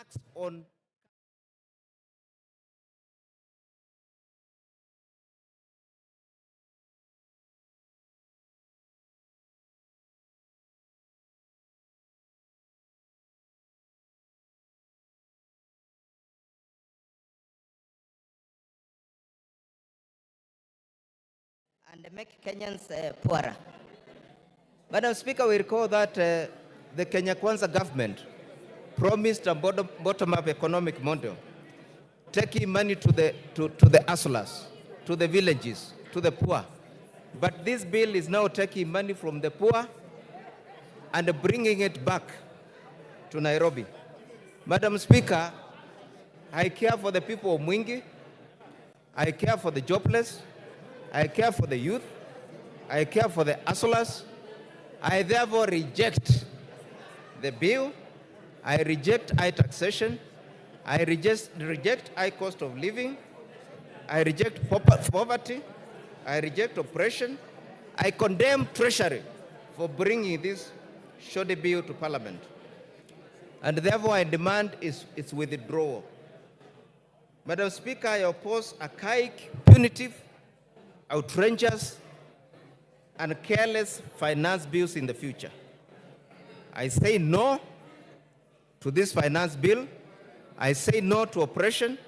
tax on and make Kenyans poorer. Madam Speaker, we recall that the Kenya Kwanza government promised a bottom-up economic model, taking money to the hustlers, to the villages, to the poor. But this bill is now taking money from the poor and bringing it back to Nairobi. Madam Speaker, I care for the people of Mwingi. I care for the jobless. I care for the youth. I care for the hustlers. I therefore reject the bill. I reject high taxation. I reject high cost of living. I reject poverty. I reject oppression. I condemn Treasury for bringing this shoddy bill to Parliament. And therefore I demand its withdrawal. Madam Speaker, I oppose archaic, punitive, outrageous, and careless finance bills in the future. I say no to this finance bill. I say no to oppression.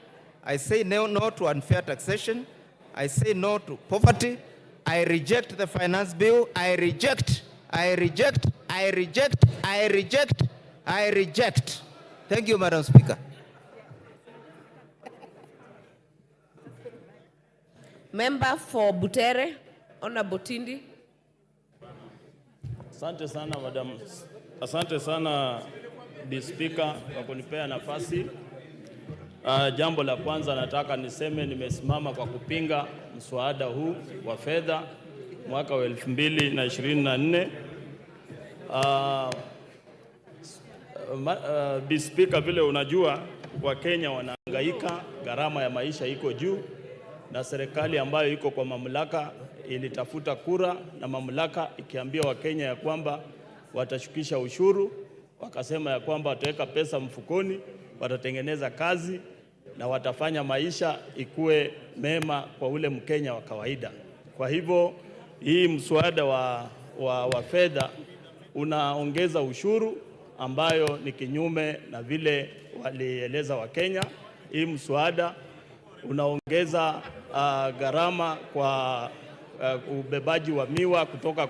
I say no to unfair taxation. I say no to poverty. I reject the finance bill. I reject. Thank you, Madam Speaker. Member for Butere, Honorable Tindi. Asante sana madam. Asante sana Speaker kwa kunipea nafasi. Jambo la kwanza nataka niseme nimesimama kwa kupinga mswada huu wa fedha mwaka wa 2024. Speaker, vile unajua Wakenya wanahangaika, gharama ya maisha iko juu, na serikali ambayo iko kwa mamlaka ilitafuta kura na mamlaka ikiambia Wakenya ya kwamba watashukisha ushuru, wakasema ya kwamba wataweka pesa mfukoni, watatengeneza kazi na watafanya maisha ikue mema kwa ule Mkenya wa kawaida. Kwa hivyo hii mswada wa fedha unaongeza ushuru ambayo ni kinyume na vile walieleza Wakenya. Hii mswada unaongeza gharama kwa ubebaji wa miwa kutoka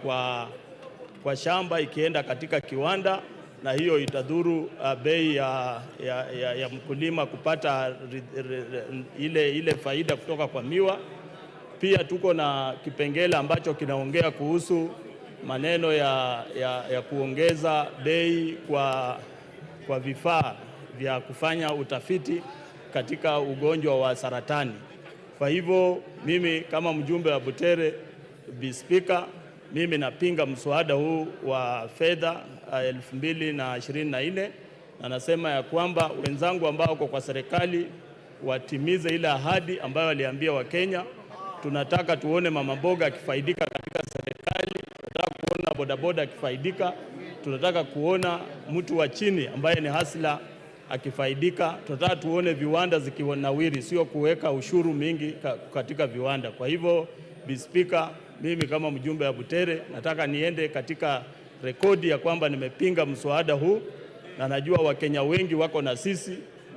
kwa shamba ikienda katika kiwanda, na hiyo itadhuru bei ya mkulima kupata ile faida kutoka kwa miwa. Pia tuko na kipengele ambacho kinaongea kuhusu maneno ya kuongeza bei kwa vifaa vya kufanya utafiti katika ugonjwa wa saratani. Kwa hivyo mimi kama mjumbe wa Butere, Speaker, mimi napinga mswada huu wa fedha 2024, na nasema ya kwamba wenzangu ambao wako kwa serikali watimize ile ahadi ambayo waliambia Wakenya. Tunataka tuone mama mboga akifaidika katika serikali, tunataka kuona bodaboda akifaidika, tunataka kuona mtu wa chini ambaye ni hasla akifaidika, tunataka tuone viwanda zikiwanawiri, sio kuweka ushuru mingi katika viwanda. Kwa hivyo Speaker, mimi kama mjumbe wa Butere nataka niende katika rekodi ya kwamba nimepinga mswada huu, na najua Wakenya wengi wako na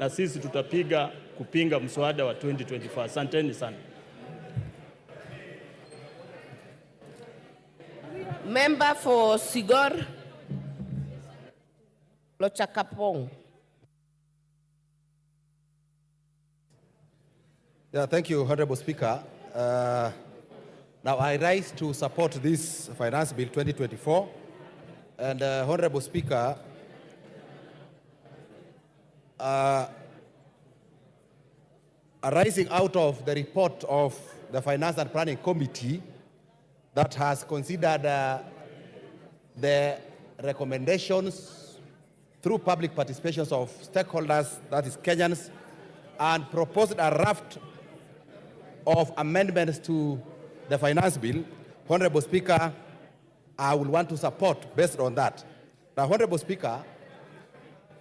sisi tutapiga kupinga mswada wa 2024. Asanteni sana. Member for Sigor, Lochakapong. Yeah, thank you, Honorable Speaker. Now I rise to support this Finance Bill 2024. And Honorable Speaker, arising out of the report of the Finance and Planning Committee that has considered the recommendations through public participations of stakeholders, that is Kenyans, and proposed a raft of amendments to the finance bill, Honorable Speaker, I will want to support based on that. Now, Honorable Speaker,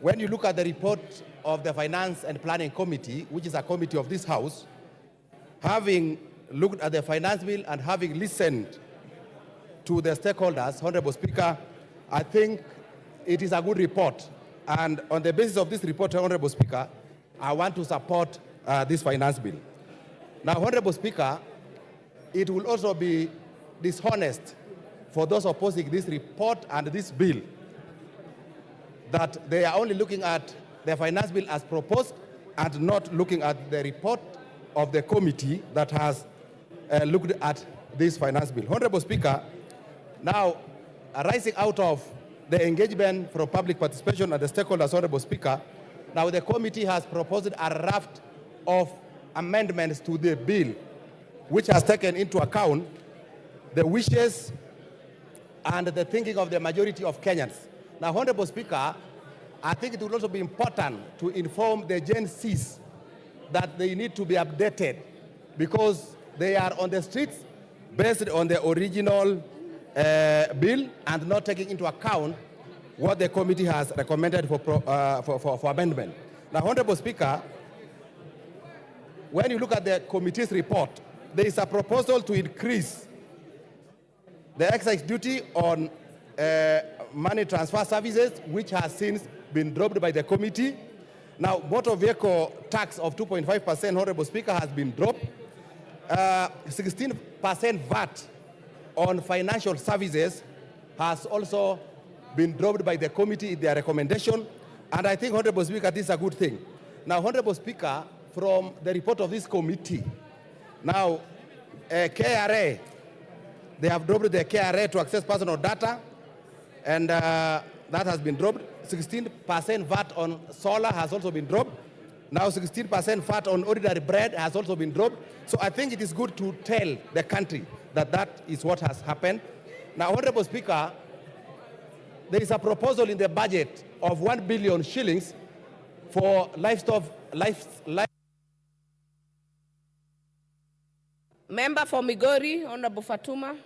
when you look at the report of the Finance and Planning Committee, which is a committee of this House, having looked at the finance bill and having listened to the stakeholders, Honorable Speaker, I think it is a good report. And on the basis of this report, Honorable Speaker, I want to support this finance bill. Now, Honorable Speaker, it will also be dishonest for those opposing this report and this bill that they are only looking at the finance bill as proposed and not looking at the report of the committee that has looked at this finance bill. Honorable Speaker, now arising out of the engagement from public participation and the stakeholders, Honorable Speaker, now the committee has proposed a raft of amendments to the bill, which has taken into account the wishes and the thinking of the majority of Kenyans. Now, Honorable Speaker, I think it will also be important to inform the Gen Zs that they need to be updated because they are on the streets based on the original bill and not taking into account what the committee has recommended for amendment. Now, Honorable Speaker, when you look at the committee's report, there is a proposal to increase the excise duty on money transfer services, which has since been dropped by the committee. Now, motor vehicle tax of 2.5%, Honorable Speaker, has been dropped. 16% VAT on financial services has also been dropped by the committee in their recommendation. And I think, Honorable Speaker, this is a good thing. Now, Honorable Speaker, from the report of this committee, now, KRA, they have dropped the KRA to access personal data, and that has been dropped. 16% VAT on solar has also been dropped. Now 16% VAT on ordinary bread has also been dropped. So I think it is good to tell the country that that is what has happened. Now, Honorable Speaker, there is a proposal in the budget of 1 billion shillings for livestock. Member for Migori, Honorable Fatuma.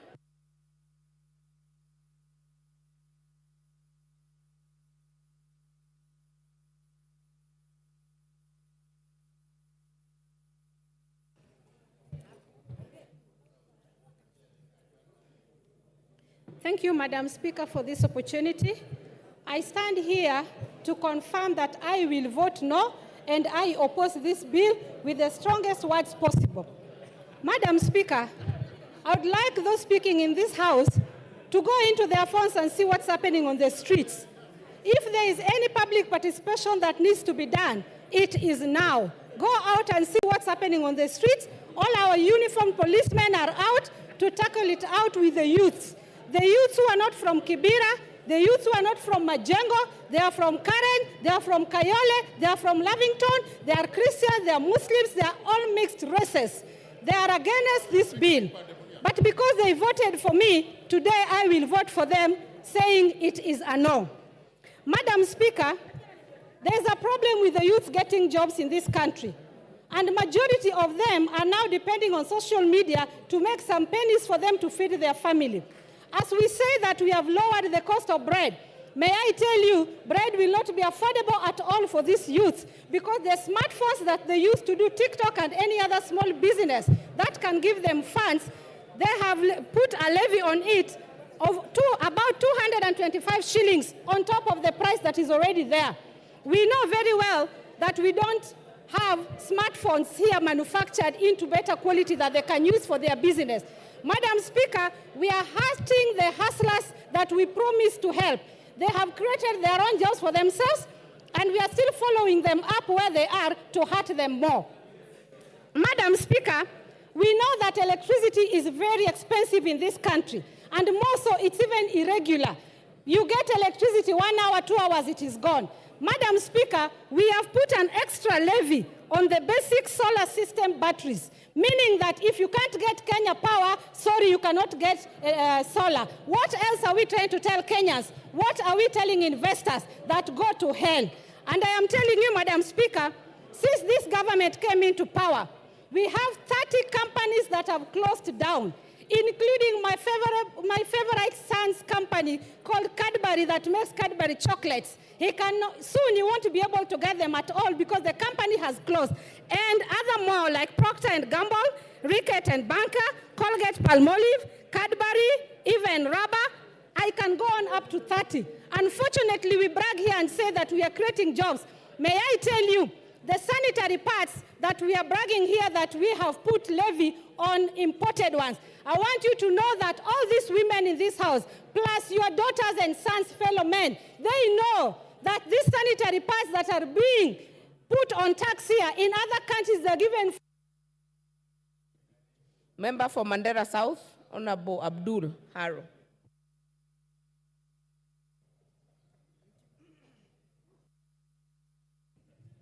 Thank you, Madam Speaker, for this opportunity. I stand here to confirm that I will vote no, and I oppose this bill with the strongest words possible. Madam Speaker, I would like those speaking in this House to go into their phones and see what's happening on the streets. If there is any public participation that needs to be done, it is now. Go out and see what's happening on the streets. All our uniformed policemen are out to tackle it out with the youths. The youths who are not from Kibera, the youths who are not from Majengo, they are from Karen, they are from Kayole, they are from Lavington, they are Christians, they are Muslims, they are all mixed races. They are against this bill. But because they voted for me, today I will vote for them, saying it is a no. Madam Speaker, there is a problem with the youth getting jobs in this country. And majority of them are now depending on social media to make some pennies for them to feed their family. As we say that we have lowered the cost of bread, may I tell you, bread will not be affordable at all for these youths because the smartphones that they use to do TikTok and any other small business that can give them funds, they have put a levy on it of about 225 shillings on top of the price that is already there. We know very well that we don't have smartphones here manufactured into better quality that they can use for their business. Madam Speaker, we are hurting the hustlers that we promised to help. They have created their own jobs for themselves, and we are still following them up where they are to hurt them more. Madam Speaker, we know that electricity is very expensive in this country, and more so, it's even irregular. You get electricity 1 hour, 2 hours, it is gone. Madam Speaker, we have put an extra levy on the basic solar system batteries, meaning that if you can't get Kenya Power, sorry, you cannot get solar. What else are we trying to tell Kenyans? What are we telling investors? That go to hell. And I am telling you, Madam Speaker, since this government came into power, we have 30 companies that have closed down. including my favorite son's company called Cadbury that makes Cadbury chocolates. Soon he won't be able to get them at all because the company has closed. And other more like Procter & Gamble, Ricket & Banker, Colgate Palmolive, Cadbury, even Rubber. I can go on up to 30. Unfortunately, we brag here and say that we are creating jobs. May I tell you, the sanitary pads that we are bragging here that we have put levy on imported ones. I want you to know that all these women in this house, plus your daughters and sons, fellow men, they know that these sanitary pads that are being put on tax here, in other countries they're given. Member for Mandera South, Honorable Abdul Haro.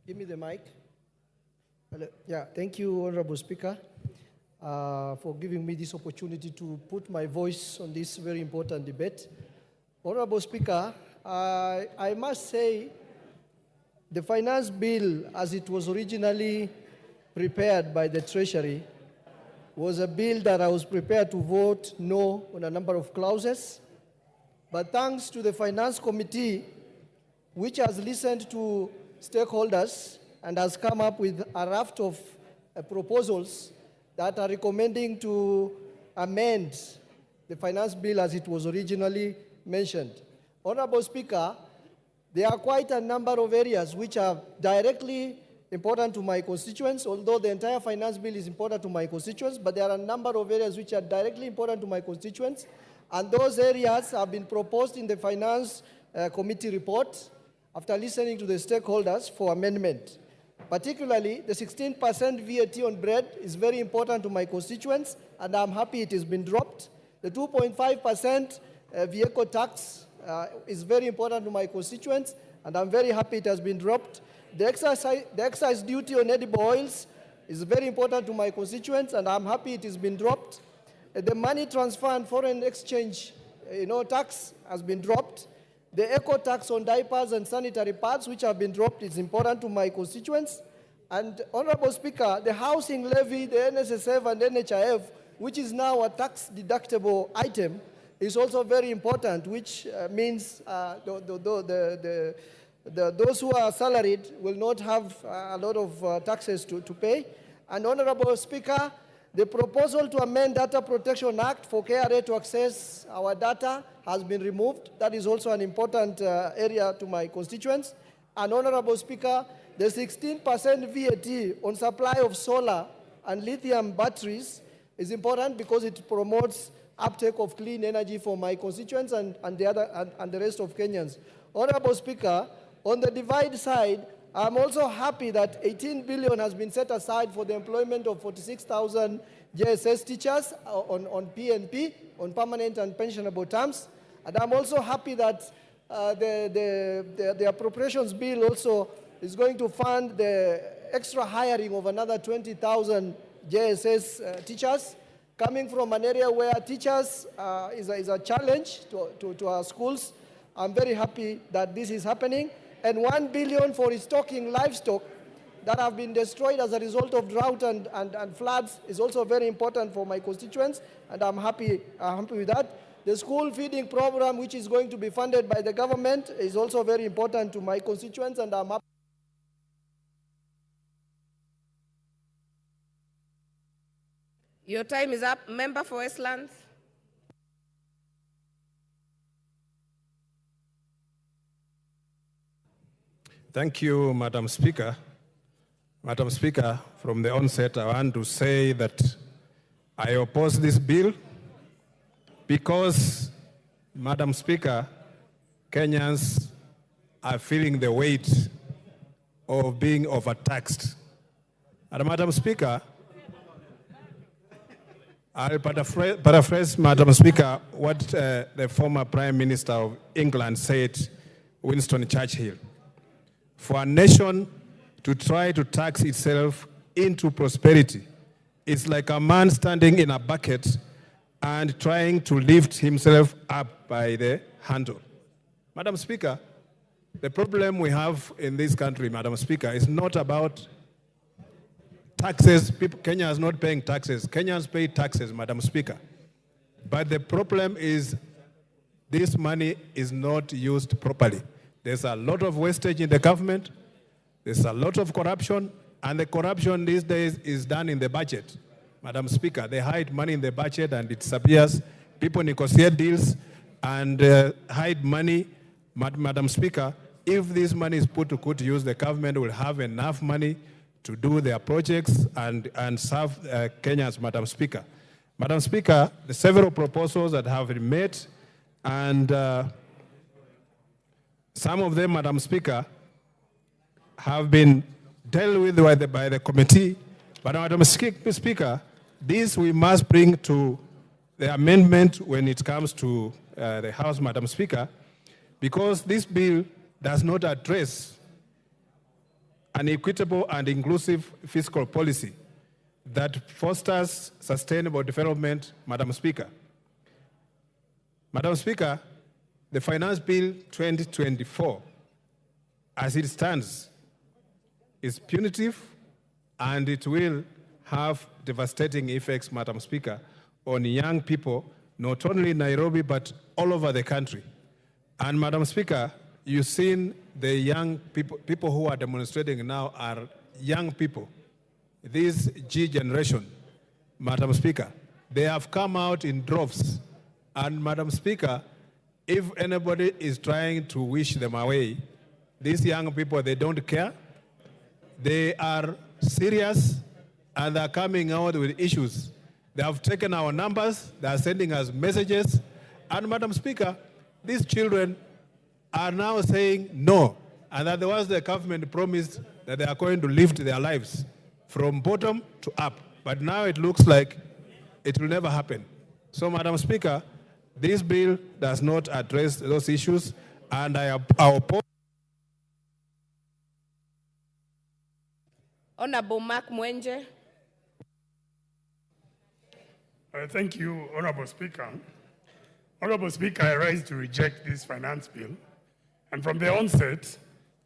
Give me the mic. Hello. Yeah, thank you, Honorable Speaker, for giving me this opportunity to put my voice on this very important debate. Honorable Speaker, I must say the finance bill, as it was originally prepared by the Treasury, was a bill that I was prepared to vote no on a number of clauses. But thanks to the Finance Committee, which has listened to stakeholders and has come up with a raft of proposals that are recommending to amend the finance bill as it was originally mentioned. Honorable Speaker, there are quite a number of areas which are directly important to my constituents, although the entire finance bill is important to my constituents, but there are a number of areas which are directly important to my constituents, and those areas have been proposed in the Finance Committee report after listening to the stakeholders for amendment. Particularly, the 16% VAT on bread is very important to my constituents, and I'm happy it has been dropped. The 2.5% vehicle tax is very important to my constituents, and I'm very happy it has been dropped. The excise duty on edible oils is very important to my constituents, and I'm happy it has been dropped. The money transfer and foreign exchange tax has been dropped. The eco tax on diapers and sanitary pads, which have been dropped, is important to my constituents. And Honorable Speaker, the housing levy, the NSSF and NHIF, which is now a tax deductible item, is also very important, which means those who are salaried will not have a lot of taxes to pay. And Honorable Speaker, the proposal to amend Data Protection Act for KRA to access our data has been removed. That is also an important area to my constituents. And Honorable Speaker, the 16% VAT on supply of solar and lithium batteries is important because it promotes uptake of clean energy for my constituents and the rest of Kenyans. Honorable Speaker, on the divide side, I'm also happy that 18 billion has been set aside for the employment of 46,000 JSS teachers on PNP, on permanent and pensionable terms. And I'm also happy that the appropriations bill also is going to fund the extra hiring of another 20,000 JSS teachers, coming from an area where teachers is a challenge to our schools. I'm very happy that this is happening. And 1 billion for restocking livestock that have been destroyed as a result of drought and floods is also very important for my constituents, and I'm happy with that. The school feeding program, which is going to be funded by the government, is also very important to my constituents, and I'm happy. Your time is up. Member for Westlands. Thank you, Madam Speaker. Madam Speaker, from the onset, I want to say that I oppose this bill because, Madam Speaker, Kenyans are feeling the weight of being overtaxed. And Madam Speaker, I'll paraphrase, Madam Speaker, what the former Prime Minister of England said, Winston Churchill. For a nation to try to tax itself into prosperity, it's like a man standing in a bucket and trying to lift himself up by the handle. Madam Speaker, the problem we have in this country, Madam Speaker, is not about taxes. Kenya is not paying taxes. Kenyans pay taxes, Madam Speaker. But the problem is this money is not used properly. There's a lot of wastage in the government. There's a lot of corruption. And the corruption these days is done in the budget. Madam Speaker, they hide money in the budget and it disappears. People negotiate deals and hide money. Madam Speaker, if this money is put to good use, the government will have enough money to do their projects and serve Kenyans, Madam Speaker. Madam Speaker, the several proposals that have been made, and some of them, Madam Speaker, have been dealt with by the committee. But Madam Speaker, this we must bring to the amendment when it comes to the House, Madam Speaker, because this bill does not address an equitable and inclusive fiscal policy that fosters sustainable development, Madam Speaker. Madam Speaker, the Finance Bill 2024, as it stands, is punitive and it will have devastating effects, Madam Speaker, on young people, not only in Nairobi, but all over the country. And Madam Speaker, you've seen the young people who are demonstrating now are young people. This G generation, Madam Speaker, they have come out in droves. And Madam Speaker, if anybody is trying to wish them away, these young people, they don't care. They are serious and they're coming out with issues. They have taken our numbers, they are sending us messages. And Madam Speaker, these children are now saying no. And that was the government promised that they are going to lift their lives from bottom to up. But now it looks like it will never happen. So, Madam Speaker, this bill does not address those issues, and I oppose. Honorable Mark Mwenje. Thank you, Honorable Speaker. Honorable Speaker, I rise to reject this finance bill. And from the onset,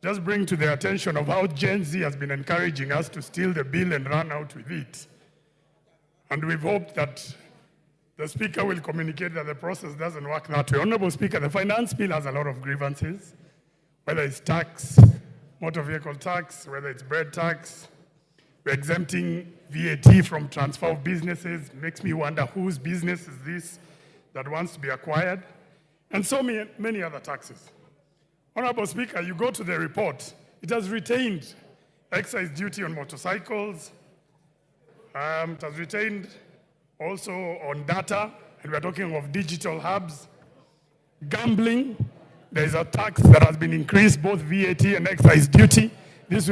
just bring to the attention of how Gen Z has been encouraging us to steal the bill and run out with it. And we've hoped that the Speaker will communicate that the process doesn't work that way. Honorable Speaker, the finance bill has a lot of grievances, whether it's tax, motor vehicle tax, whether it's bread tax. We're exempting VAT from transfer of businesses. Makes me wonder whose business is this that wants to be acquired, and so many other taxes. Honorable Speaker, you go to the report. It has retained excise duty on motorcycles. It has retained also on data, and we're talking of digital hubs. Gambling, there is a tax that has been increased, both VAT and excise duty. This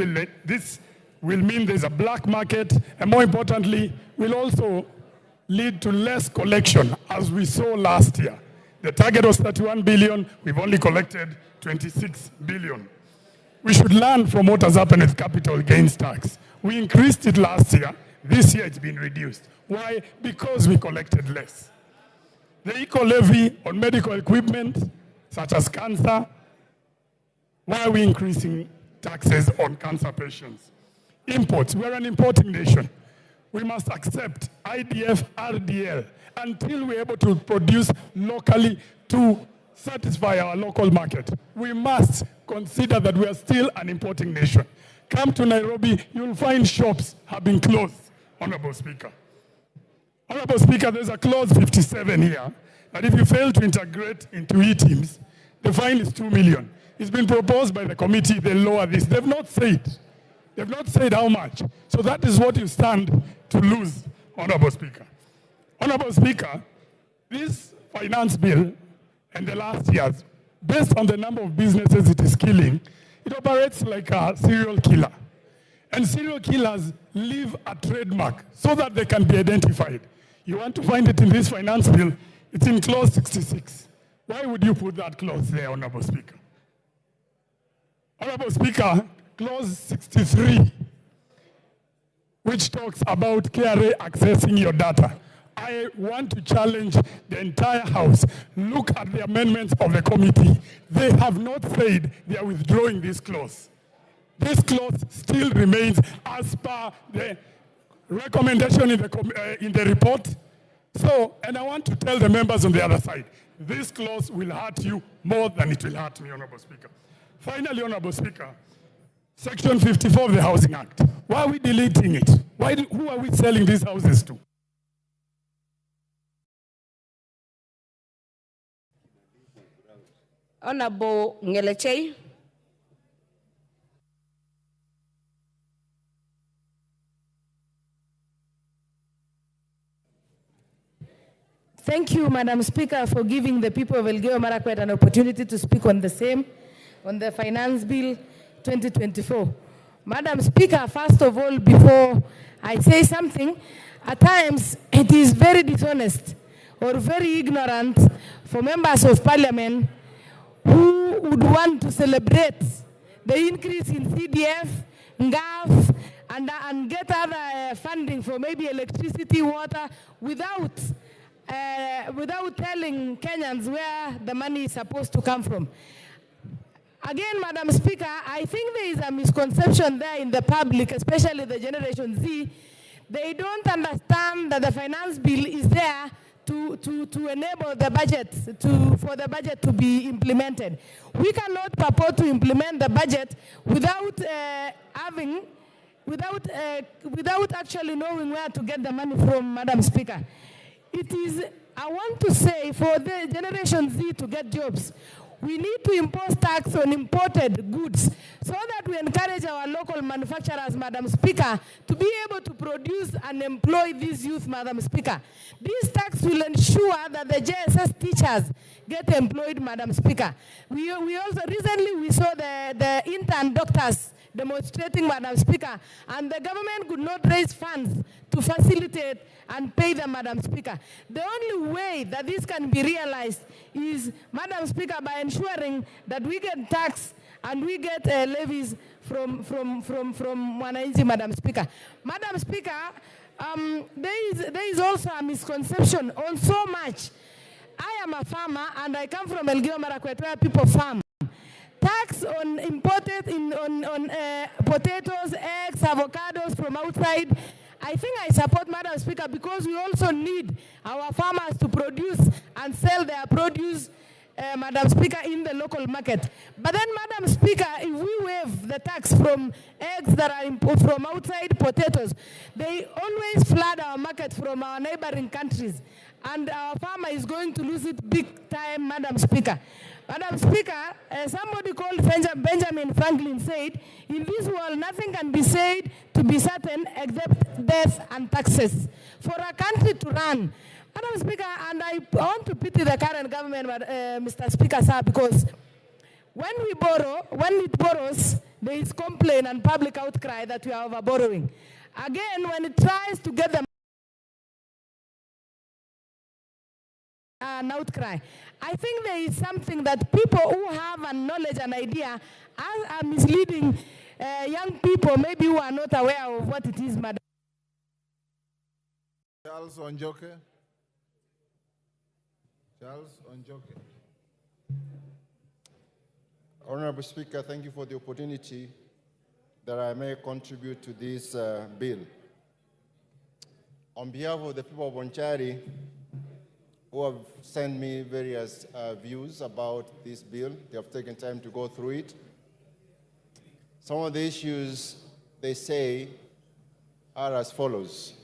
will mean there's a black market, and more importantly, will also lead to less collection, as we saw last year. The target was 31 billion, we've only collected 26 billion. We should learn from what has happened with capital gains tax. We increased it last year, this year it's been reduced. Why? Because we collected less. The eco-levy on medical equipment, such as cancer, why are we increasing taxes on cancer patients? Imports, we're an importing nation. We must accept IDF, RDL, until we're able to produce locally to satisfy our local market. We must consider that we are still an importing nation. Come to Nairobi, you'll find shops have been closed, Honorable Speaker. Honorable Speaker, there's a clause 57 here, that if you fail to integrate into e-teams, the fine is 2 million. It's been proposed by the committee, they lower this. They've not said how much. So that is what you stand to lose, Honorable Speaker. Honorable Speaker, this finance bill and the last years, based on the number of businesses it is killing, it operates like a serial killer. And serial killers leave a trademark so that they can be identified. You want to find it in this finance bill, it's in clause 66. Why would you put that clause there, Honorable Speaker? Honorable Speaker, clause 63, which talks about KRA accessing your data. I want to challenge the entire House. Look at the amendments of the committee. They have not said they are withdrawing this clause. This clause still remains as per the recommendation in the report. So, and I want to tell the members on the other side, this clause will hurt you more than it will hurt me, Honorable Speaker. Finally, Honorable Speaker, Section 54 of the Housing Act. Why are we deleting it? Who are we selling these houses to? Honorable Ngelechei. Thank you, Madam Speaker, for giving the people of Elgeyo Marakwet an opportunity to speak on the Finance Bill 2024. Madam Speaker, first of all, before I say something, at times it is very dishonest or very ignorant for members of Parliament who would want to celebrate the increase in CDF, NGAF, and get other funding for maybe electricity, water, without telling Kenyans where the money is supposed to come from. Again, Madam Speaker, I think there is a misconception there in the public, especially the Generation Z. They don't understand that the finance bill is there to enable the budget, for the budget to be implemented. We cannot purport to implement the budget without actually knowing where to get the money from, Madam Speaker. I want to say, for the Generation Z to get jobs, we need to impose tax on imported goods so that we encourage our local manufacturers, Madam Speaker, to be able to produce and employ these youth, Madam Speaker. This tax will ensure that the JSS teachers get employed, Madam Speaker. We also recently saw the intern doctors demonstrating, Madam Speaker, and the government could not raise funds to facilitate and pay them, Madam Speaker. The only way that this can be realized is, Madam Speaker, by ensuring that we get tax and we get levies from Wananchi, Madam Speaker. Madam Speaker, there is also a misconception on so much. I am a farmer and I come from Elgeyo Marakwet where people farm. Tax on imported potatoes, eggs, avocados from outside. I think I support, Madam Speaker, because we also need our farmers to produce and sell their produce, Madam Speaker, in the local market. But then, Madam Speaker, if we waive the tax from eggs that are from outside potatoes, they always flood our market from our neighboring countries. And our farmer is going to lose it big time, Madam Speaker. Madam Speaker, somebody called Benjamin Franklin said, in this world, nothing can be said to be certain except death and taxes. For a country to run, Madam Speaker, and I want to pity the current government, Mr. Speaker, sir, because when it borrows, there is complaint and public outcry that we are over borrowing. Again, when it tries to get the an outcry. I think there is something that people who have a knowledge and idea are misleading young people, maybe who are not aware of what it is, Madam. Charles Onjoke. Charles Onjoke. Honorable Speaker, thank you for the opportunity that I may contribute to this bill. On behalf of the people of Bonchari, who have sent me various views about this bill. They have taken time to go through it. Some of the issues they say are as follows.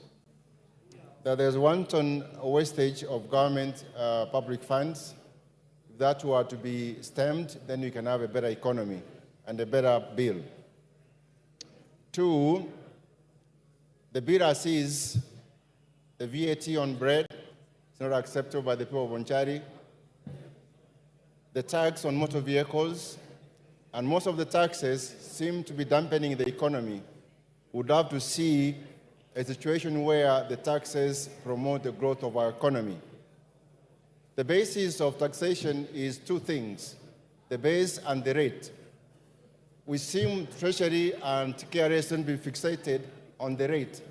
That there's wanton wastage of government public funds. If that were to be stemmed, then we can have a better economy and a better bill. Two, the bill sees the VAT on bread. It's not acceptable by the people of Bonchari. The tax on motor vehicles, and most of the taxes seem to be dampening the economy. We'd have to see a situation where the taxes promote the growth of our economy. The basis of taxation is two things, the base and the rate. We seem Treasury and KRS to be fixated on the rate.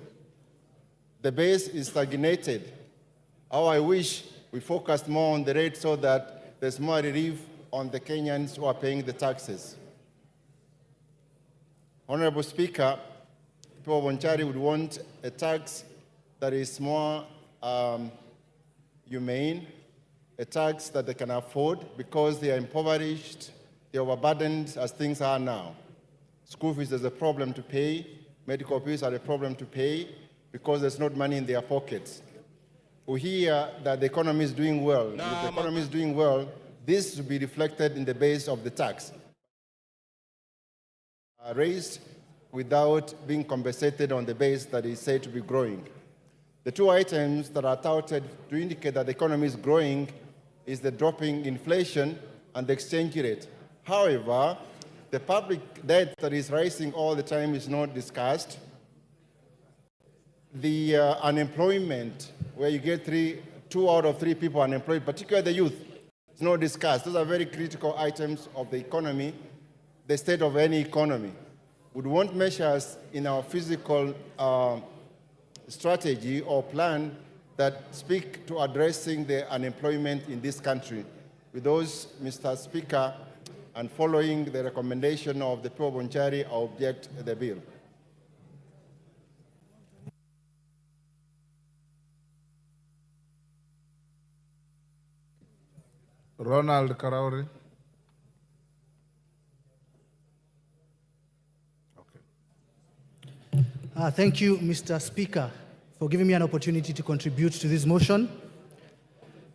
The base is stagnated. How I wish we focused more on the rate so that there's more relief on the Kenyans who are paying the taxes. Honorable Speaker, people of Bonchari would want a tax that is more humane, a tax that they can afford because they are impoverished, they are overburdened as things are now. School fees is a problem to pay, medical fees are a problem to pay because there's not money in their pockets. We hear that the economy is doing well. If the economy is doing well, this will be reflected in the base of the tax. Raised without being compensated on the base that is said to be growing. The two items that are touted to indicate that the economy is growing is the dropping inflation and the exchange rate. However, the public debt that is rising all the time is not discussed. The unemployment, where you get 2 out of 3 people unemployed, particularly the youth, is not discussed. Those are very critical items of the economy, the state of any economy. We want measures in our physical strategy or plan that speak to addressing the unemployment in this country. With those, Mr. Speaker, and following the recommendation of the people of Bonchari, I object the bill. Ronald Karauri. Thank you, Mr. Speaker, for giving me an opportunity to contribute to this motion.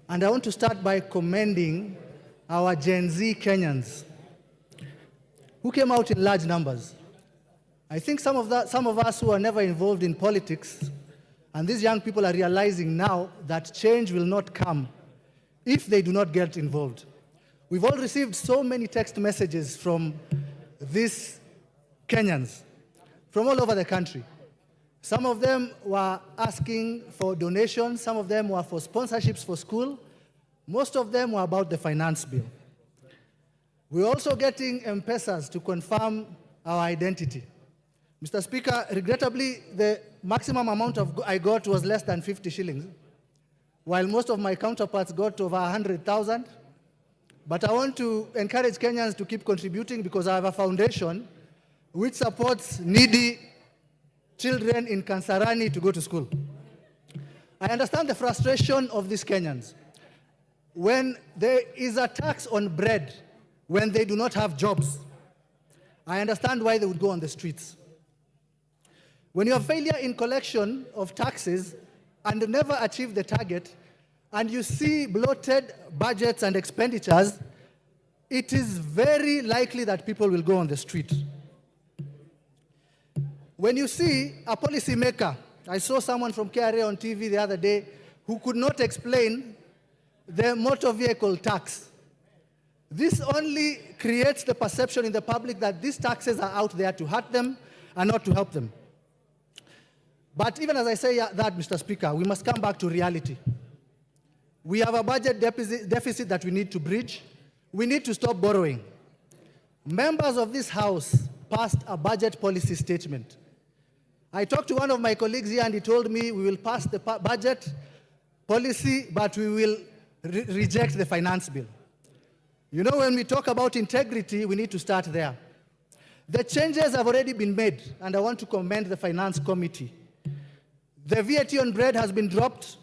And I want to start by commending our Gen Z Kenyans who came out in large numbers. I think some of us who are never involved in politics, and these young people are realizing now that change will not come if they do not get involved. We've all received so many text messages from these Kenyans from all over the country. Some of them were asking for donations, some of them were for sponsorships for school, most of them were about the finance bill. We're also getting M-Pesas to confirm our identity. Mr. Speaker, regrettably, the maximum amount I got was less than 50 shillings, while most of my counterparts got over 100,000. But I want to encourage Kenyans to keep contributing because I have a foundation which supports needy children in Kansarani to go to school. I understand the frustration of these Kenyans. When there is a tax on bread, when they do not have jobs, I understand why they would go on the streets. When you have failure in collection of taxes and never achieve the target, and you see bloated budgets and expenditures, it is very likely that people will go on the street. When you see a policymaker, I saw someone from KRA on TV the other day who could not explain the motor vehicle tax. This only creates the perception in the public that these taxes are out there to hurt them and not to help them. But even as I say that, Mr. Speaker, we must come back to reality. We have a budget deficit that we need to bridge. We need to stop borrowing. Members of this House passed a budget policy statement. I talked to one of my colleagues here and he told me we will pass the budget policy, but we will reject the finance bill. You know, when we talk about integrity, we need to start there. The changes have already been made, and I want to commend the Finance Committee. The VAT on bread has been dropped.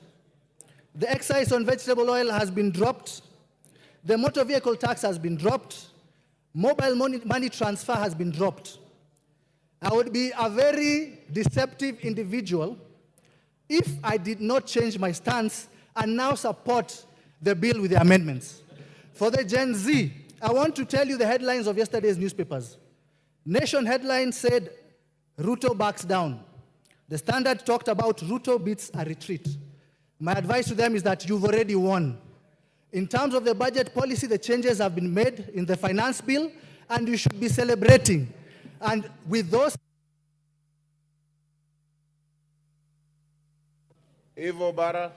The excise on vegetable oil has been dropped. The motor vehicle tax has been dropped. Mobile money transfer has been dropped. I would be a very deceptive individual if I did not change my stance and now support the bill with the amendments. For the Gen Z, I want to tell you the headlines of yesterday's newspapers. Nation headline said, Ruto backs down. The Standard talked about Ruto beats a retreat. My advice to them is that you've already won. In terms of the budget policy, the changes have been made in the finance bill, and you should be celebrating. And with those... Evo Bara.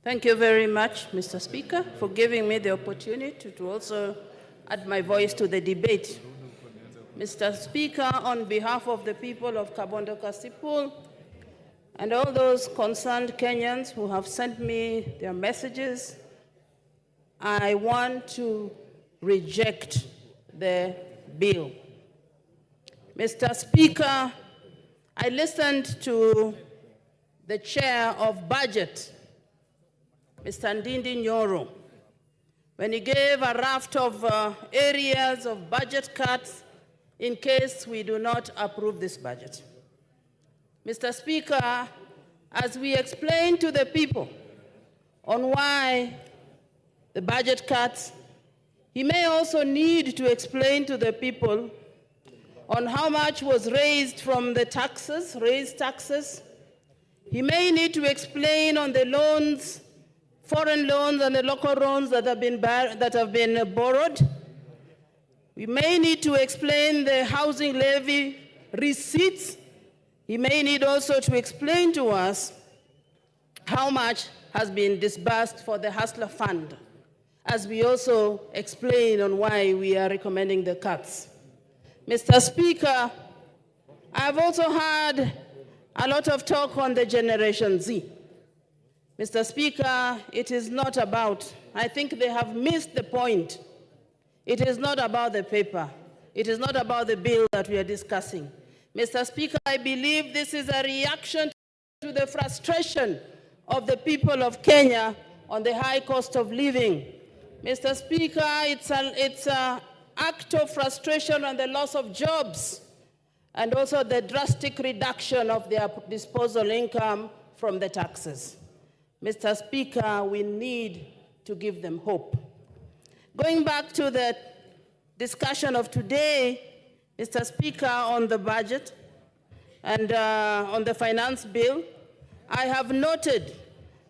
Thank you very much, Mr. Speaker, for giving me the opportunity to also add my voice to the debate. Mr. Speaker, on behalf of the people of Kabondo Kasipul and all those concerned Kenyans who have sent me their messages, I want to reject the bill. Mr. Speaker, I listened to the chair of budget, Mr. Ndindi Nyoro, when he gave a raft of areas of budget cuts in case we do not approve this budget. Mr. Speaker, as we explain to the people on why the budget cuts, he may also need to explain to the people on how much was raised from the taxes, raised taxes. He may need to explain on the loans, foreign loans and the local loans that have been borrowed. We may need to explain the housing levy receipts. He may need also to explain to us how much has been disbursed for the Hustler Fund, as we also explain on why we are recommending the cuts. Mr. Speaker, I've also heard a lot of talk on the Generation Z. Mr. Speaker, it is not about, I think they have missed the point. It is not about the paper. It is not about the bill that we are discussing. Mr. Speaker, I believe this is a reaction to the frustration of the people of Kenya on the high cost of living. Mr. Speaker, it's an act of frustration on the loss of jobs and also the drastic reduction of their disposable income from the taxes. Mr. Speaker, we need to give them hope. Going back to the discussion of today, Mr. Speaker, on the budget and on the finance bill, I have noted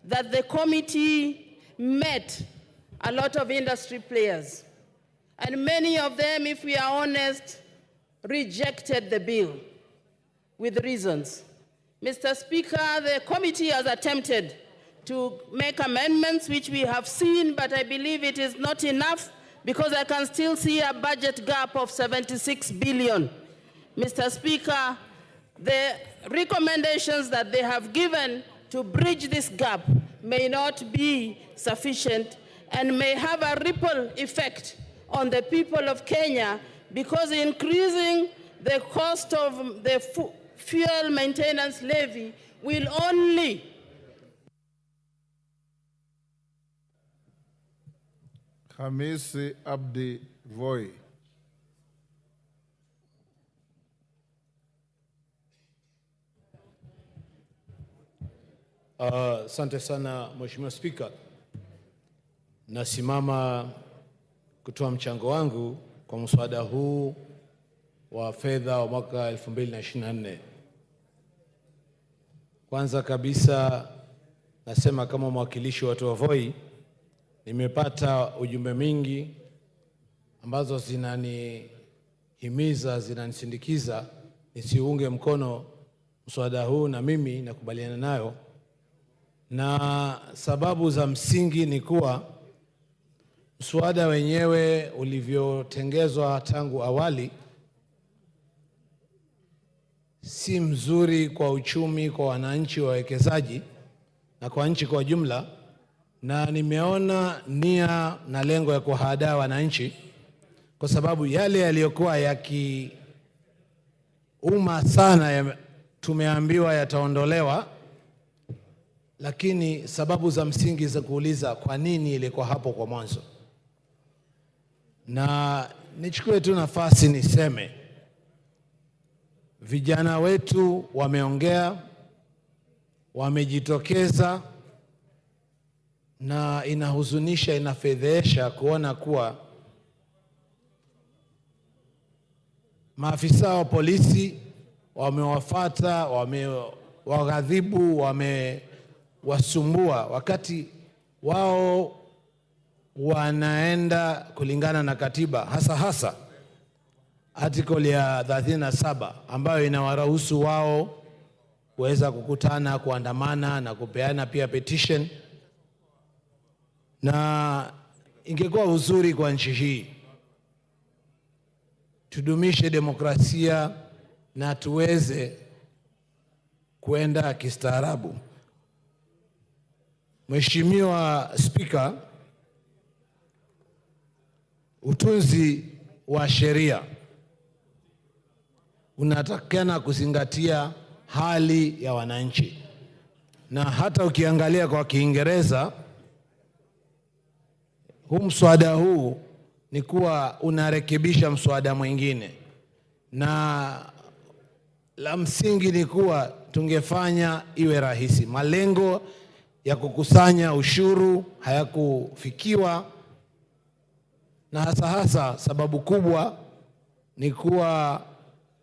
that the committee met a lot of industry players, and many of them, if we are honest, rejected the bill with reasons. Mr. Speaker, the committee has attempted to make amendments, which we have seen, but I believe it is not enough because I can still see a budget gap of 76 billion. Mr. Speaker, the recommendations that they have given to bridge this gap may not be sufficient and may have a ripple effect on the people of Kenya, because increasing the cost of the fuel maintenance levy will only Hamisi Abdi Voi. Asante sana Mheshimiwa Spika. Nasimama kutoa mchango wangu kwa mswada huu wa fedha wa mwaka 2024. Kwanza kabisa nasema kama mwakilishi wa watu wa Voi, nimepata ujumbe mingi ambazo zinanihimiza, zinanisindikiza nisiunge mkono mswada huu, na mimi nakubaliana nayo. Na sababu za msingi ni kuwa mswada wenyewe ulivyotengezwa tangu awali si mzuri kwa uchumi, kwa wananchi, wawekezaji na kwa nchi kwa jumla, na nimeona nia na lengo ya kuhadaa wananchi, kwa sababu yale yaliyokuwa yakiuma sana tumeambiwa yataondolewa, lakini sababu za msingi za kuuliza kwa nini ilikuwa hapo kwa mwanzo. Na nichukue tu nafasi niseme, vijana wetu wameongea, wamejitokeza, na inahuzunisha, inafedhesha kuona kuwa maafisa wa polisi wamewafuata, wamewaghadhibu, wamewasumbua wakati wao wanaenda kulingana na katiba, hasa article ya 37 ambayo inawaruhusu wao kuweza kukutana, kuandamana na kupeana pia petition. Na ingekuwa uzuri kwa nchi hii tudumishe demokrasia na tuweze kwenda kistaarabu. Mheshimiwa Spika, utunzi wa sheria unatakana kuzingatia hali ya wananchi. Na hata ukiangalia kwa Kiingereza, mswada huu ni kuwa unarekebisha mswada mwingine, na la msingi ni kuwa tungefanya iwe rahisi. Malengo ya kukusanya ushuru hayakufikiwa, na hasa sababu kubwa ni kuwa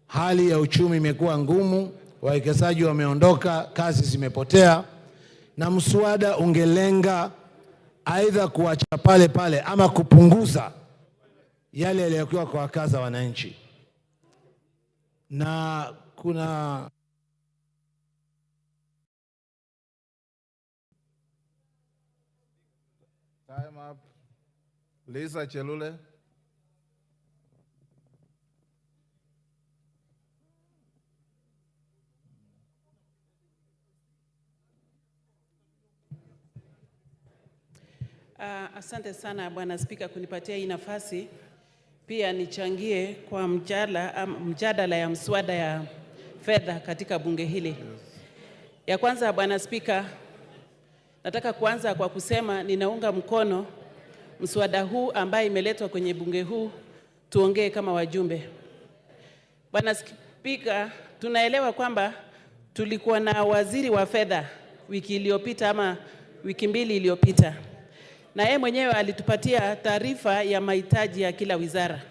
hali ya uchumi imekuwa ngumu, wawekezaji wameondoka, kazi zimepotea, na mswada ungelenga aidha kuacha pale pale ama kupunguza yale yaliyokuwa kwa wakaza wananchi. Na kuna Time up. Lisa Chelule. Asante sana Bwana Spika kunipatia hii nafasi. Pia nichangie kwa mjadala ya mswada ya fedha katika bunge hili. Ya kwanza Bwana Spika, nataka kuanza kwa kusema ninaunga mkono mswada huu ambaye imeletwa kwenye bunge huu tuongee kama wajumbe. Bwana Spika, tunaelewa kwamba tulikuwa na waziri wa fedha wiki iliyopita ama wiki mbili iliyopita, na yeye mwenyewe alitupatia taarifa ya mahitaji ya kila wizara,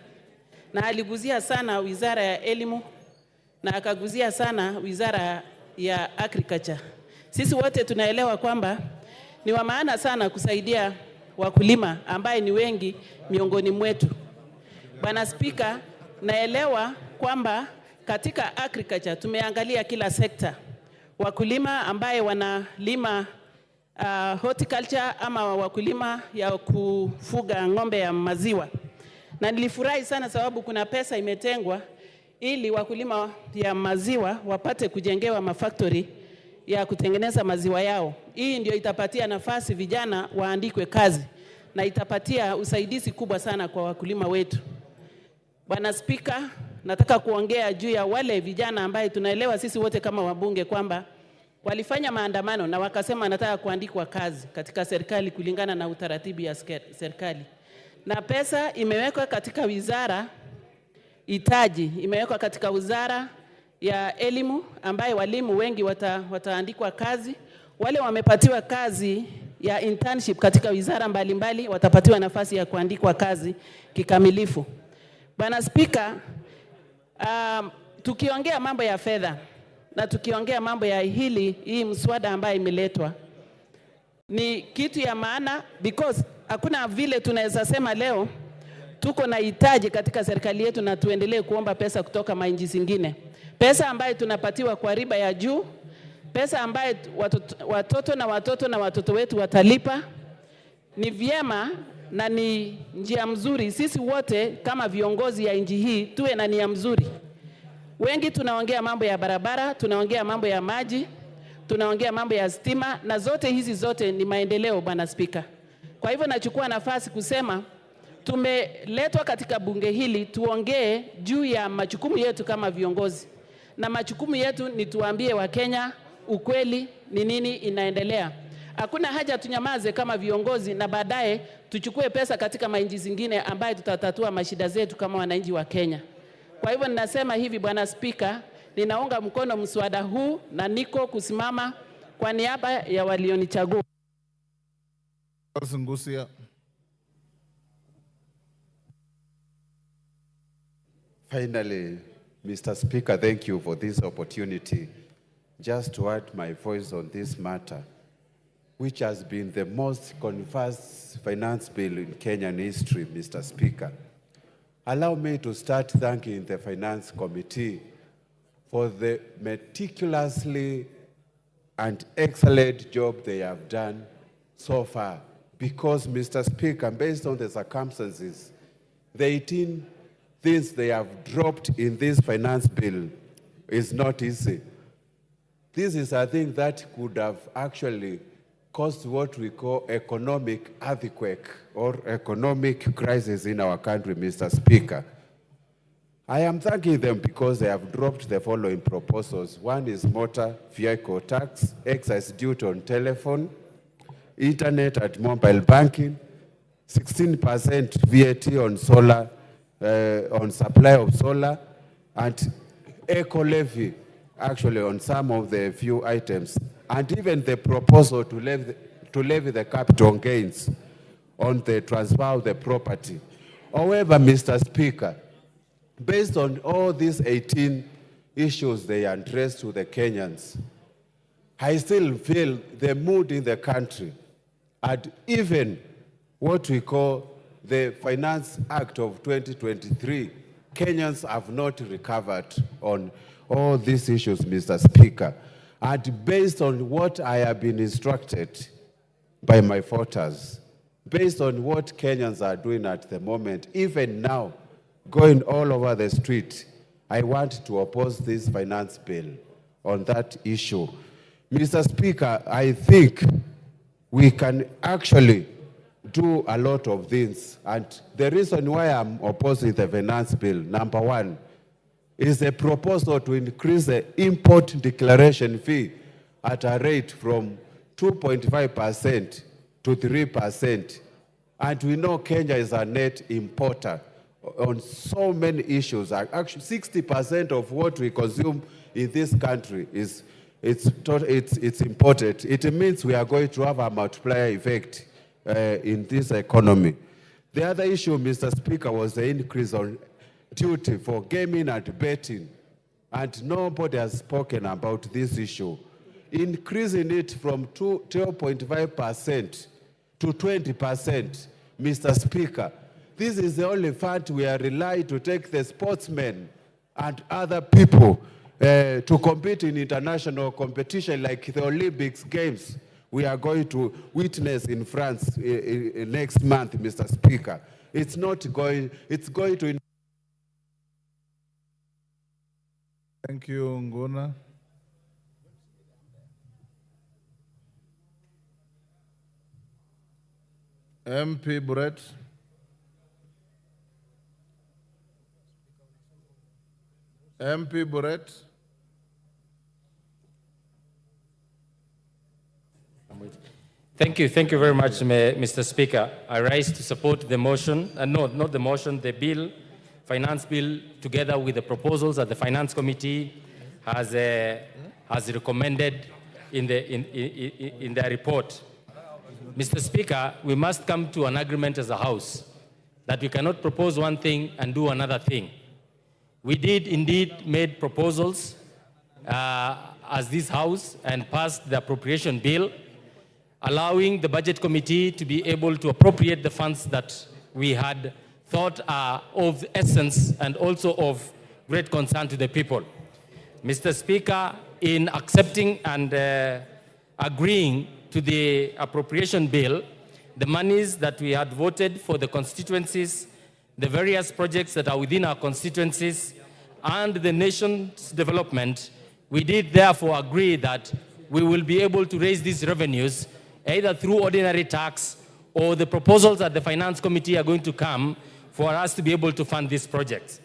na aliguzia sana wizara ya elimu na akaguzia sana wizara ya agriculture. Sisi wote tunaelewa kwamba ni wa maana sana kusaidia wakulima ambaye ni wengi miongoni mwetu. Bwana Spika, naelewa kwamba katika agriculture tumeangalia kila sekta. Wakulima ambaye wanalima horticulture ama wakulima ya kufuga ng'ombe ya maziwa. Na nilifurahi sana sababu kuna pesa imetengwa ili wakulima ya maziwa wapate kujengewa mafactory ya kutengeneza maziwa yao. Hii ndio itapatia nafasi vijana waandikwe kazi na itapatia usaidizi kubwa sana kwa wakulima wetu. Bwana Spika, nataka kuongea juu ya wale vijana ambaye tunaelewa sisi wote kama wabunge kwamba walifanya maandamano na wakasema nataka kuandikwa kazi katika serikali kulingana na utaratibu ya serikali. Na pesa imewekwa katika wizara hitaji, imewekwa katika wizara ya elimu ambaye walimu wengi wataandikwa kazi. Wale wamepatiwa kazi ya internship katika wizara mbalimbali watapatiwa nafasi ya kuandikwa kazi kikamilifu. Bwana Spika, tukiongea mambo ya fedha na tukiongea mambo ya hii mswada ambaye imeletwa, ni kitu ya maana because hakuna vile tunaweza sema leo tuko na hitaji katika serikali yetu na tuendelee kuomba pesa kutoka mainchi zingine. Pesa ambayo tunapatiwa kwa riba ya juu, pesa ambayo watoto na watoto wetu watalipa. Ni vyema na ni njia mzuri sisi wote kama viongozi ya nchi hii tuwe na nia mzuri. Wengi tunaongea mambo ya barabara, tunaongea mambo ya maji, tunaongea mambo ya stima, na hizi zote ni maendeleo Bwana Spika. Kwa hivyo nachukua nafasi kusema tumeletwa katika bunge hili tuongee juu ya majukumu yetu kama viongozi. Na majukumu yetu ni tuambie Wakenya ukweli ni nini inaendelea. Hakuna haja tunyamaze kama viongozi na baadaye tuchukue pesa katika mainchi zingine ambaye tutatatua mashida zetu kama wananchi wa Kenya. Kwa hivyo ninasema hivi Bwana Spika, ninaunga mkono mswada huu na niko kusimama kwa niaba ya walionichagua. Finally, Mr. Speaker, thank you for this opportunity just to add my voice on this matter, which has been the most controversial finance bill in Kenyan history, Mr. Speaker. Allow me to start thanking the Finance Committee for the meticulously and excellent job they have done so far. Because, Mr. Speaker, based on the circumstances, the 18 things they have dropped in this finance bill is not easy. This is a thing that could have actually caused what we call economic earthquake or economic crisis in our country, Mr. Speaker. I am thanking them because they have dropped the following proposals. One is motor vehicle tax, excise duty on telephone, internet and mobile banking, 16% VAT on solar, on supply of solar, and eco levy actually on some of the few items, and even the proposal to levy the capital gains on the transfer of the property. However, Mr. Speaker, based on all these 18 issues they addressed to the Kenyans, I still feel the mood in the country, and even what we call the Finance Act of 2023, Kenyans have not recovered on all these issues, Mr. Speaker. And based on what I have been instructed by my voters, based on what Kenyans are doing at the moment, even now, going all over the street, I want to oppose this finance bill on that issue. Mr. Speaker, I think we can actually do a lot of things. And the reason why I'm opposing the finance bill, number one, is a proposal to increase the import declaration fee at a rate from 2.5% to 3%. And we know Kenya is a net importer on so many issues. Actually, 60% of what we consume in this country is imported. It means we are going to have a multiplier effect in this economy. The other issue, Mr. Speaker, was the increase on duty for gaming and betting, and nobody has spoken about this issue. Increasing it from 12.5% to 20%, Mr. Speaker, this is the only fund we are relying to take the sportsmen and other people to compete in international competition like the Olympics Games we are going to witness in France next month, Mr. Speaker. It's going to... Thank you, Nguna. MP Brett. MP Brett. Thank you very much, Mr. Speaker. I rise to support the motion, not the motion, the bill, finance bill, together with the proposals that the Finance Committee has recommended in their report. Mr. Speaker, we must come to an agreement as a House that we cannot propose one thing and do another thing. We did indeed made proposals as this House and passed the appropriation bill, allowing the Budget Committee to be able to appropriate the funds that we had thought are of essence and also of great concern to the people. Mr. Speaker, in accepting and agreeing to the appropriation bill, the monies that we had voted for the constituencies, the various projects that are within our constituencies, and the nation's development, we did therefore agree that we will be able to raise these revenues either through ordinary tax or the proposals that the Finance Committee are going to come for us to be able to fund these projects.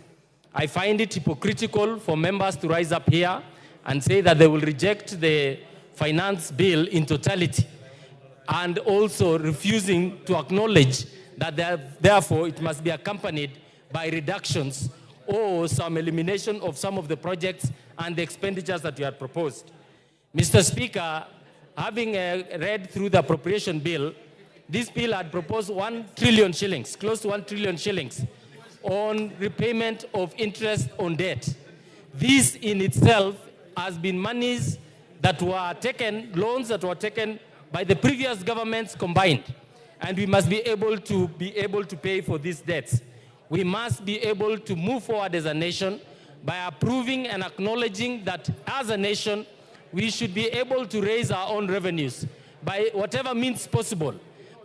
I find it hypocritical for members to rise up here and say that they will reject the finance bill in totality and also refusing to acknowledge that therefore it must be accompanied by reductions or some elimination of some of the projects and the expenditures that you had proposed. Mr. Speaker, having read through the appropriation bill, this bill had proposed 1 trillion shillings, close to 1 trillion shillings, on repayment of interest on debt. This in itself has been monies that were taken, loans that were taken by the previous governments combined. And we must be able to pay for these debts. We must be able to move forward as a nation by approving and acknowledging that as a nation, we should be able to raise our own revenues by whatever means possible,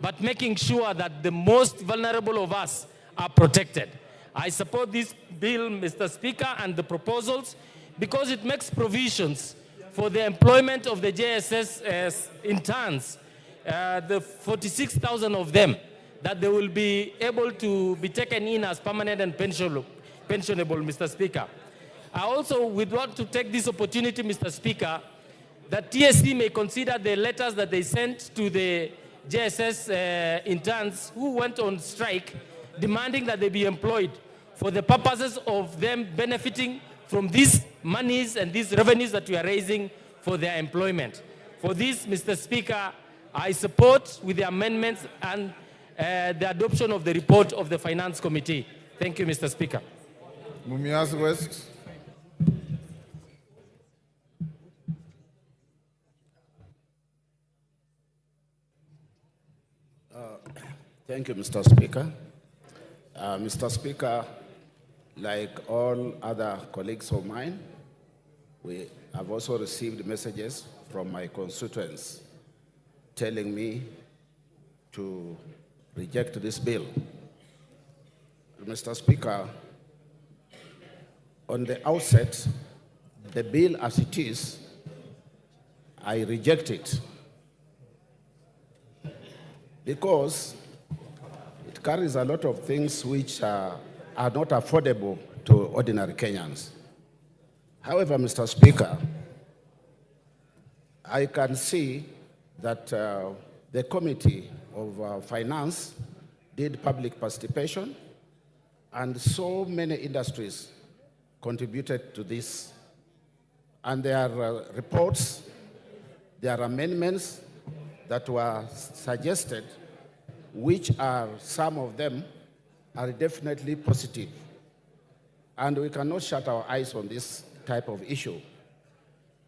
but making sure that the most vulnerable of us are protected. I support this bill, Mr. Speaker, and the proposals because it makes provisions for the employment of the JSS interns, the 46,000 of them, that they will be able to be taken in as permanent and pensionable, Mr. Speaker. I also would want to take this opportunity, Mr. Speaker, that TSC may consider the letters that they sent to the JSS interns who went on strike, demanding that they be employed for the purposes of them benefiting from these monies and these revenues that we are raising for their employment. For this, Mr. Speaker, I support with the amendments and the adoption of the report of the Finance Committee. Thank you, Mr. Speaker. Mumias West. Thank you, Mr. Speaker. Mr. Speaker, like all other colleagues of mine, we have also received messages from my constituents telling me to reject this bill. Mr. Speaker, on the outset, the bill as it is, I reject it because it carries a lot of things which are not affordable to ordinary Kenyans. However, Mr. Speaker, I can see that the Committee of Finance did public participation, and so many industries contributed to this. And there are reports, there are amendments that were suggested, which are, some of them are definitely positive. And we cannot shut our eyes on this type of issue.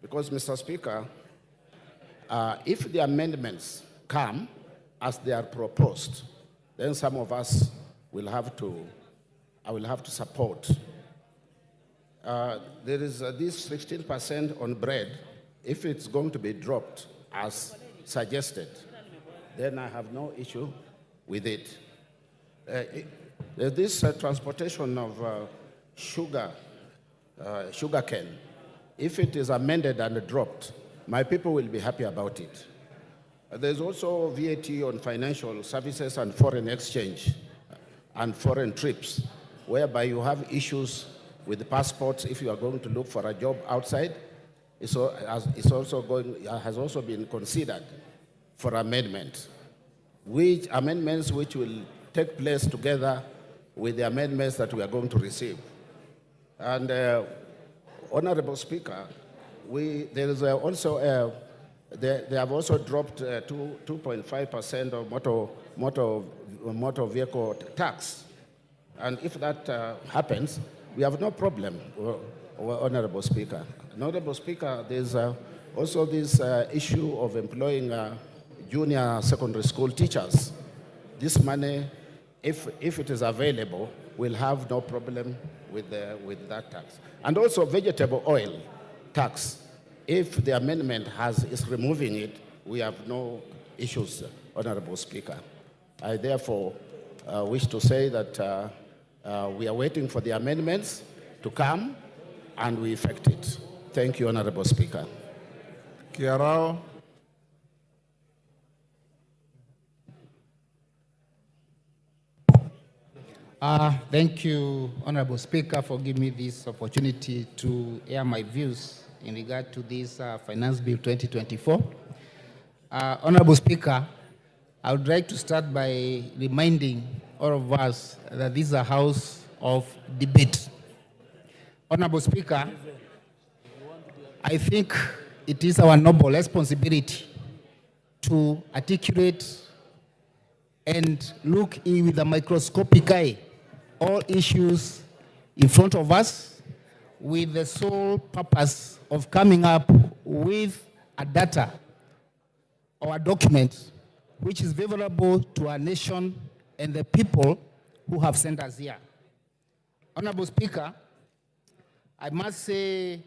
Because, Mr. Speaker, if the amendments come as they are proposed, then some of us will have to, I will have to support. There is this 16% on bread. If it's going to be dropped as suggested, then I have no issue with it. This transportation of sugar cane, if it is amended and dropped, my people will be happy about it. There's also VAT on financial services and foreign exchange and foreign trips, whereby you have issues with the passports if you are going to look for a job outside. Has also been considered for amendment, which will take place together with the amendments that we are going to receive. And Honorable Speaker, they have also dropped 2.5% of motor vehicle tax. And if that happens, we have no problem, Honorable Speaker. Honorable Speaker, there's also this issue of employing junior secondary school teachers. This money, if it is available, we'll have no problem with that tax. And also vegetable oil tax. If the amendment is removing it, we have no issues, Honorable Speaker. I therefore wish to say that we are waiting for the amendments to come and we effect it. Thank you, Honorable Speaker. Kiarao. Thank you, Honorable Speaker, for giving me this opportunity to air my views in regard to this Finance Bill 2024. Honorable Speaker, I would like to start by reminding all of us that this is a house of debate. Honorable Speaker, I think it is our noble responsibility to articulate and look in with a microscopic eye all issues in front of us with the sole purpose of coming up with a data or a document which is favorable to our nation and the people who have sent us here. Honorable Speaker, I must say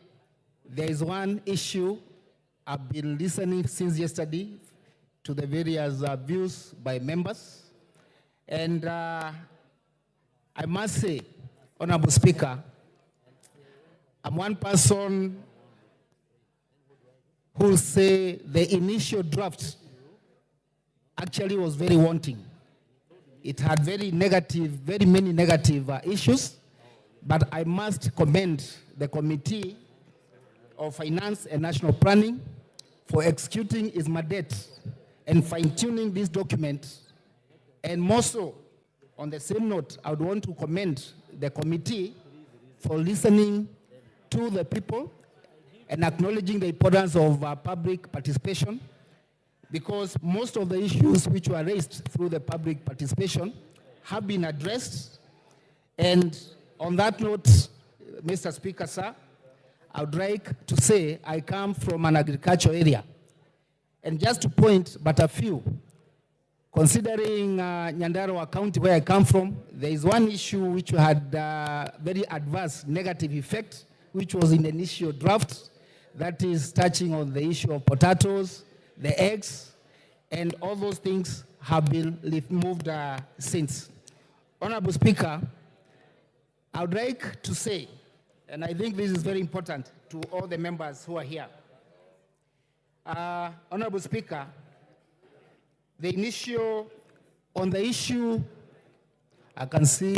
there is one issue I've been listening since yesterday to the various views by members. And I must say, Honorable Speaker, I'm one person who will say the initial draft actually was very wanting. It had very many negative issues, but I must commend the Committee of Finance and National Planning for executing its mandate and fine-tuning this document. And more so, on the same note, I would want to commend the committee for listening to the people and acknowledging the importance of public participation, because most of the issues which were raised through the public participation have been addressed. And on that note, Mr. Speaker, sir, I would like to say I come from an agricultural area. And just to point but a few, considering Nyandarua County, where I come from, there is one issue which had very adverse negative effect, which was in the initial draft, that is touching on the issue of potatoes, the eggs, and all those things have been removed since. Honorable Speaker, I would like to say, and I think this is very important to all the members who are here. Honorable Speaker, on the issue, I can see.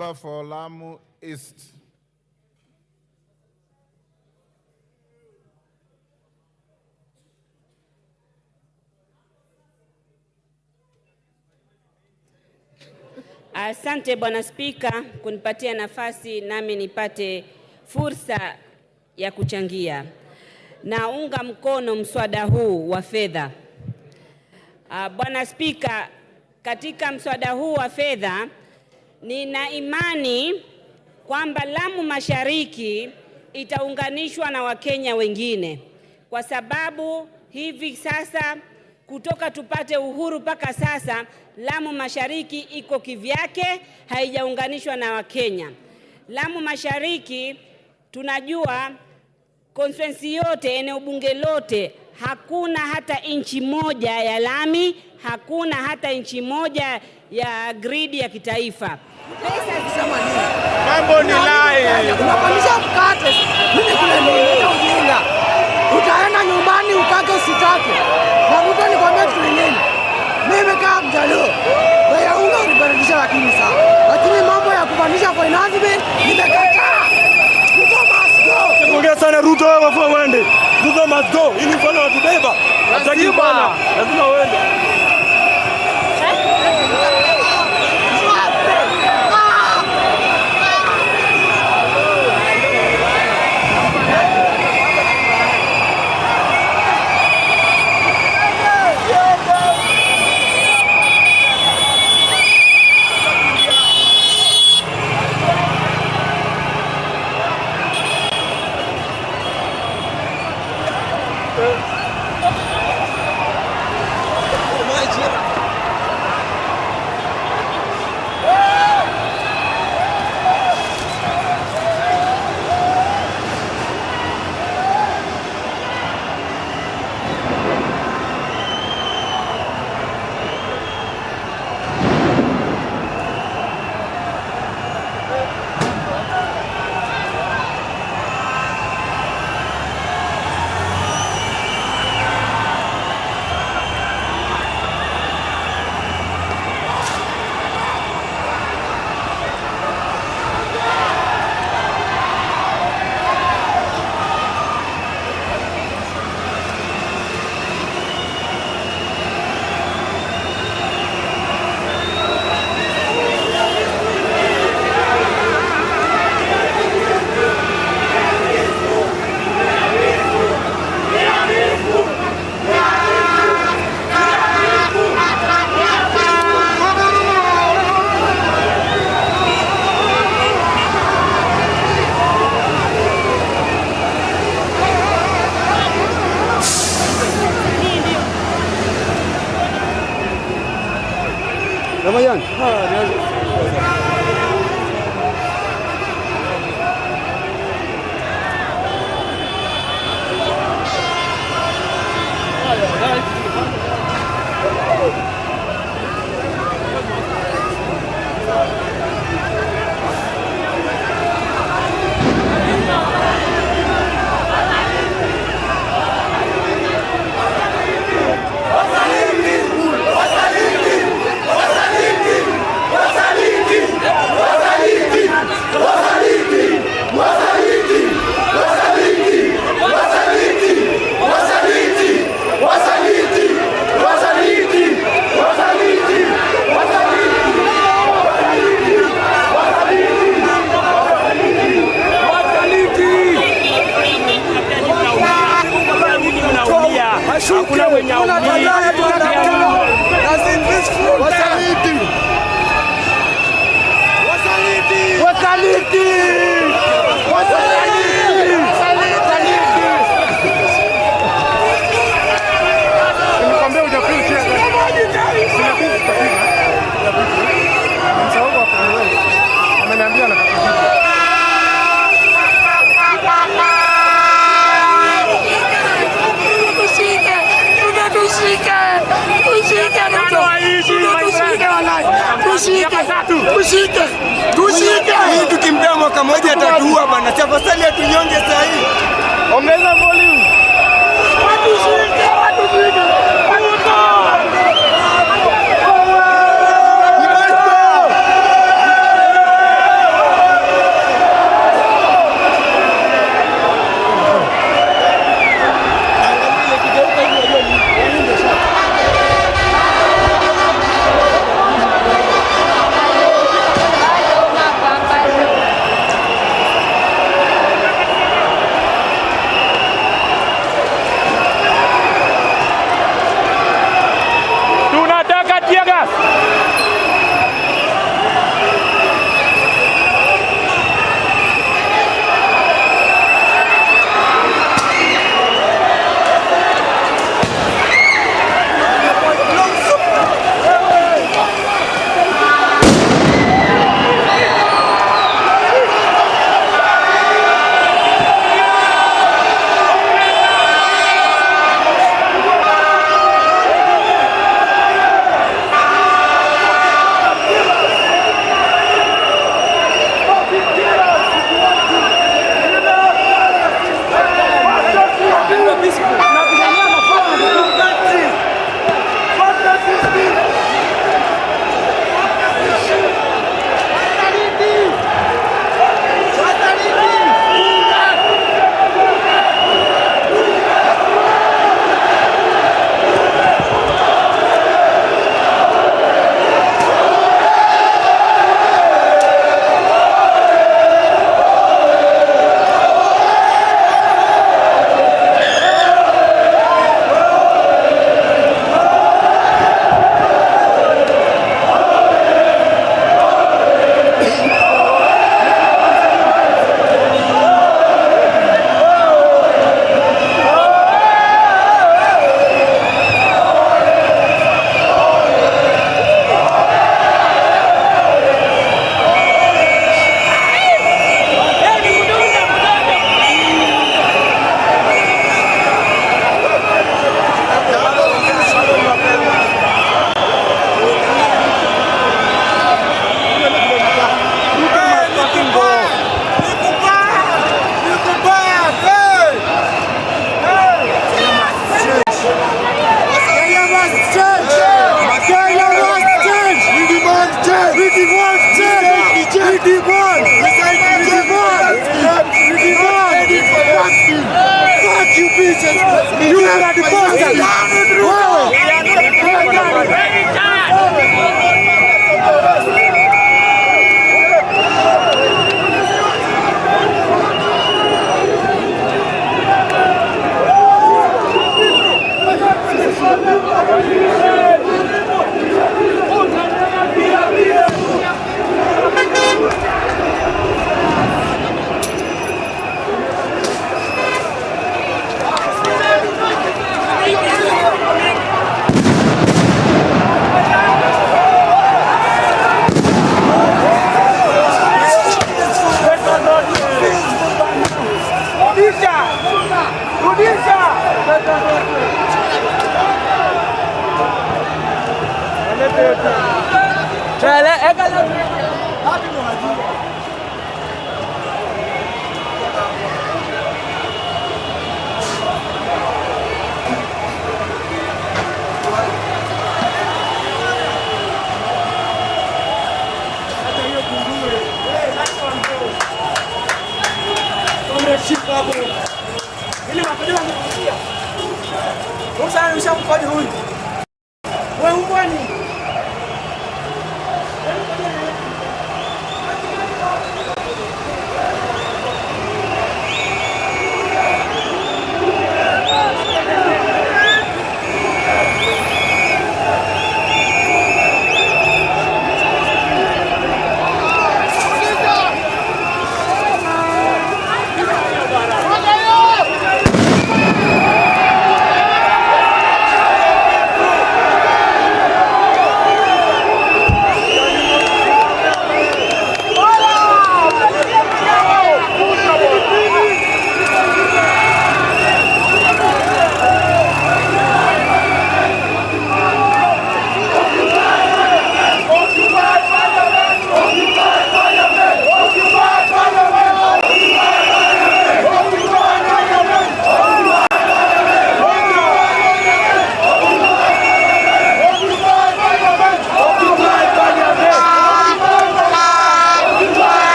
member for Lamu East. Asante Bwana Spika kunipatia nafasi nami nipate fursa ya kuchangia. Naunga mkono mswada huu wa fedha. Bwana Spika, katika mswada huu wa fedha nina imani kwamba Lamu Mashariki itaunganishwa na Wakenya wengine, kwa sababu hivi sasa kutoka tupate uhuru mpaka sasa Lamu Mashariki iko kivyake, haijaunganishwa na Wakenya. Lamu Mashariki tunajua constituency yote, eneo bunge lote, hakuna hata inchi moja ya lami, hakuna hata inchi moja ya gridi ya kitaifa. Mambo ni lai. Unapandisha mkate, mimi kule ndio ujinga. Utaenda nyumbani utake usitake. Na mtu nikwambia kitu kingine. Mimi kama Mjaluo, wewe unga unibadilisha lakini sawa. Lakini mambo ya kupandisha finance bill nimekataa. Ruto must go. Ongea sana Ruto, wewe wafua uende. Ruto must go. Ili mfano watubeba. Hataki bana. Lazima uende. Ramayan. Hakuna wenye Hii tukimpea mwaka moja atatua bana. Tafadhali atunyonge saa hii. Ongeza volume. Watu shike. You are deposited.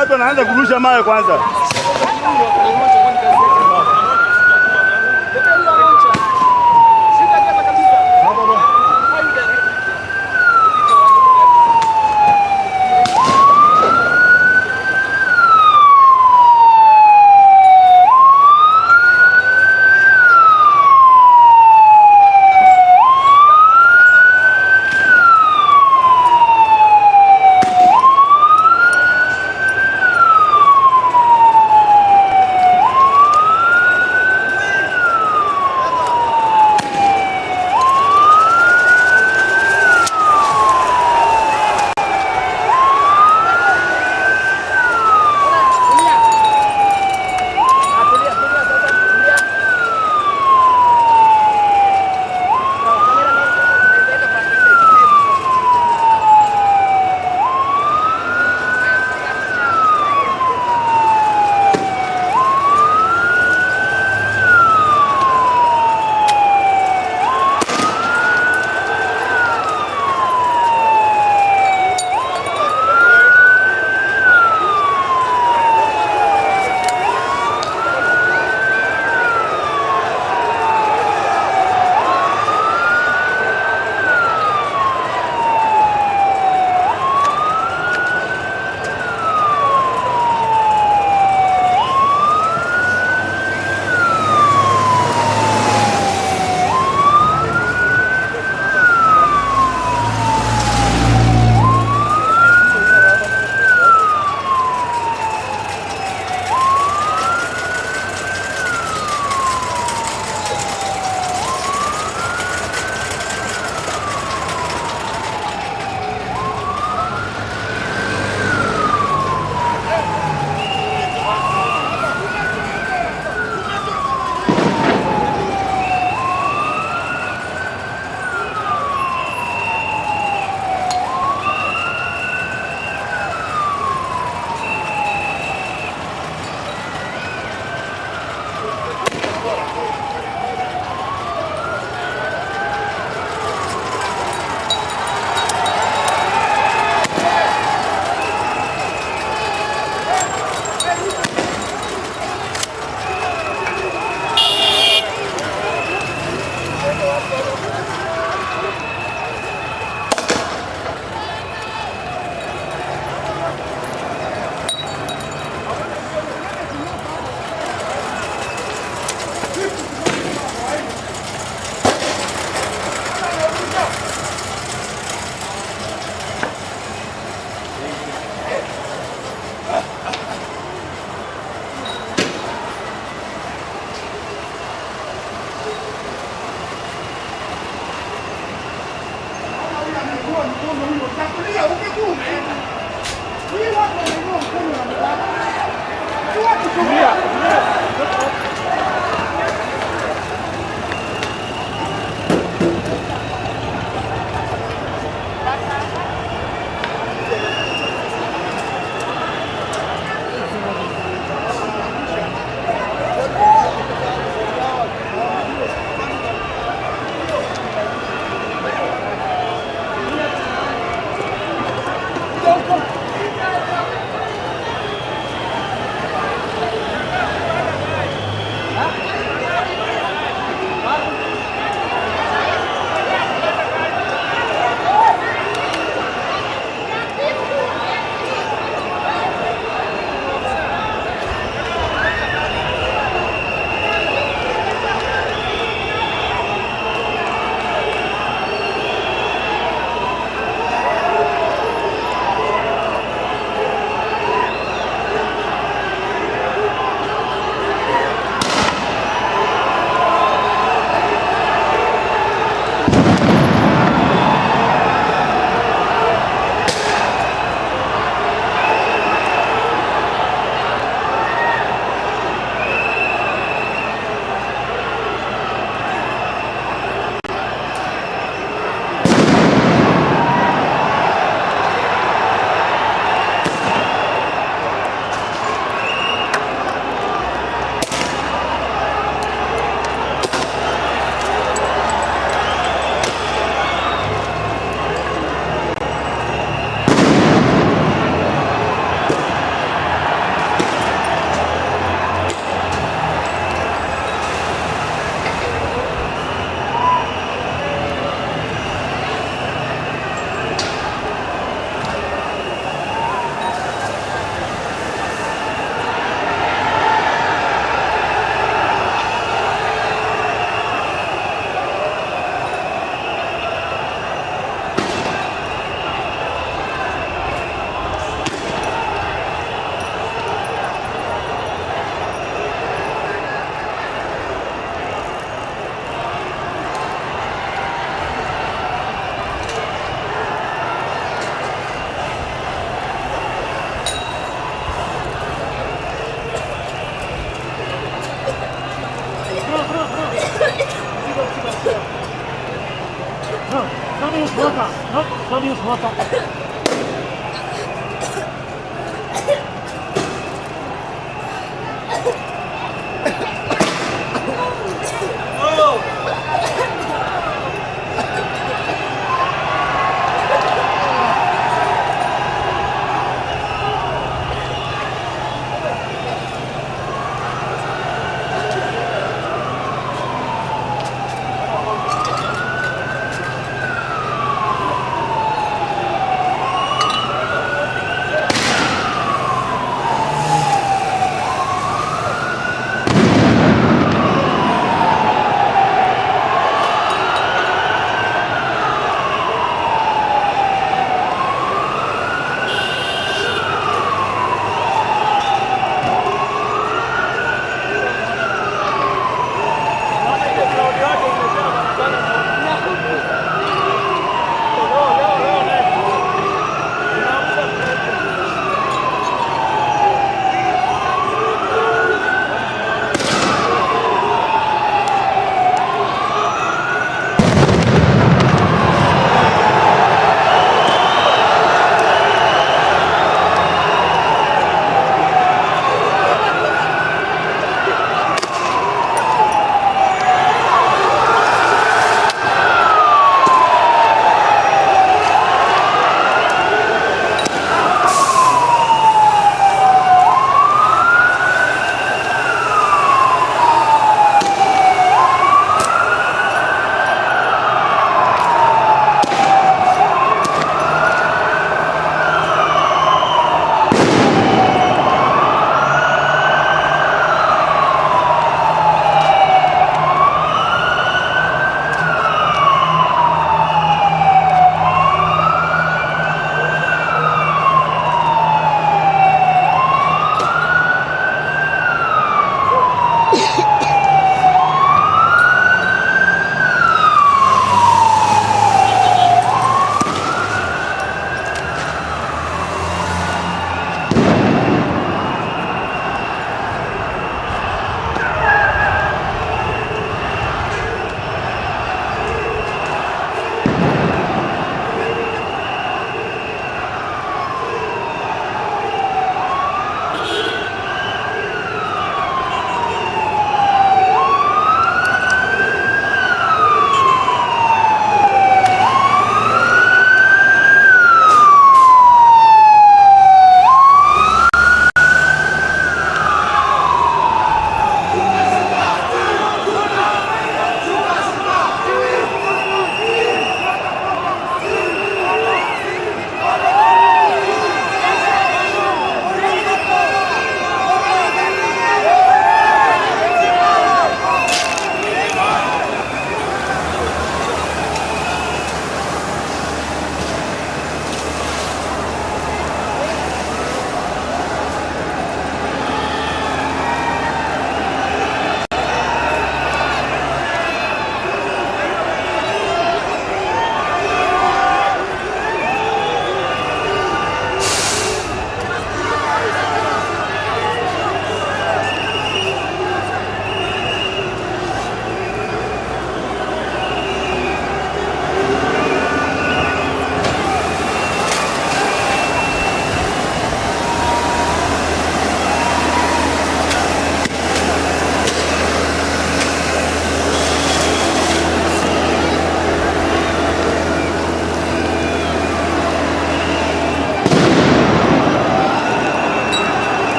watu wanaanza kurusha mawe kwanza. Don't use water.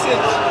message.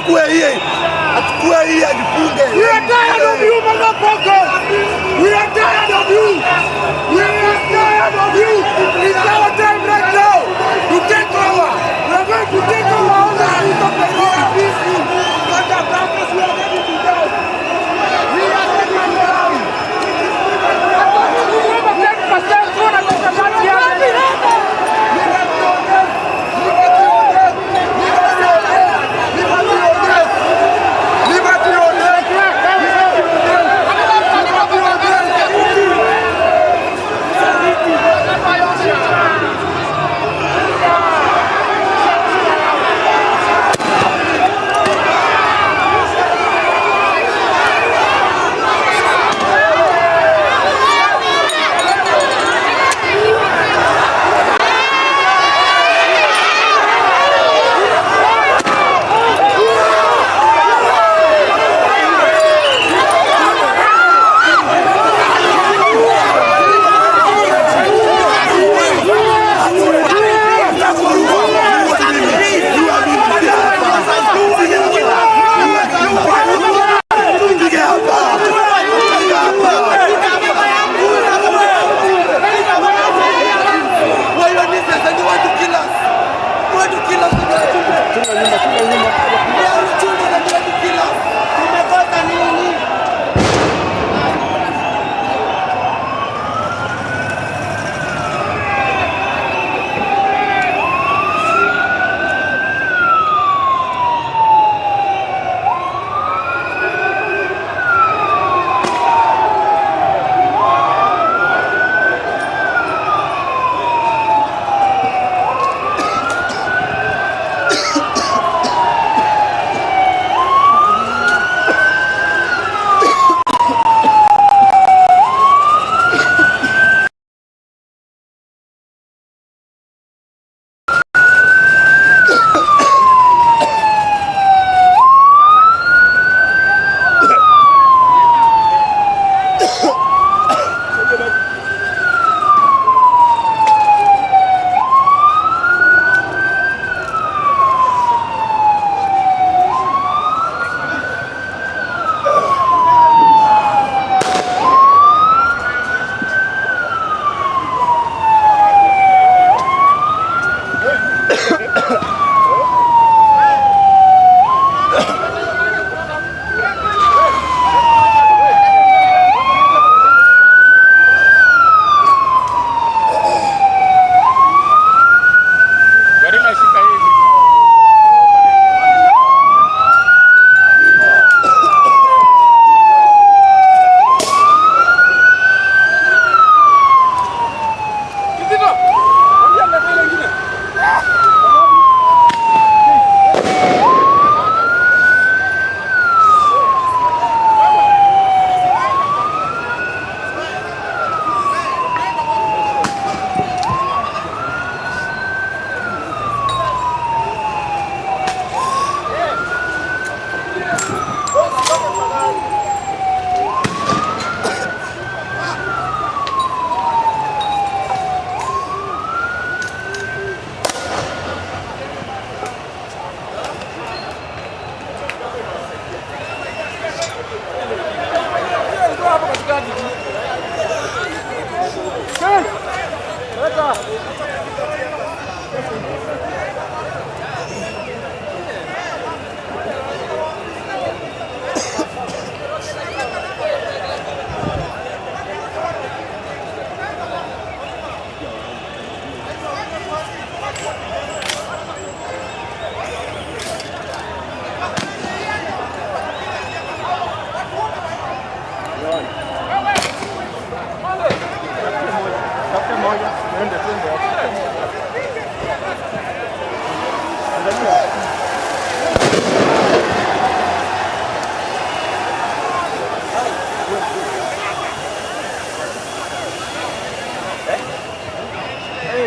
achukue hii ajifunge. We are tired of you, motherfuckers. We are tired of you. We are tired of you. It's our time right now to take over. We are going to take over all the streets of Nairobi peaceful. Not the campus we are ready to down. We are ready to down.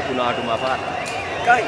Kuna watu mapata kai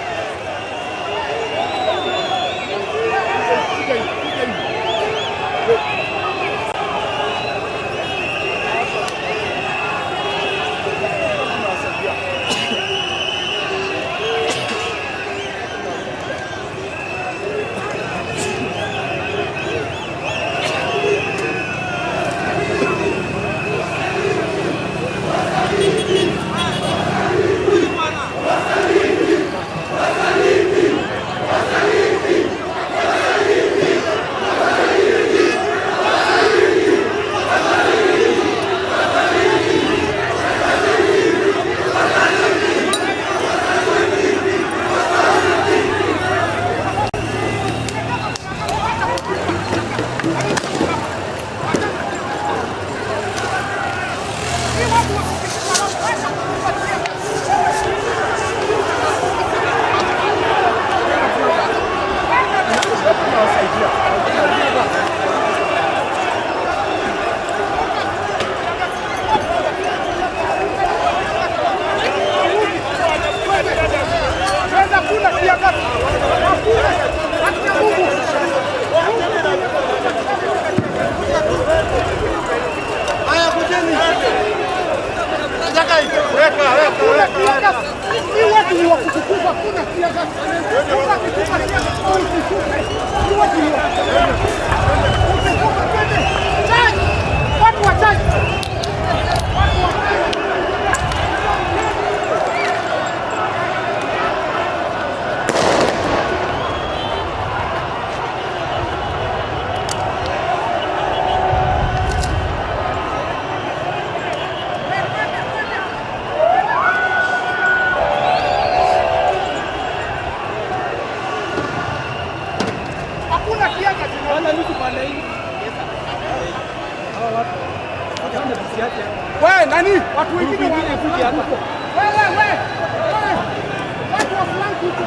Wewe nani? Watu wengine wanakuja hapa. Wewe. Watu wa flank huko.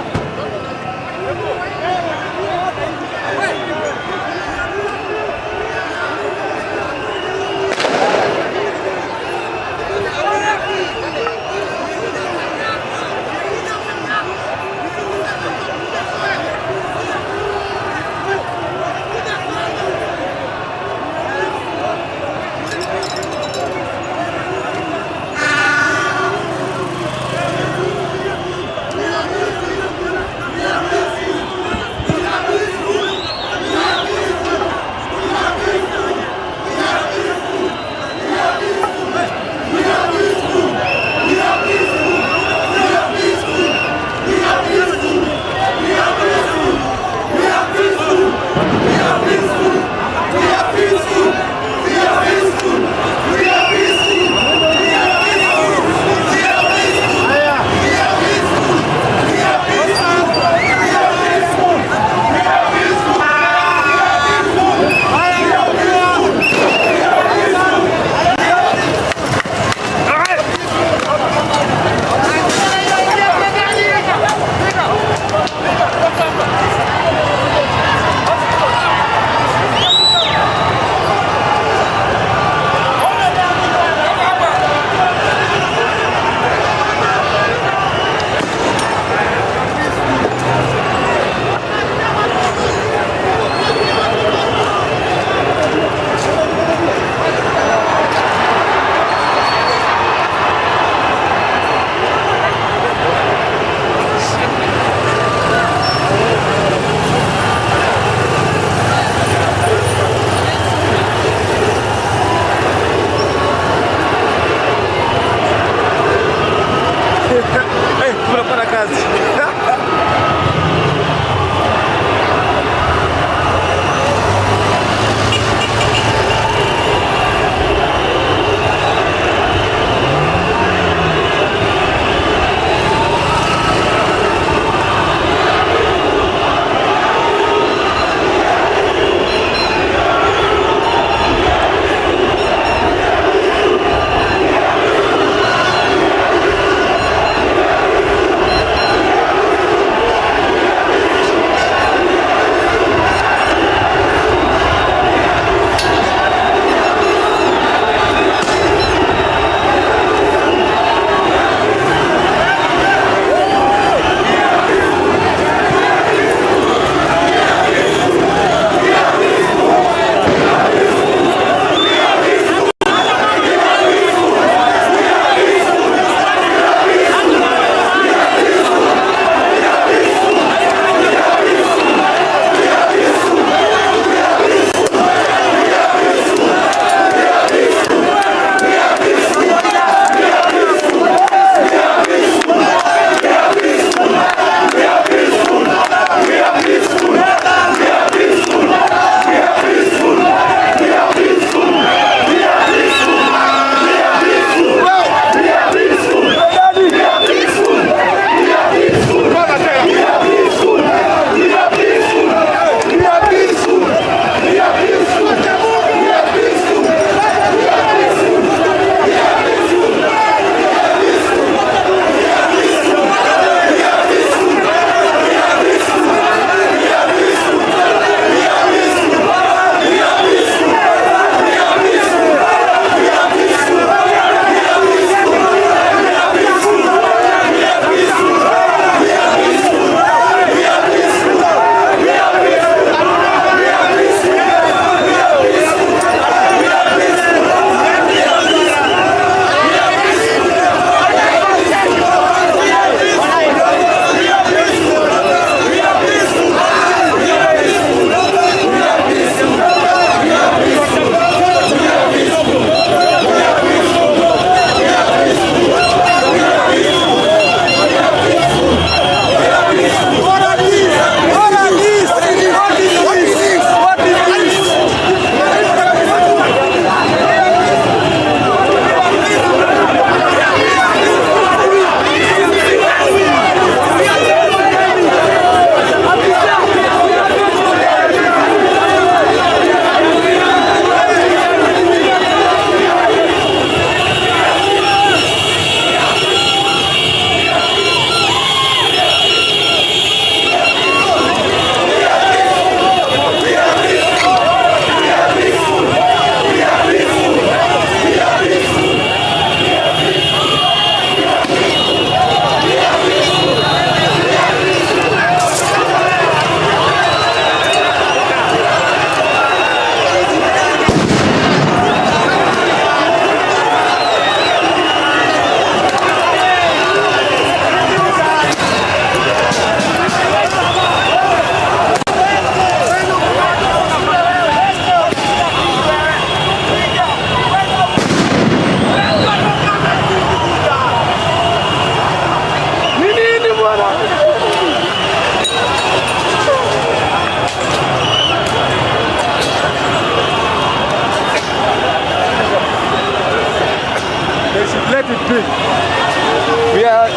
voting.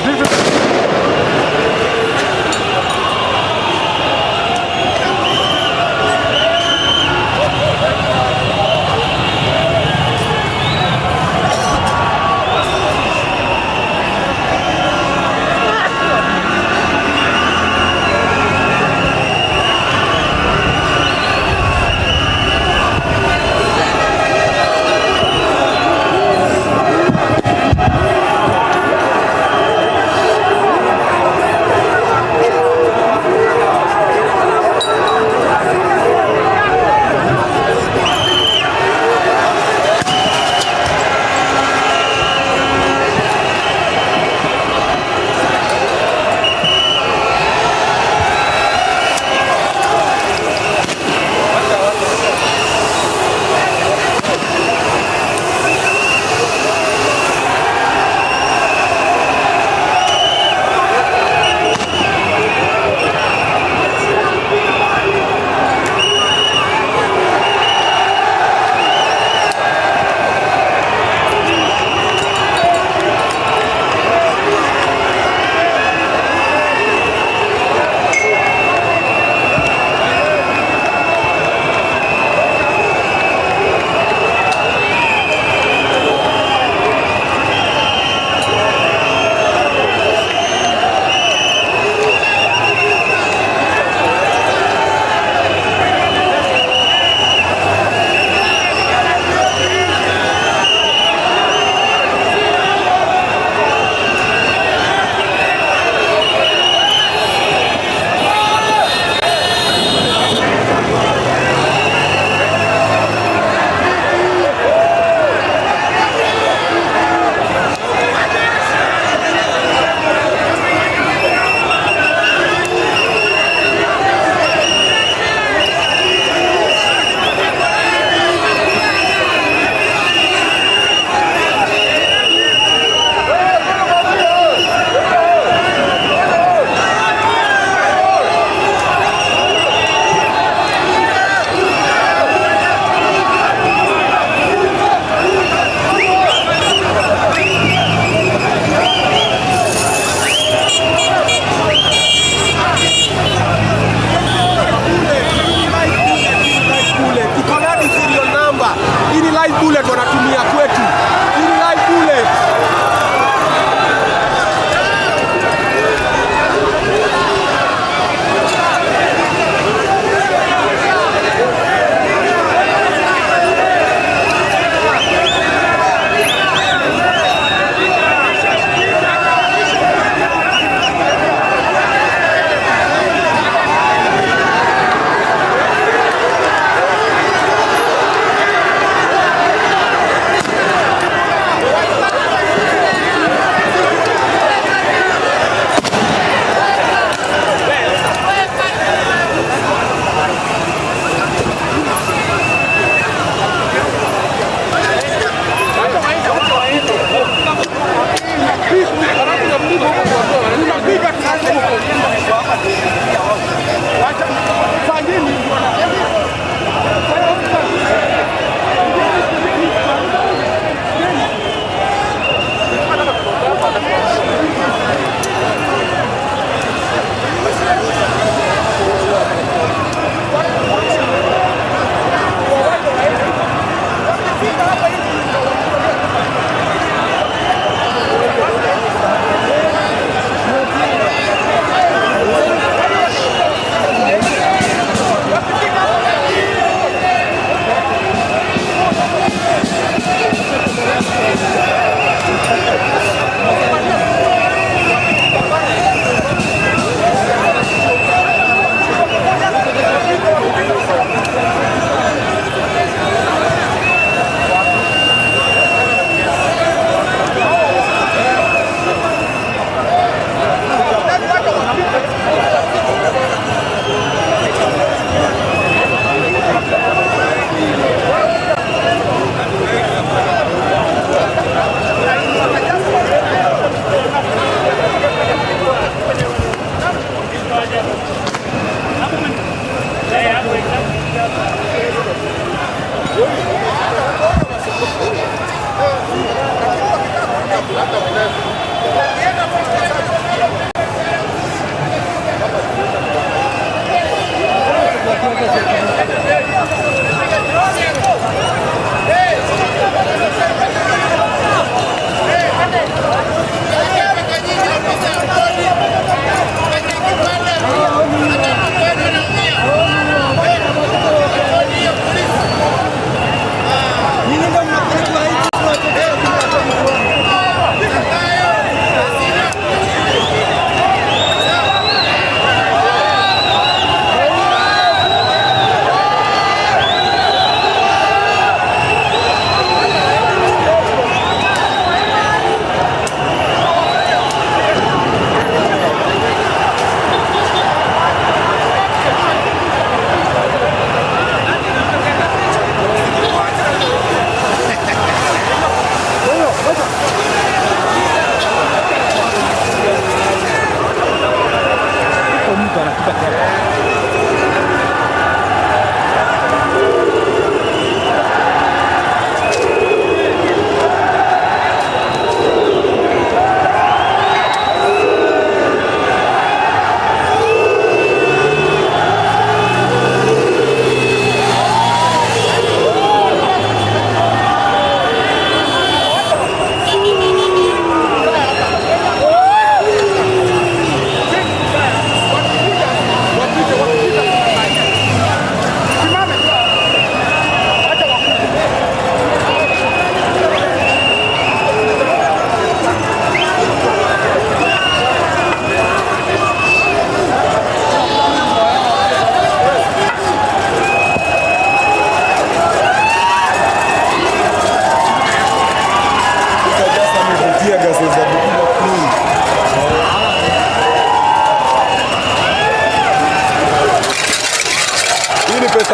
This is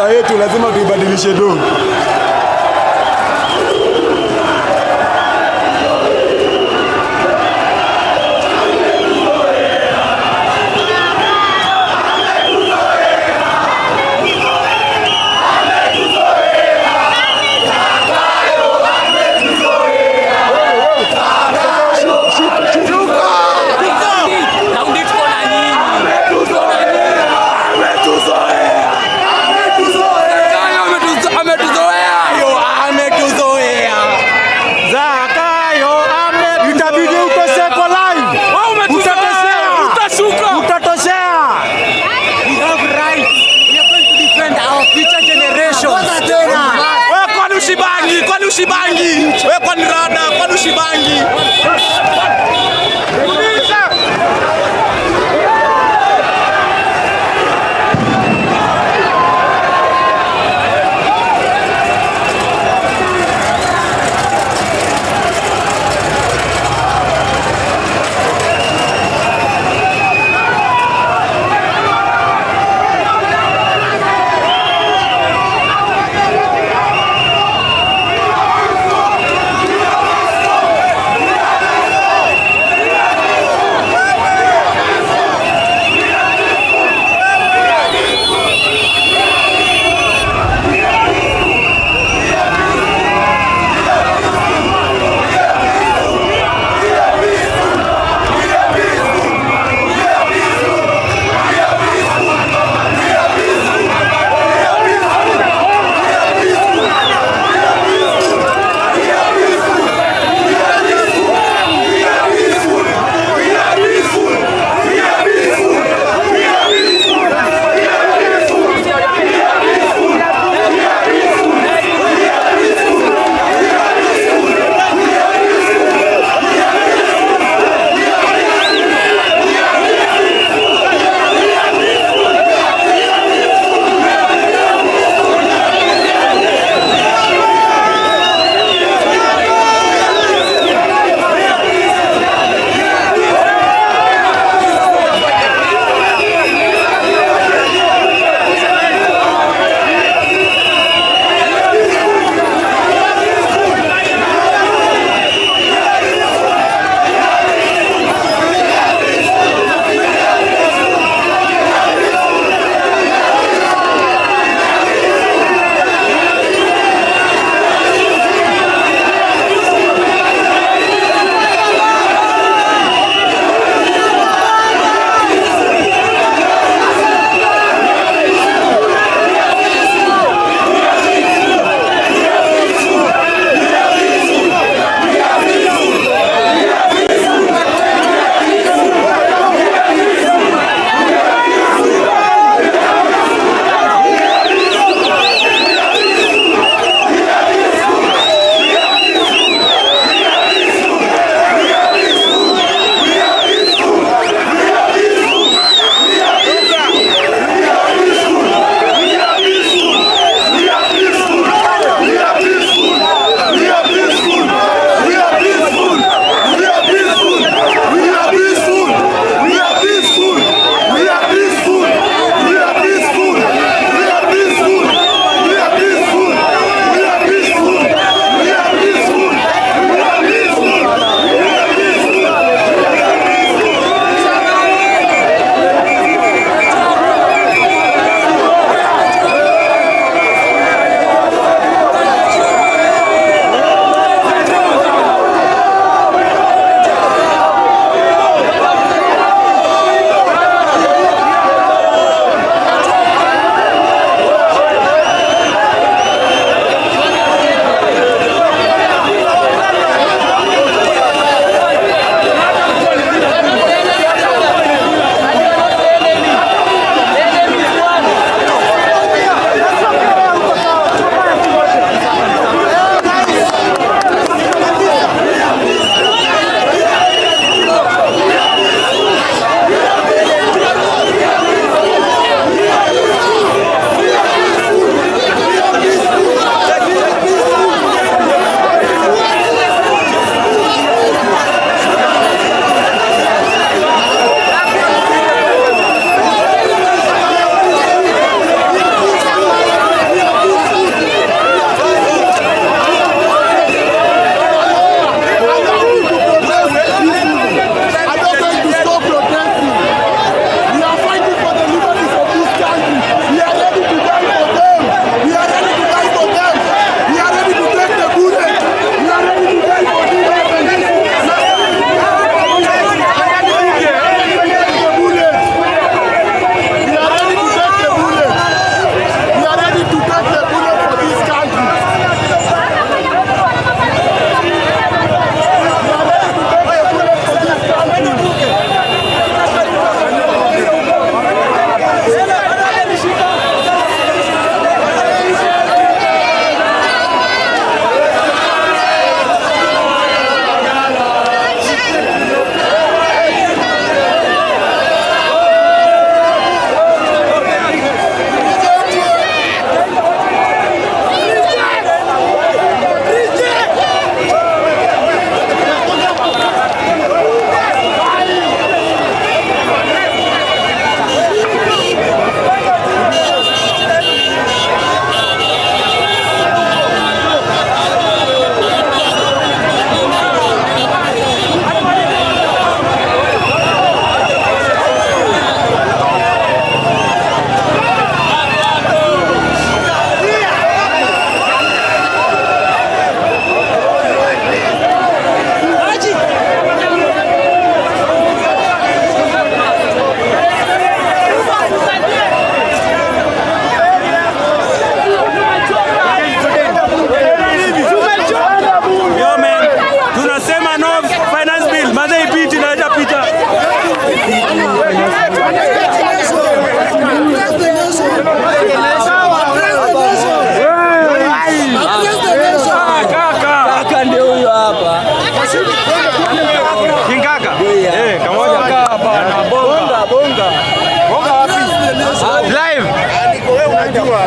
pesa yetu lazima tuibadilishe do. Ushibangi, wewe kwa nirada, kwa ushibangi.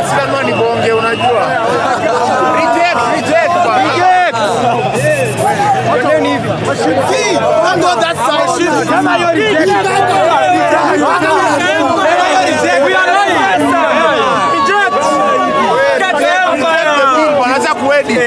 si lazima nibonge, unajua. Reject bwana. Reject. Twendeni hivi. Don't go that side. Kama hiyo reject. We are not. Reject. Wanaanza kuedi.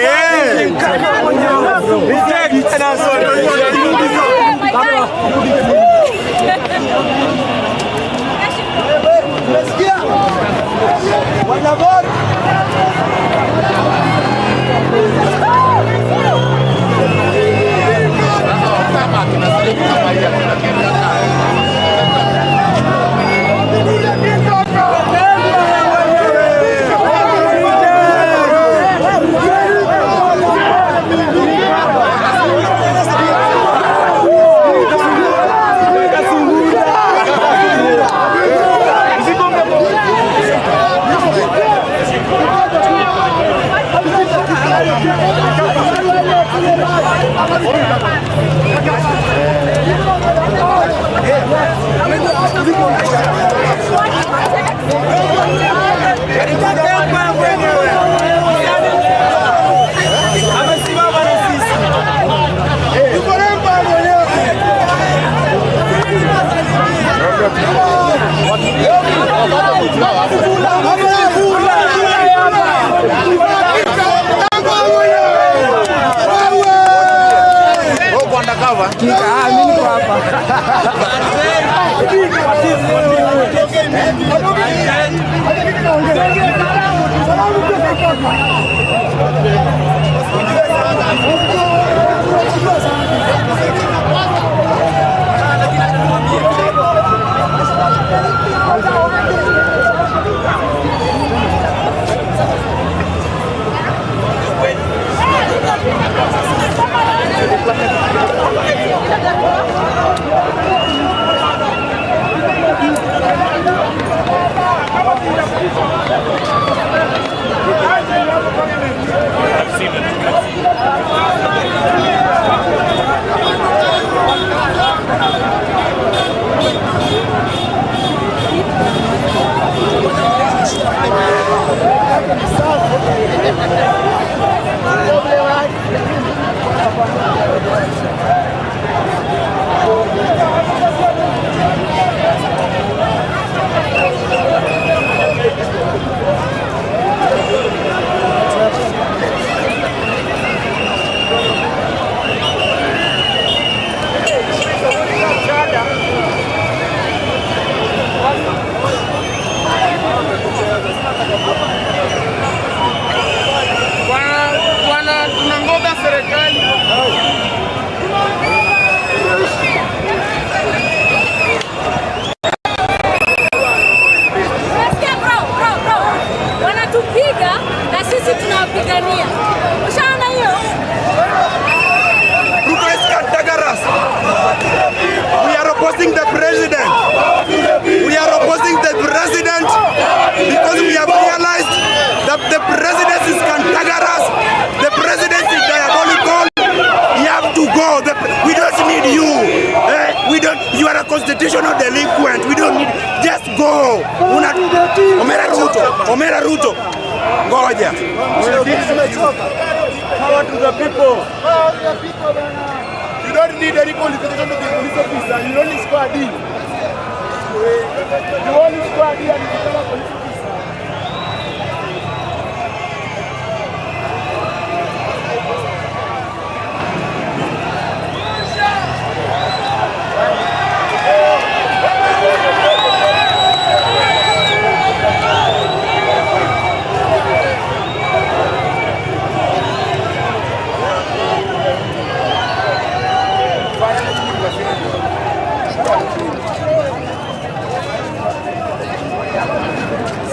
Constitutional delinquent. We don't need. Just go. Omera Ruto. Ngoja. Power to the people. You don't need any qualification to be a police officer. You only squad D. You only squad D and you become a police officer. Thank you.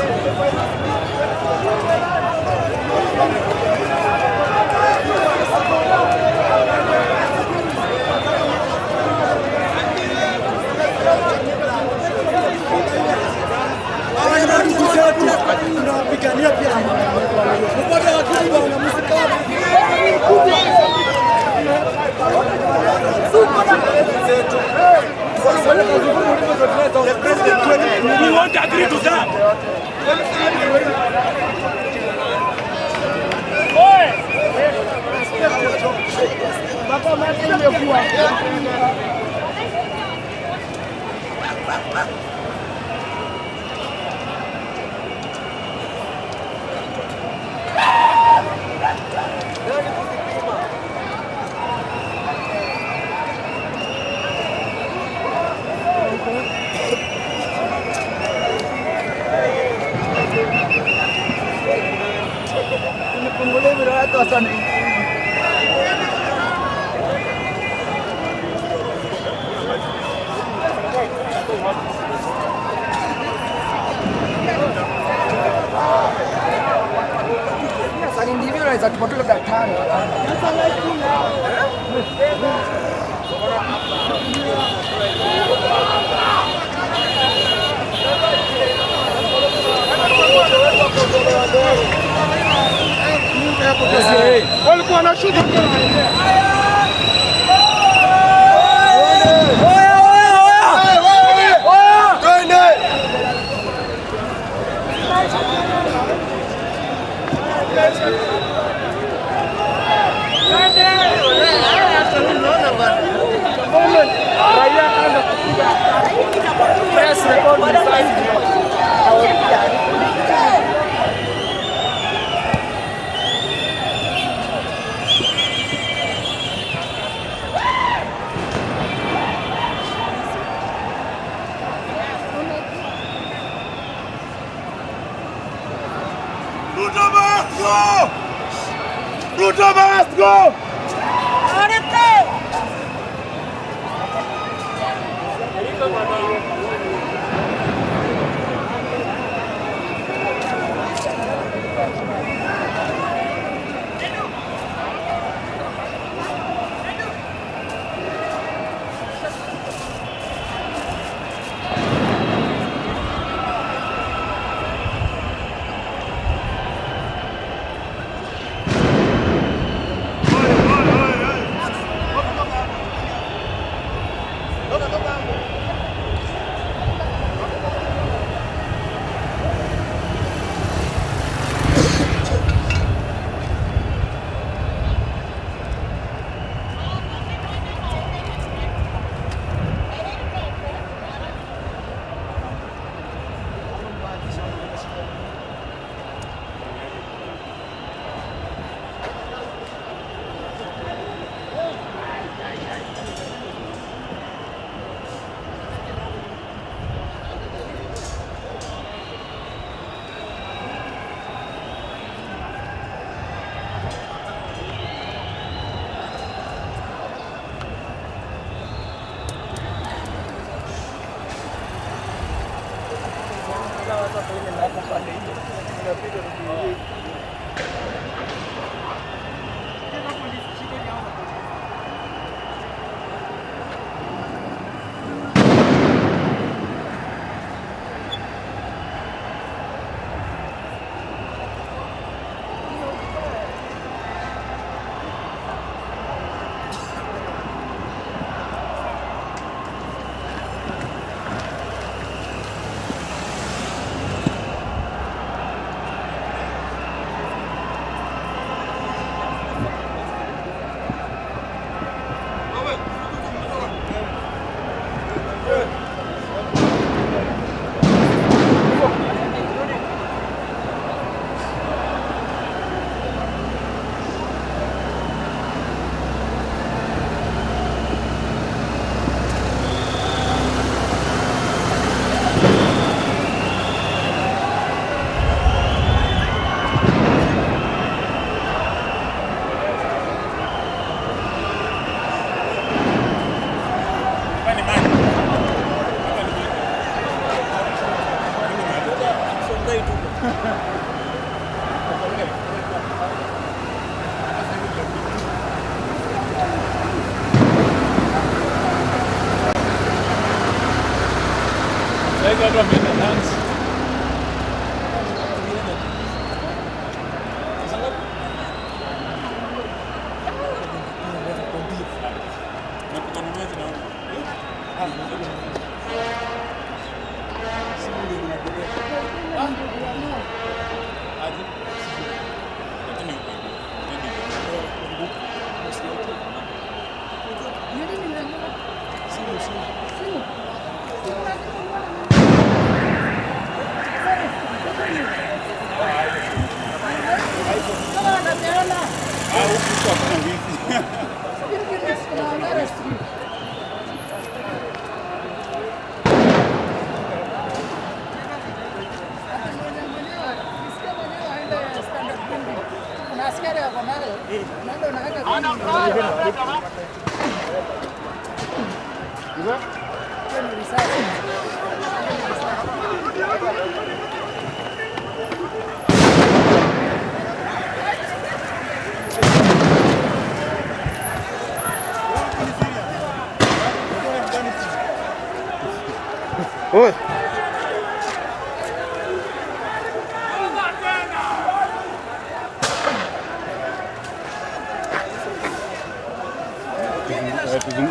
Walikuwa wanashuka. Ruto must go!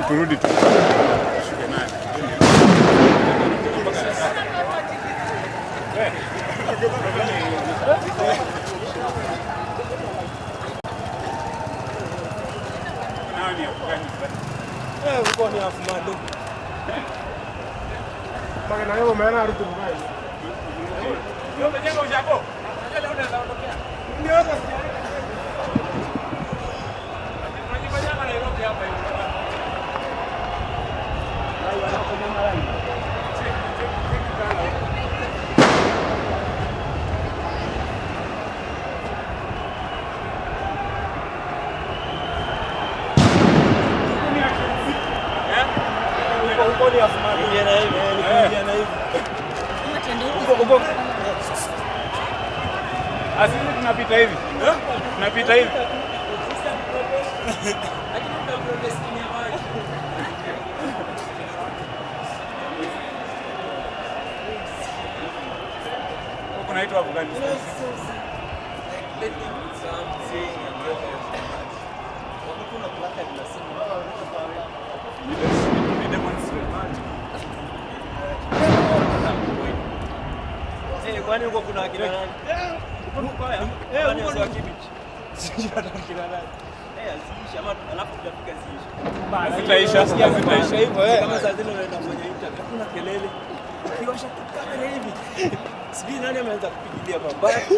Turudi tu. Uko ni afumado. Mpaka na leo umeona harufu mbaya. Ndio umejenga ujapo. Unajua unaweza ondokea. Ndio hapo. Unajifanya Nairobi hapa hivi. Asili tunapita hivi. Tunapita hivi. Kunaitwa Afghanistan. Kwani huko kuna akina nani? Huko haya. Huko ni wakibichi. Sijui atakina nani. Asiisha ama alafu tutafika ziisha. Zitaisha hivyo Kama saa zile unaenda kwenye internet kuna kelele. Ukiwasha kamera hivi. Sijui nani ameanza kupigilia mabati.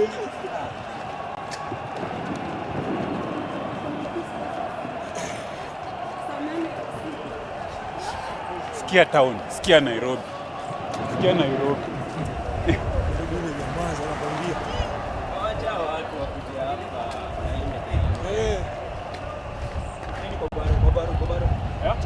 Sikia town, sikia Nairobi. Sikia Nairobi. Wacha watu wakuje hapa. Nini kwa baro? Yeah.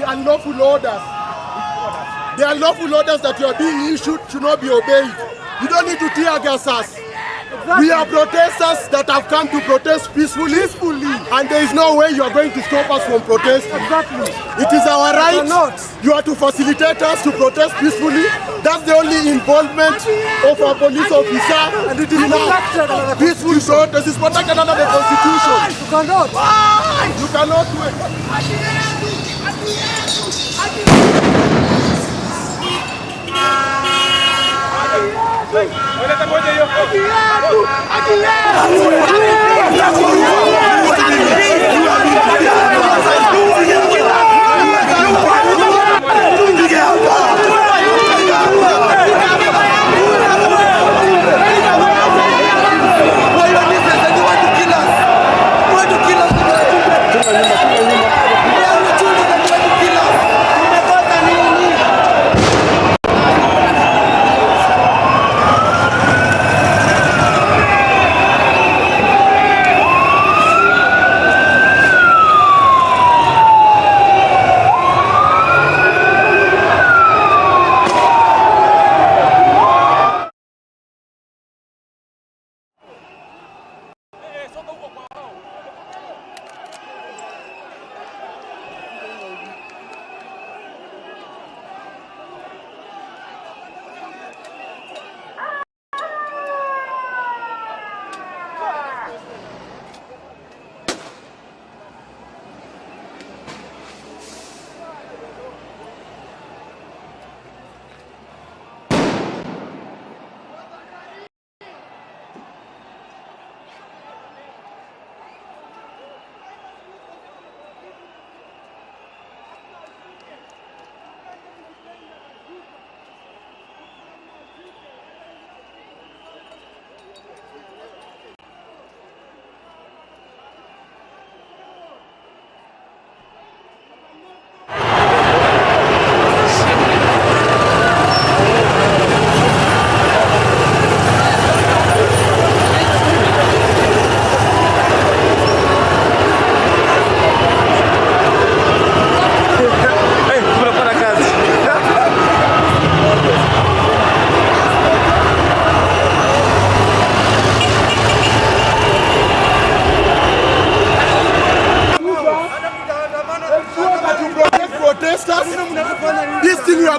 unlawful orders. The unlawful orders that you are being issued should not be obeyed. You don't need to tear gas us. Exactly. We are protesters that have come to protest peacefully, and there is no way you are going to stop us from protesting. Exactly. It is our right. You are to facilitate us to protest peacefully. That's the only involvement of a police officer. And it is not peaceful protest. It is protected under the Constitution. You cannot. You cannot wait.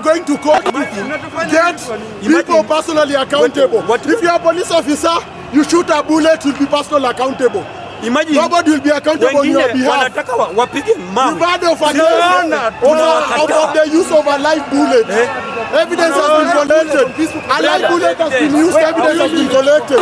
are going to court to get people personally accountable. If you are a police officer, you shoot a bullet, you'll be personally accountable. Imagine nobody will be accountable on your behalf. You've heard of the use of a live bullet. Evidence has been collected. A live bullet has been used, evidence has been collected.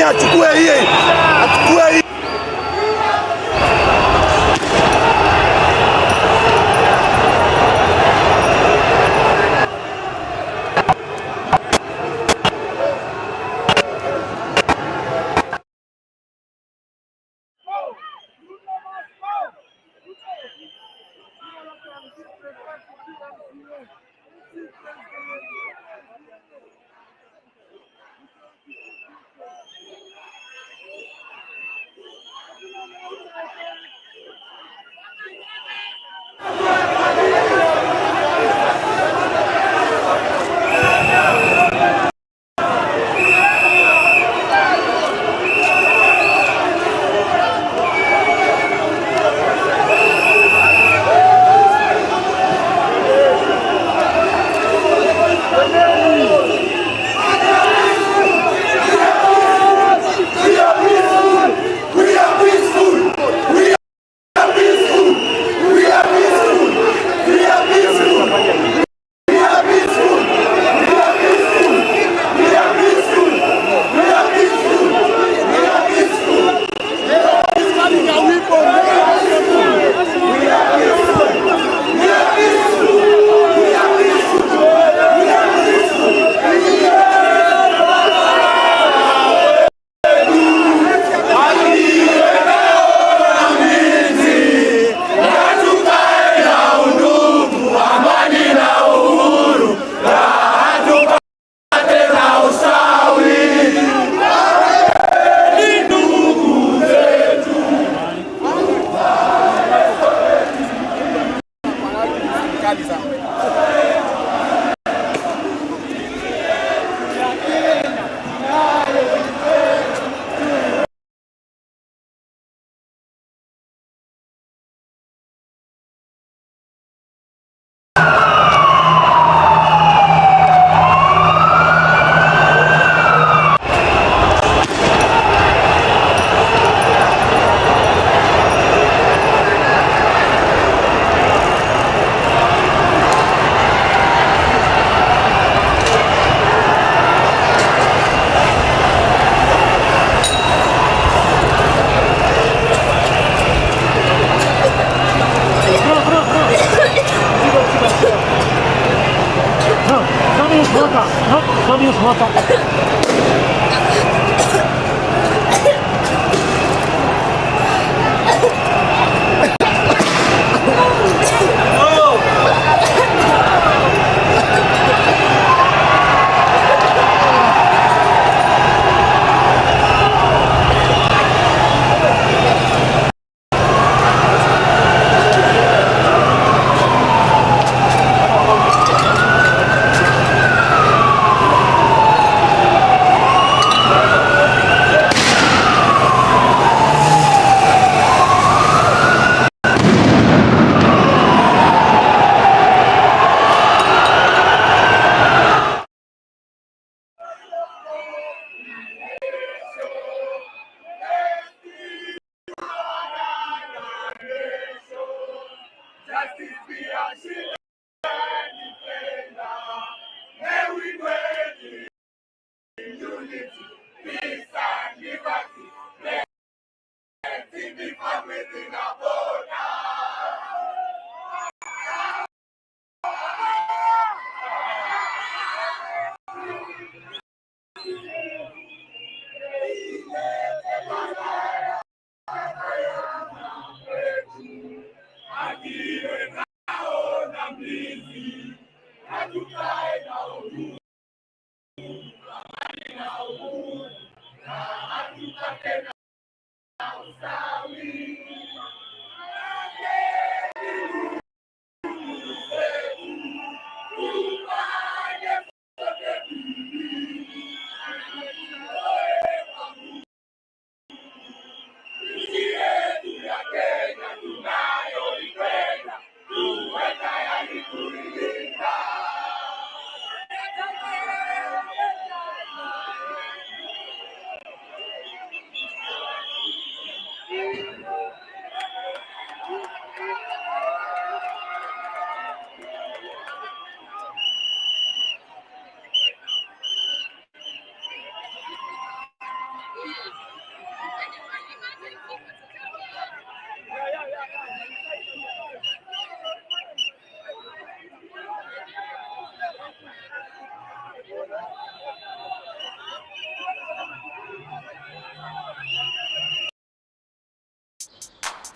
Achukue hii.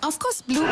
Of course, blue.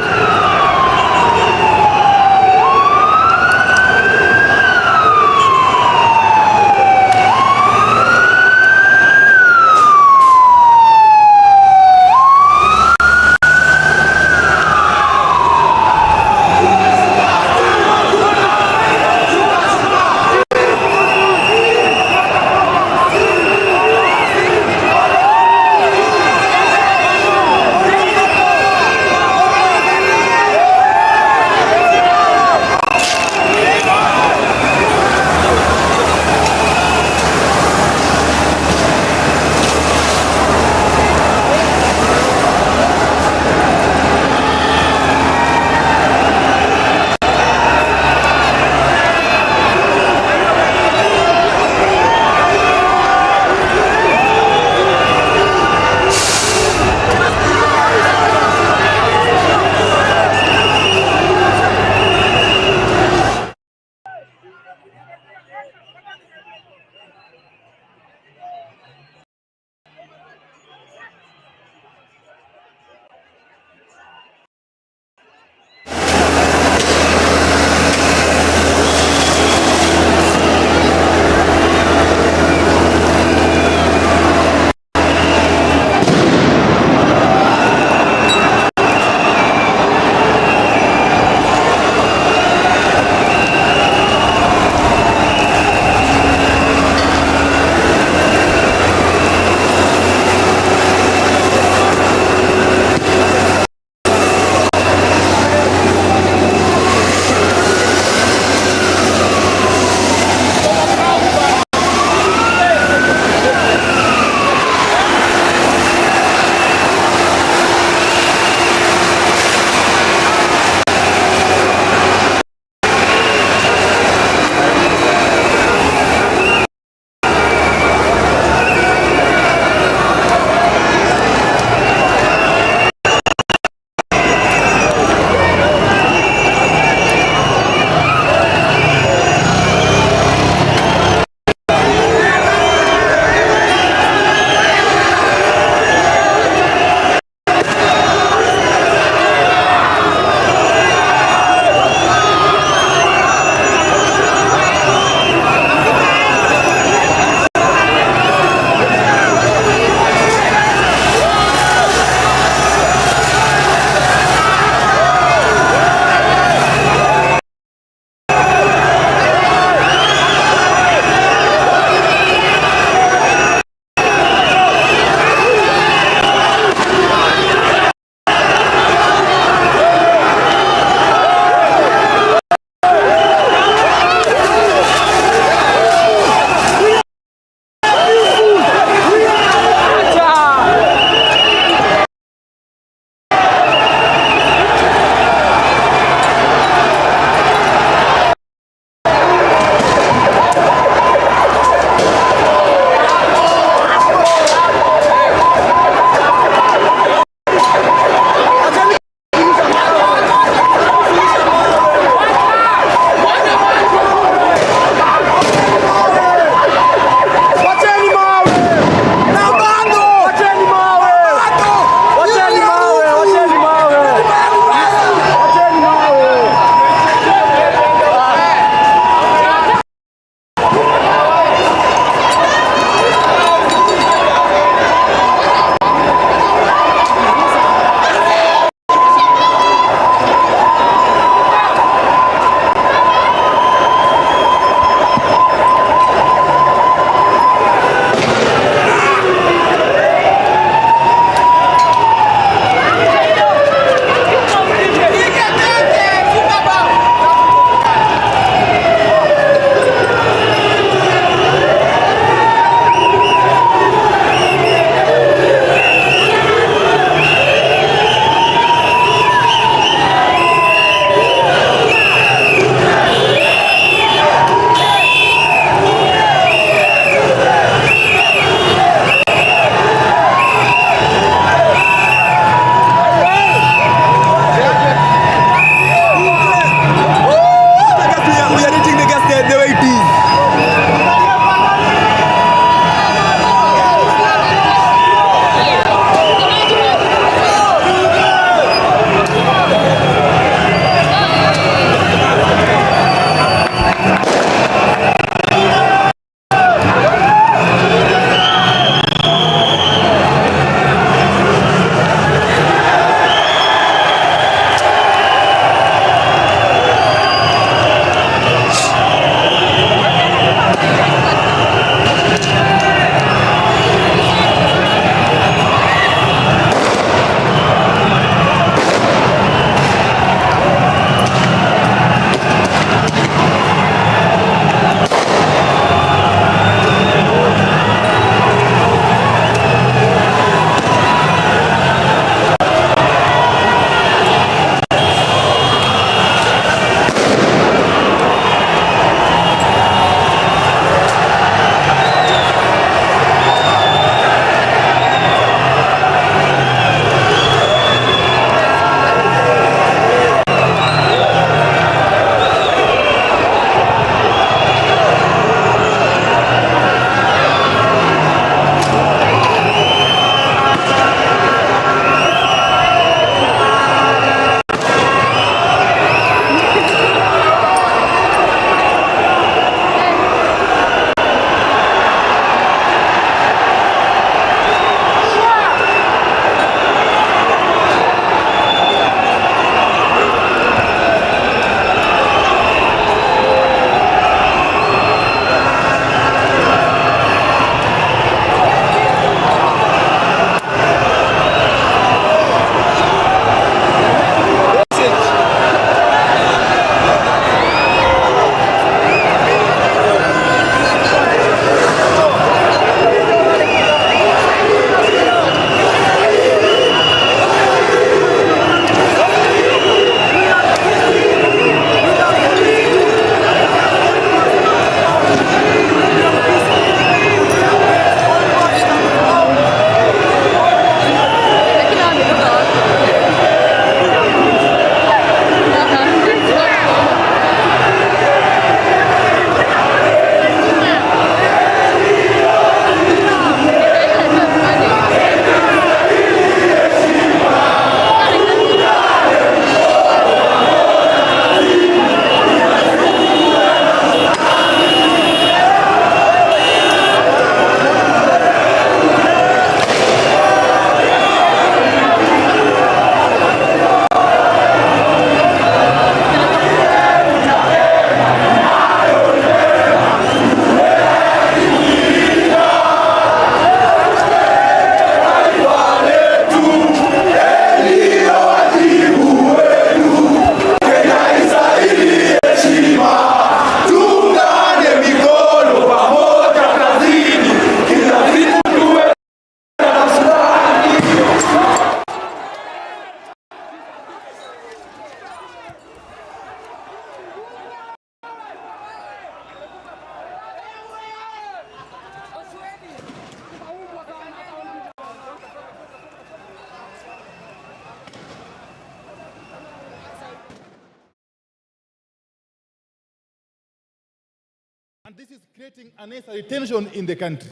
And this is creating unnecessary tension in the country.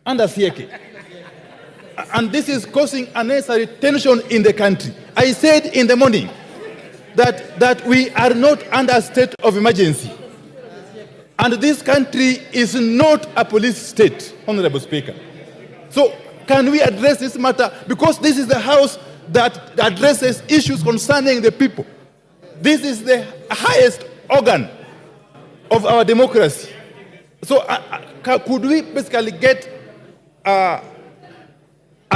Under Sieke. And this is causing unnecessary tension in the country. I said in the morning that we are not under a state of emergency. And this country is not a police state, Honorable Speaker. So can we address this matter? Because this is the House that addresses issues concerning the people. This is the highest organ of our democracy. So could we basically get a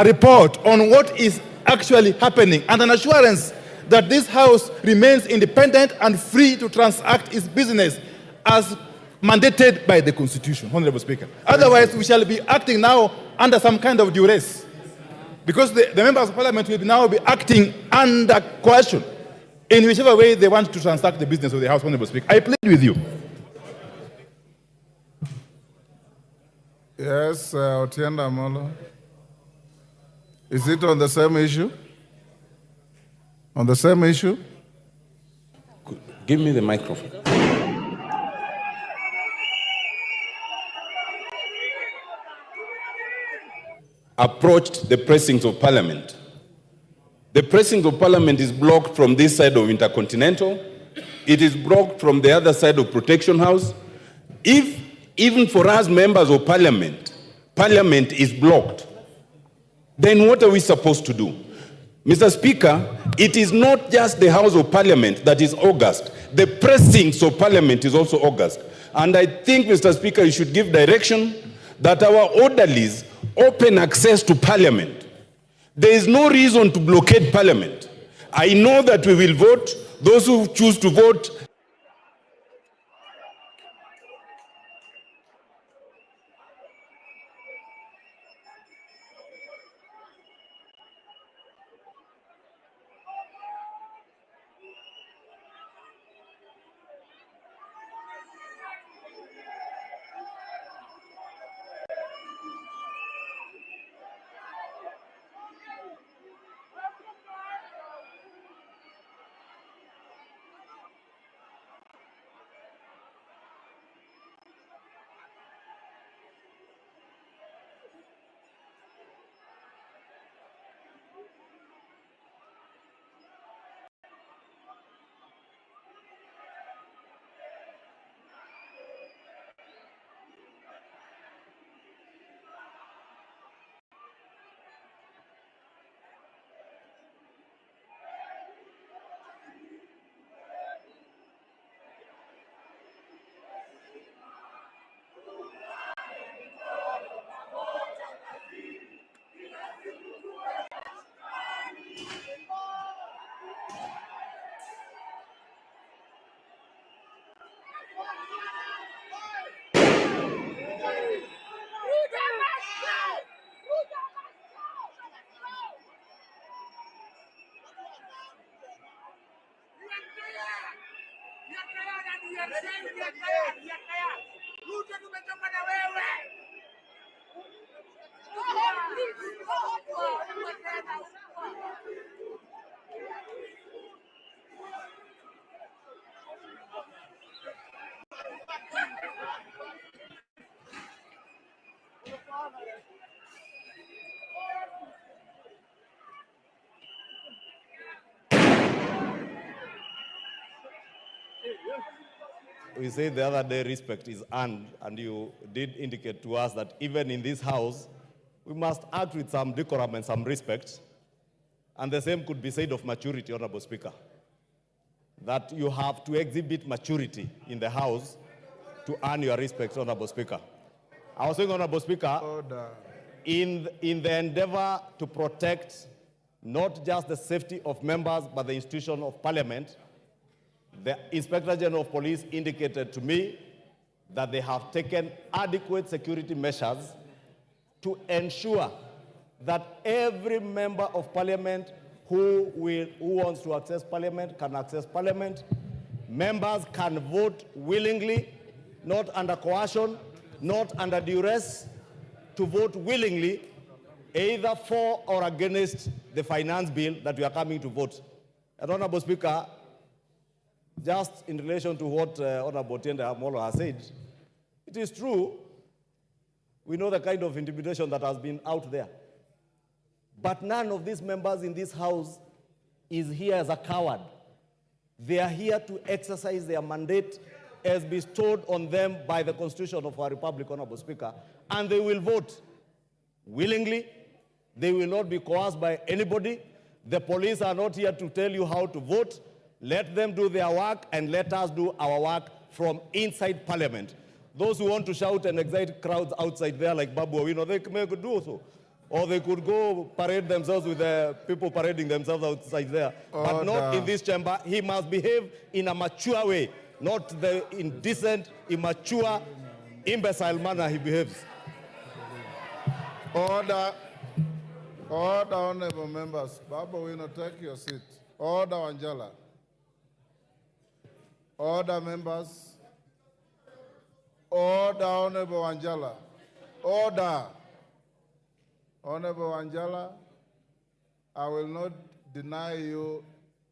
report on what is actually happening and an assurance that this House remains independent and free to transact its business as mandated by the Constitution, Honorable Speaker. Otherwise, we shall be acting now under some kind of duress, because the members of Parliament will now be acting under coercion in whichever way they want to transact the business of the House, Honorable Speaker. I plead with you. Yes, Otienda Molo. Is it on the same issue? On the same issue? Give me the microphone. Approached the precincts of Parliament. The precinct of Parliament is blocked from this side of Intercontinental. It is blocked from the other side of Protection House. If, even for us members of Parliament, Parliament is blocked, then what are we supposed to do? Mr. Speaker, it is not just the House of Parliament that is august. The precincts of Parliament is also august. And I think, Mr. Speaker, you should give direction that our orderlies open access to Parliament. There is no reason to blockade Parliament. I know that we will vote. Those who choose to vote. We said the other day respect is earned, and you did indicate to us that even in this House, we must act with some decorum and some respect. And the same could be said of maturity, Honorable Speaker. That you have to exhibit maturity in the House to earn your respect, Honorable Speaker. I was saying, Honorable Speaker, in the endeavor to protect not just the safety of members, but the institution of Parliament, the Inspector General of Police indicated to me that they have taken adequate security measures to ensure that every member of Parliament who wants to access Parliament can access Parliament. Members can vote willingly, not under coercion, not under duress, to vote willingly, either for or against the finance bill that we are coming to vote. And Honorable Speaker, just in relation to what Honorable Tiende Amolo has said, it is true, we know the kind of intimidation that has been out there. But none of these members in this House is here as a coward. They are here to exercise their mandate as bestowed on them by the Constitution of our Republic, Honorable Speaker, and they will vote willingly. They will not be coerced by anybody. The police are not here to tell you how to vote. Let them do their work and let us do our work from inside Parliament. Those who want to shout and excite crowds outside there like Babu Owino, they could do so. Or they could go parade themselves with the people parading themselves outside there. But not in this chamber. He must behave in a mature way, not the indecent, immature, imbecile manner he behaves. Order. Order, honorable members. Babu Owino, take your seat. Order, Wanjala. Order, members. Order, Honorable Wanjala. Order. Honorable Wanjala, I will not deny you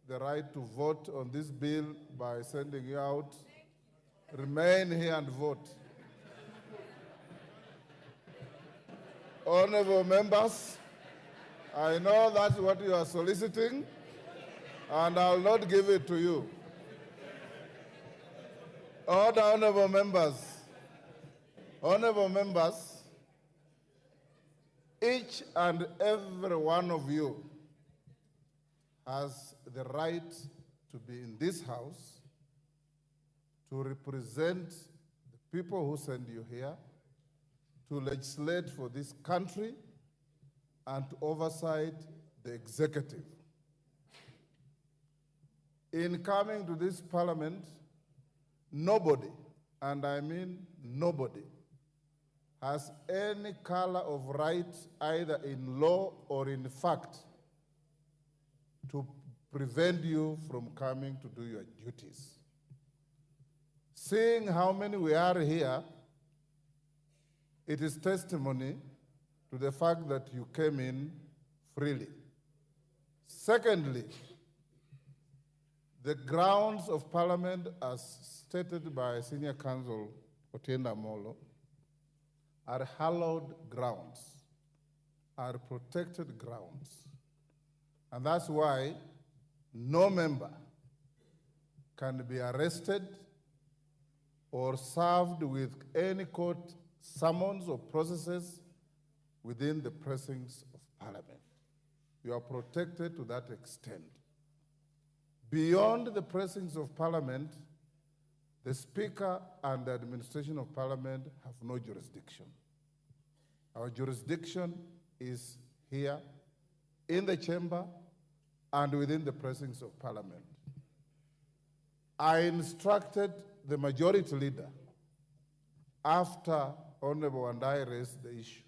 the right to vote on this bill by sending you out. Remain here and vote. Honorable members, I know that's what you are soliciting, and I'll not give it to you. Order, honorable members. Honorable members, each and every one of you has the right to be in this House to represent the people who send you here, to legislate for this country, and to oversight the executive. In coming to this Parliament, nobody, and I mean nobody, has any color of right, either in law or in fact, to prevent you from coming to do your duties. Seeing how many we are here, it is testimony to the fact that you came in freely. Secondly, the grounds of Parliament, as stated by Senior Counsel Otiende Amolo, are hallowed grounds, are protected grounds. And that's why no member can be arrested or served with any court summons or processes within the precincts of Parliament. You are protected to that extent. Beyond the precincts of Parliament, the Speaker and the administration of Parliament have no jurisdiction. Our jurisdiction is here in the chamber and within the precincts of Parliament. I instructed the majority leader, after Honorable and I raised the issue,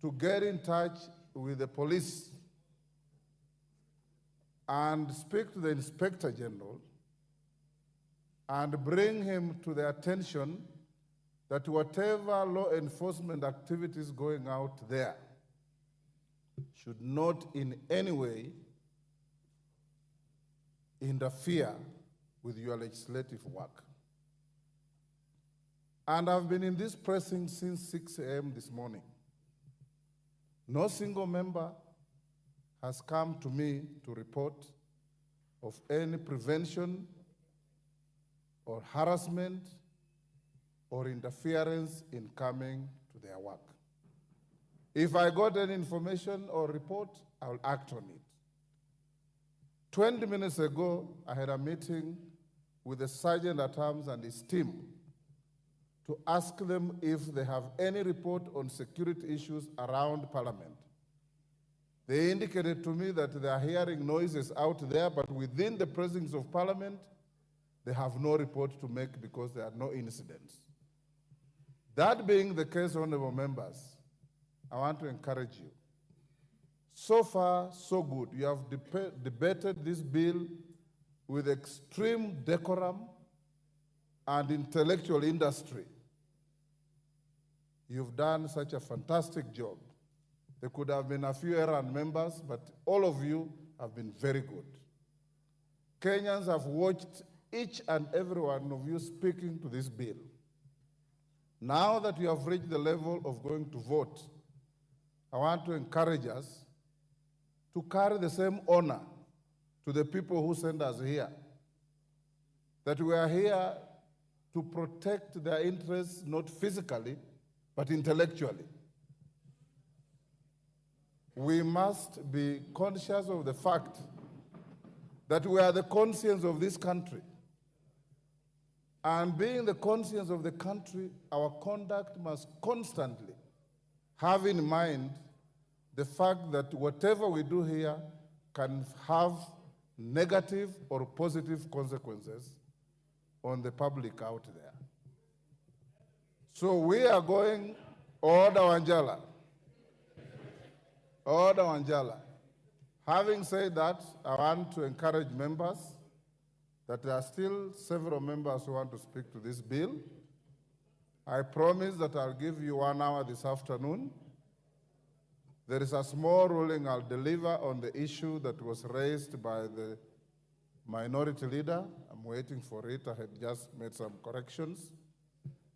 to get in touch with the police and speak to the Inspector General and bring him to the attention that whatever law enforcement activities going out there should not in any way interfere with your legislative work. And I've been in this precinct since 6 a.m. this morning. No single member has come to me to report of any prevention or harassment or interference in coming to their work. If I got any information or report, I will act on it. 20 minutes ago, I had a meeting with the Sergeant at Arms and his team to ask them if they have any report on security issues around Parliament. They indicated to me that they are hearing noises out there, but within the precincts of Parliament, they have no report to make because there are no incidents. That being the case, honorable members, I want to encourage you. So far, so good. You have debated this bill with extreme decorum and intellectual industry. You've done such a fantastic job. There could have been a few errant members, but all of you have been very good. Kenyans have watched each and every one of you speaking to this bill. Now that you have reached the level of going to vote, I want to encourage us to carry the same honor to the people who sent us here, that we are here to protect their interests, not physically, but intellectually. We must be conscious of the fact that we are the conscience of this country. And being the conscience of the country, our conduct must constantly have in mind the fact that whatever we do here can have negative or positive consequences on the public out there. So we are going order Wanjala. Order Wanjala. Having said that, I want to encourage members that there are still several members who want to speak to this bill. I promise that I'll give you 1 hour this afternoon. There is a small ruling I'll deliver on the issue that was raised by the minority leader. I'm waiting for it. I had just made some corrections.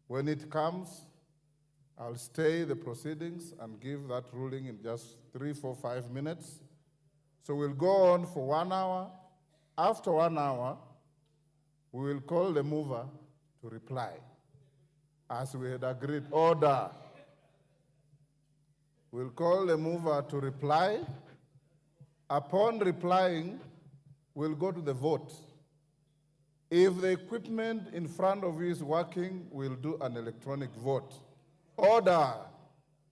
When it comes, I'll stay the proceedings and give that ruling in just 3, 4, 5 minutes. So we'll go on for 1 hour. After 1 hour, we will call the mover to reply, as we had agreed. Order. We'll call the mover to reply. Upon replying, we'll go to the vote. If the equipment in front of you is working, we'll do an electronic vote. Order.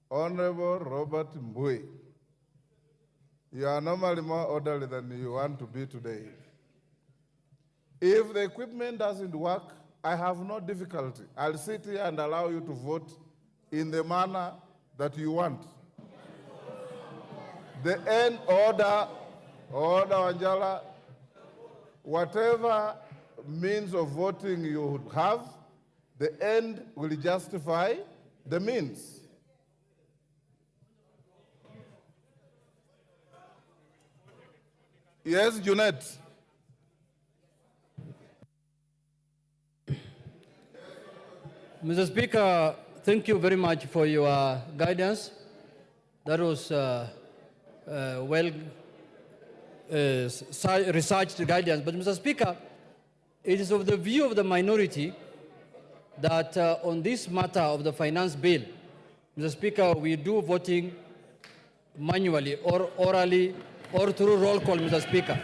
Honorable Robert Mbui. You are normally more orderly than you want to be today. If the equipment doesn't work, I have no difficulty. I'll sit here and allow you to vote in the manner that you want. The end order Wanjala, whatever means of voting you would have, the end will justify the means. Yes, Junet. Mr. Speaker, thank you very much for your guidance. That was researched guidance. But Mr. Speaker, it is of the view of the minority that on this matter of the finance bill, Mr. Speaker, we do voting manually or orally or through roll call, Mr. Speaker.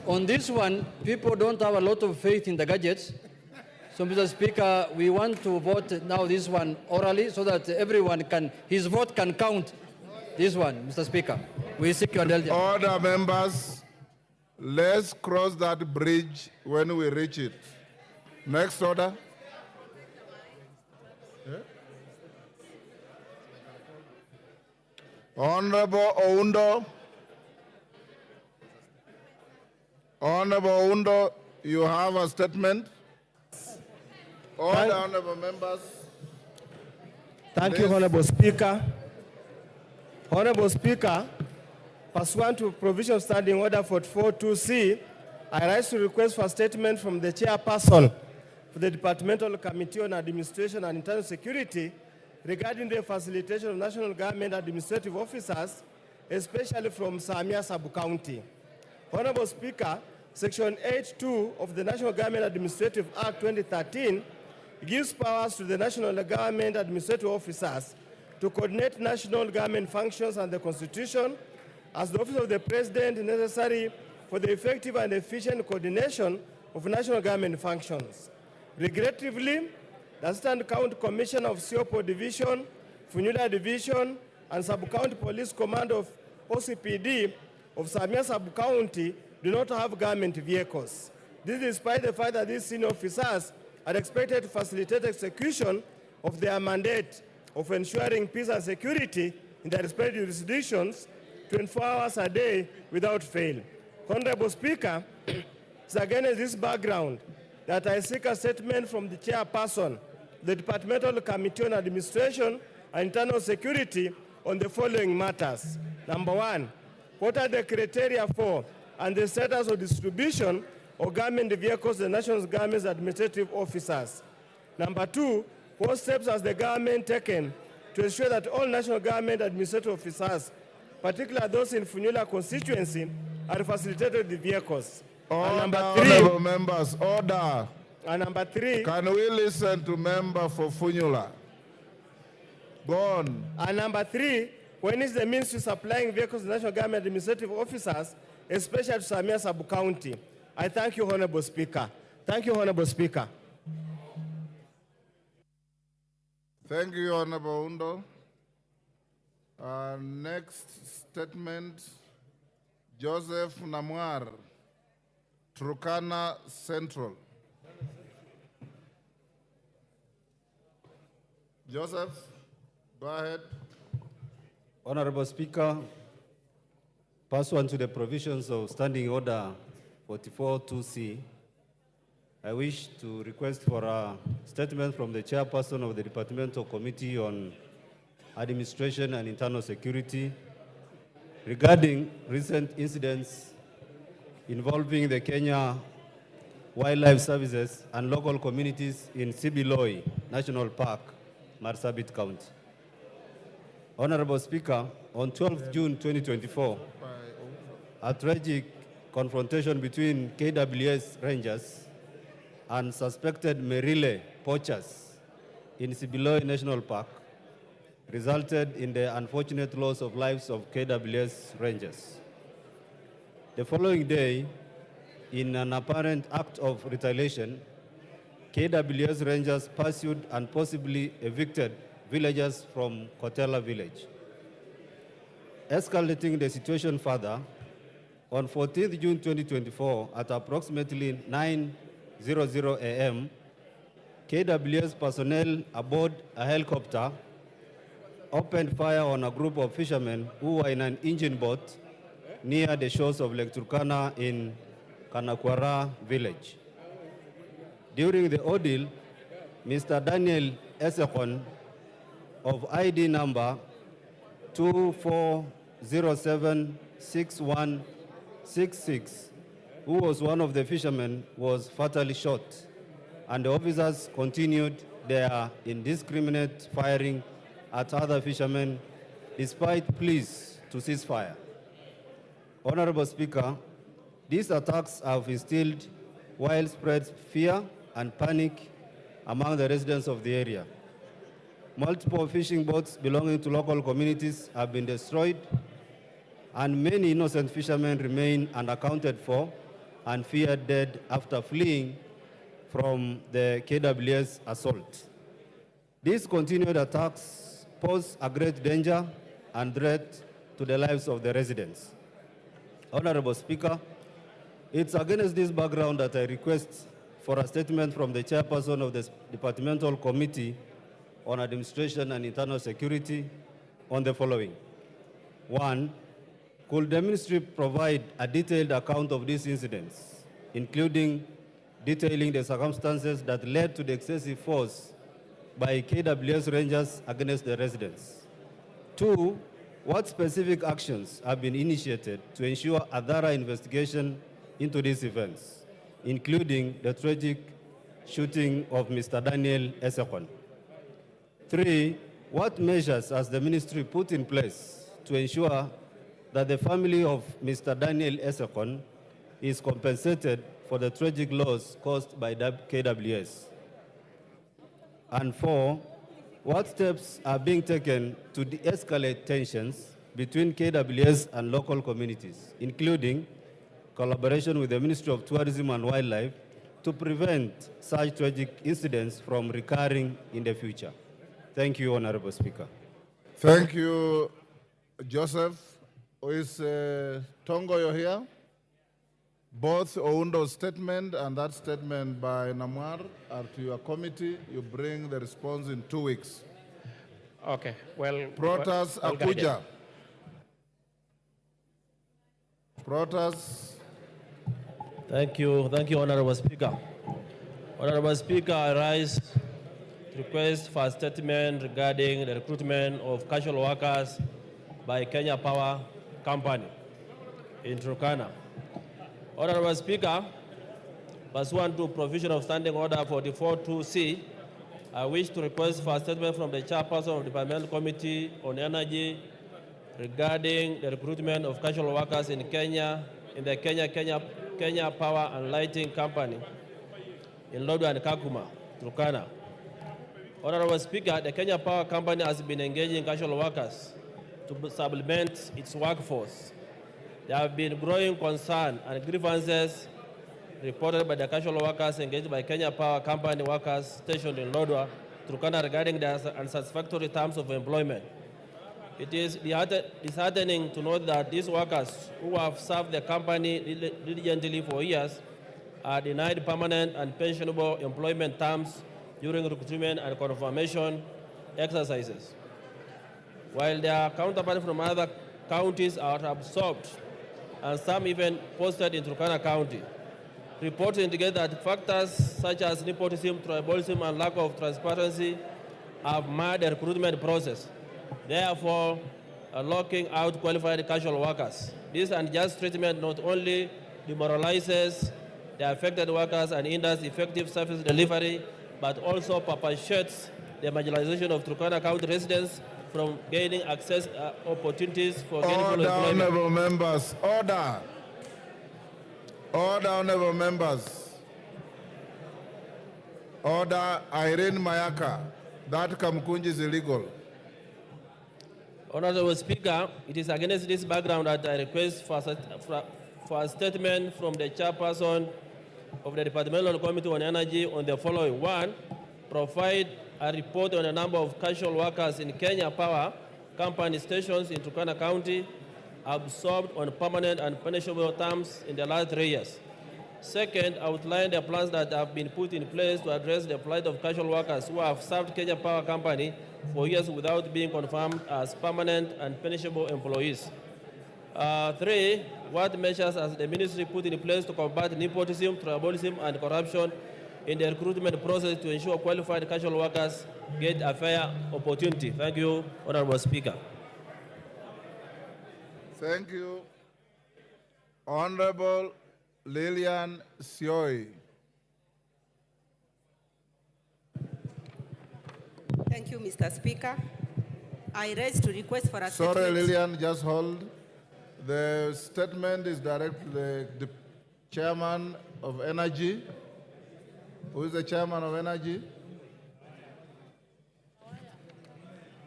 On this one, people don't have a lot of faith in the gadgets. So, Mr. Speaker, we want to vote now this one orally so that everyone can, his vote can count. This one, Mr. Speaker. We seek your indulgence. Order, members. Let's cross that bridge when we reach it. Next order. Yeah. Honorable Oundo. Honorable Oundo, you have a statement. Order, honorable members. Thank you, Honorable Speaker. Honorable Speaker, pursuant to provision of Standing Order 44.2c, I rise to request for a statement from the chairperson for the Departmental Committee on Administration and Internal Security regarding the facilitation of national government administrative officers, especially from Samia Sub-County. Honorable Speaker, Section 8.2 of the National Government Administrative Act 2013 gives powers to the national government administrative officers to coordinate national government functions and the Constitution as the office of the President necessary for the effective and efficient coordination of national government functions. Regrettably, the Assistant County Commissioner of Siopo Division, Funyula Division, and Sub-County Police Command of OCPD of Samia Sub-County do not have government vehicles. This is despite the fact that these senior officers are expected to facilitate execution of their mandate of ensuring peace and security in their respective jurisdictions 24 hours a day without fail. Honorable Speaker, it's against this background that I seek a statement from the chairperson, the Departmental Committee on Administration and Internal Security on the following matters. Number one, what are the criteria for and the status of distribution of government vehicles to the national government's administrative officers. Number 2, what steps has the government taken to ensure that all national government administrative officers, particularly those in Funyula constituency, are facilitated with the vehicles? Order, And number 3, honorable members, order. And number 3, can we listen to member for Funyula? Go on. And number 3, when is the ministry supplying vehicles to national government administrative officers, especially to Samia Sub-County? I thank you, Honorable Speaker. Thank you, Honorable Speaker. Thank you, Honorable Undo. Next statement, Joseph Namwar, Turkana Central. Joseph, go ahead. Honorable Speaker, pursuant to the provisions of Standing Order 44-2C, I wish to request for a statement from the chairperson of the Departmental Committee on Administration and Internal Security regarding recent incidents involving the Kenya Wildlife Services and local communities in Sibiloi National Park, Marsabit County. Honorable Speaker, on 12 June 2024, a tragic confrontation between KWS Rangers and suspected Merile poachers in Sibiloi National Park resulted in the unfortunate loss of lives of KWS Rangers. The following day, in an apparent act of retaliation, KWS Rangers pursued and possibly evicted villagers from Kotela village. Escalating the situation further, on 14th June 2024, at approximately 9:00 a.m., KWS personnel aboard a helicopter opened fire on a group of fishermen who were in an engine boat near the shores of Lake Turkana in Kanakwara village. During the ordeal, Mr. Daniel Esekon of ID number 24076166, who was one of the fishermen, was fatally shot, and the officers continued their indiscriminate firing at other fishermen despite pleas to cease fire. Honorable Speaker, these attacks have instilled widespread fear and panic among the residents of the area. Multiple fishing boats belonging to local communities have been destroyed, and many innocent fishermen remain unaccounted for and feared dead after fleeing from the KWS assault. These continued attacks pose a great danger and threat to the lives of the residents. Honorable Speaker, it's against this background that I request for a statement from the chairperson of the Departmental Committee on Administration and Internal Security on the following. 1, could the ministry provide a detailed account of these incidents, including detailing the circumstances that led to the excessive force by KWS Rangers against the residents? 2, what specific actions have been initiated to ensure a thorough investigation into these events, including the tragic shooting of Mr. Daniel Esekon? 3, what measures has the ministry put in place to ensure that the family of Mr. Daniel Esekon is compensated for the tragic loss caused by KWS? And 4, what steps are being taken to de-escalate tensions between KWS and local communities, including collaboration with the Ministry of Tourism and Wildlife to prevent such tragic incidents from recurring in the future? Thank you, Honorable Speaker. Thank you, Joseph. Is Tongoyo here? Both Oundo's statement and that statement by Namwar are to your committee. You bring the response in 2 weeks. Okay, well... Protas well Akuja. Protas. Thank you, Honorable Speaker. Honorable Speaker, I rise to request for a statement regarding the recruitment of casual workers by Kenya Power Company in Turkana. Honorable Speaker, pursuant to provision of Standing Order 44.2c, I wish to request for a statement from the chairperson of the Departmental Committee on Energy regarding the recruitment of casual workers in Kenya, in the Kenya Power and Lighting Company in Lodwar and Kakuma, Turkana. Honorable Speaker, the Kenya Power Company has been engaging casual workers to supplement its workforce. There have been growing concern and grievances reported by the casual workers engaged by Kenya Power Company workers stationed in Lodwar, Turkana regarding their unsatisfactory terms of employment. It is disheartening to note that these workers who have served the company diligently for years are denied permanent and pensionable employment terms during recruitment and confirmation exercises, while their counterparts from other counties are absorbed and some even posted in Turkana County. Reports indicate that factors such as nepotism, tribalism, and lack of transparency have marred the recruitment process, therefore locking out qualified casual workers. This unjust treatment not only demoralizes the affected workers and hinders effective service delivery, but also perpetuates the marginalization of Turkana County residents from gaining access opportunities for gainful employment. Honorable members, order. Order, honorable members. Order, Irene Mayaka. That Kamkunji is illegal. Honorable Speaker, it is against this background that I request for a statement from the chairperson of the Departmental Committee on Energy on the following. One, provide a report on the number of casual workers in Kenya Power Company stations in Turkana County absorbed on permanent and punishable terms in the last 3 years. Second, outline the plans that have been put in place to address the plight of casual workers who have served Kenya Power Company for years without being confirmed as permanent and punishable employees. Three, what measures has the ministry put in place to combat nepotism, tribalism, and corruption in the recruitment process to ensure qualified casual workers get a fair opportunity? Thank you, Honorable Speaker. Thank you. Honorable Lilian Sioi. Thank you, Mr. Speaker. I raise to request for a statement. Sorry, Lilian, just hold. The statement is directed to the Chairman of Energy. Who is the Chairman of Energy?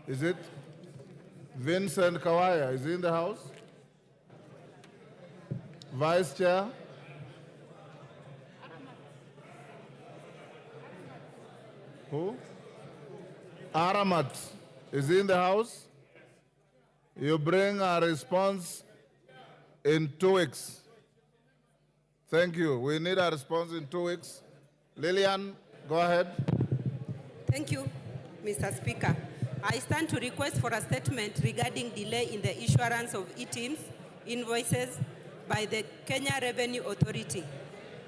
Is it Vincent Kawaya? Is he in the House? Vice Chair? Who? Aramat. Is he in the House? You bring a response in 2 weeks. Thank you. We need a response in 2 weeks. Lillian, go ahead. Thank you, Mr. Speaker. I stand to request for a statement regarding delay in the issuance of e-teams invoices by the Kenya Revenue Authority.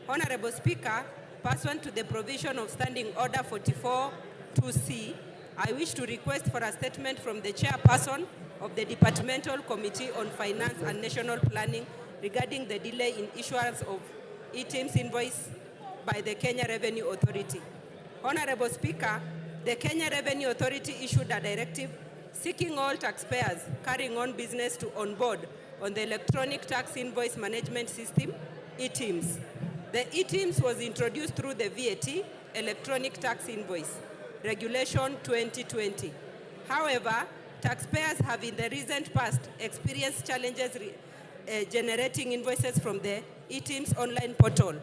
Honorable Speaker, pursuant to the provision of Standing Order 44.2c, I wish to request for a statement from the chairperson of the Departmental Committee on Finance and National Planning regarding the delay in issuance of e-teams invoice by the Kenya Revenue Authority. Honorable Speaker, the Kenya Revenue Authority issued a directive seeking all taxpayers carrying on business to onboard on the electronic tax invoice management system, e-teams. The e-teams was introduced through the VAT, Electronic Tax Invoice, Regulation 2020. However, taxpayers have in the recent past experienced challenges generating invoices from the e-teams online portal.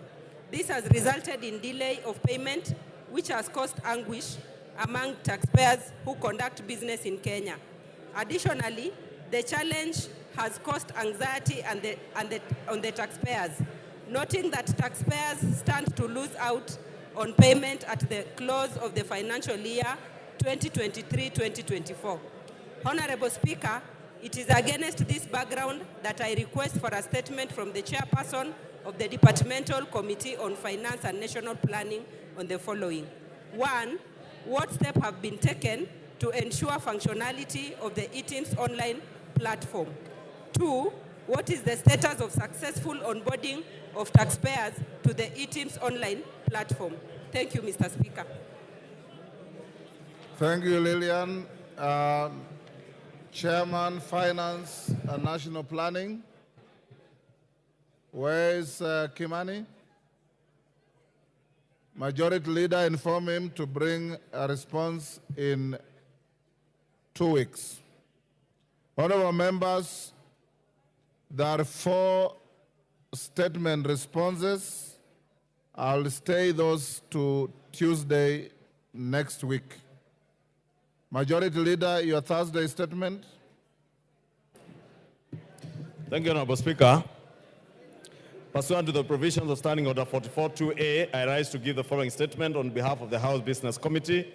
This has resulted in delay of payment, which has caused anguish among taxpayers who conduct business in Kenya. Additionally, the challenge has caused anxiety on the taxpayers, noting that taxpayers stand to lose out on payment at the close of the financial year 2023-2024. Honorable Speaker, it is against this background that I request for a statement from the chairperson of the Departmental Committee on Finance and National Planning on the following. One, what steps have been taken to ensure functionality of the e-teams online platform? Two, What is the status of successful onboarding of taxpayers to the eTIMS online platform? Thank you, Mr. Speaker. Thank you, Lillian. Chairman, Finance and National Planning. Where is Kimani? Majority Leader, inform him to bring a response in 2 weeks. Honorable members, there are 4 statement responses. I'll stay those to Tuesday next week. Majority Leader, your Thursday statement. Thank you, Honorable Speaker. Pursuant to the provisions of Standing Order 44.2a, I rise to give the following statement on behalf of the House Business Committee,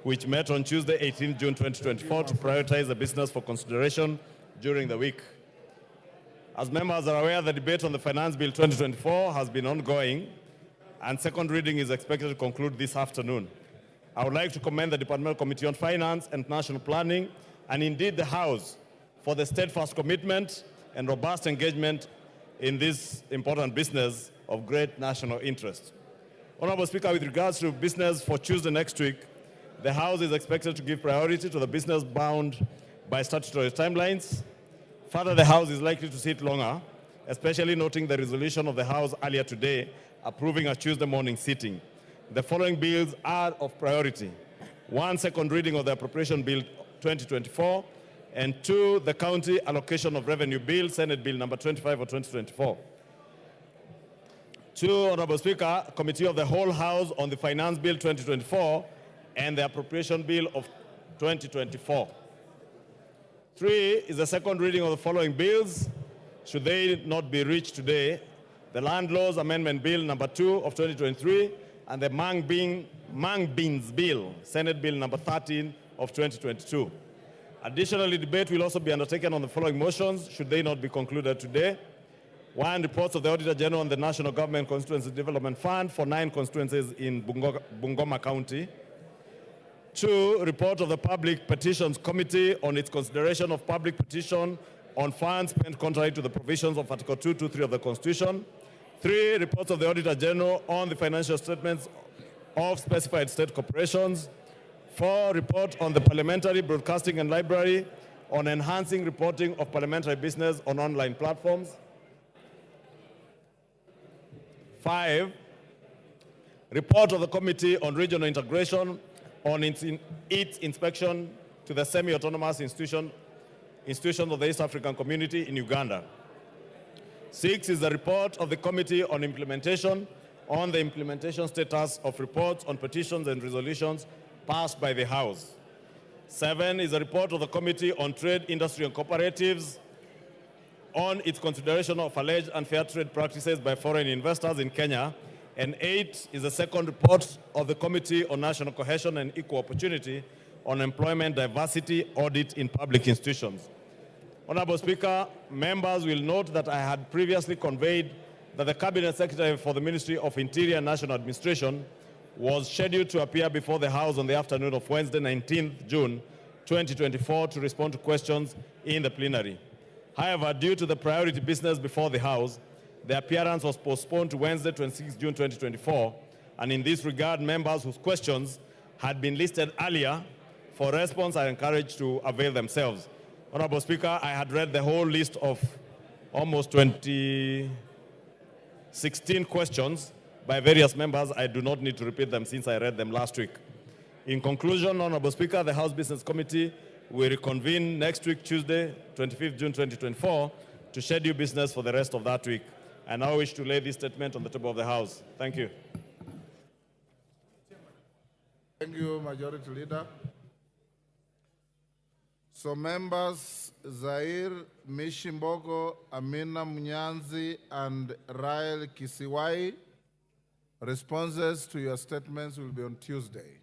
which met on Tuesday, 18 June 2024, to prioritize the business for consideration during the week. As members are aware, the debate on the Finance Bill 2024 has been ongoing, and second reading is expected to conclude this afternoon. I would like to commend the Departmental Committee on Finance and National Planning, and indeed the House, for the steadfast commitment and robust engagement in this important business of great national interest. Honorable Speaker, with regards to business for Tuesday next week, the House is expected to give priority to the business bound by statutory timelines. Further, the House is likely to sit longer, especially noting the resolution of the House earlier today approving a Tuesday morning sitting. The following bills are of priority. 1, second reading of the Appropriation Bill 2024, and 2, the County Allocation of Revenue Bill, Senate Bill number 25 of 2024. 2, Honorable Speaker, Committee of the Whole House on the Finance Bill 2024 and the Appropriation Bill of 2024. 3 is the second reading of the following bills, should they not be reached today: the Land Laws Amendment Bill number 2 of 2023 and the Mang Beans Bill, Senate Bill number 13 of 2022. Additionally, debate will also be undertaken on the following motions, should they not be concluded today. 1, reports of the Auditor General on the National Government Constituency Development Fund for 9 constituencies in Bungoma County. 2, report of the Public Petitions Committee on its consideration of public petition on funds spent contrary to the provisions of Article 223 of the Constitution. 3, reports of the Auditor General on the financial statements of specified state corporations. 4, report on the Parliamentary Broadcasting and Library on enhancing reporting of parliamentary business on online platforms. 5, report of the Committee on Regional Integration on its inspection to the semi-autonomous institutions of the East African Community in Uganda. 6 is the report of the Committee on Implementation on the implementation status of reports on petitions and resolutions passed by the House. 7 is a report of the Committee on Trade, Industry and Cooperatives on its consideration of alleged unfair trade practices by foreign investors in Kenya. And 8 is the second report of the Committee on National Cohesion and Equal Opportunity on employment diversity audit in public institutions. Honorable Speaker, members will note that I had previously conveyed that the Cabinet Secretary for the Ministry of Interior and National Administration was scheduled to appear before the House on the afternoon of Wednesday, 19th June 2024 to respond to questions in the plenary. However, due to the priority business before the House, the appearance was postponed to Wednesday, 26th June 2024, and in this regard, members whose questions had been listed earlier for response are encouraged to avail themselves. Honorable Speaker, I had read the whole list of almost 16 questions by various members. I do not need to repeat them since I read them last week. In conclusion, Honorable Speaker, the House Business Committee will reconvene next week, Tuesday, 25th June 2024, to schedule business for the rest of that week. I now wish to lay this statement on the table of the House. Thank you. Thank you, Majority Leader. So members Zair Mishimbogo, Amina Munyanzi, and Rael Kisiwai, responses to your statements will be on Tuesday.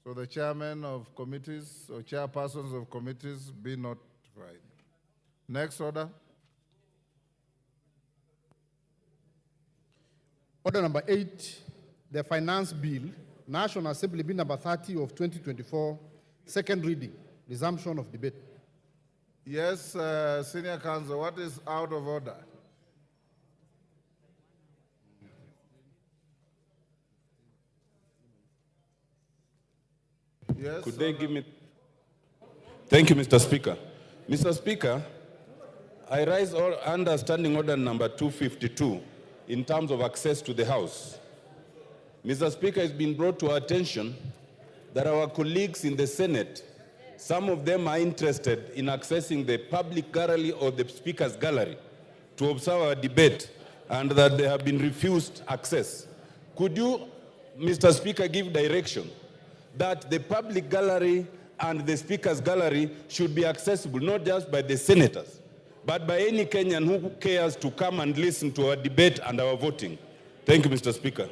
So the chairmen of committees or chairpersons of committees be notified. Next order. Order number 8, the Finance Bill, National Assembly Bill number 30 of 2024, second reading, resumption of debate. Yes, Senior Counsel, what is out of order? Yes. Could they give me... Thank you, Mr. Speaker. Mr. Speaker, I rise under Standing Order number 252 in terms of access to the House. Mr. Speaker, it's been brought to our attention that our colleagues in the Senate, some of them are interested in accessing the public gallery or the Speaker's gallery to observe our debate, and that they have been refused access. Could you, Mr. Speaker, give direction that the public gallery and the Speaker's gallery should be accessible not just by the senators, but by any Kenyan who cares to come and listen to our debate and our voting? Thank you, Mr. Speaker.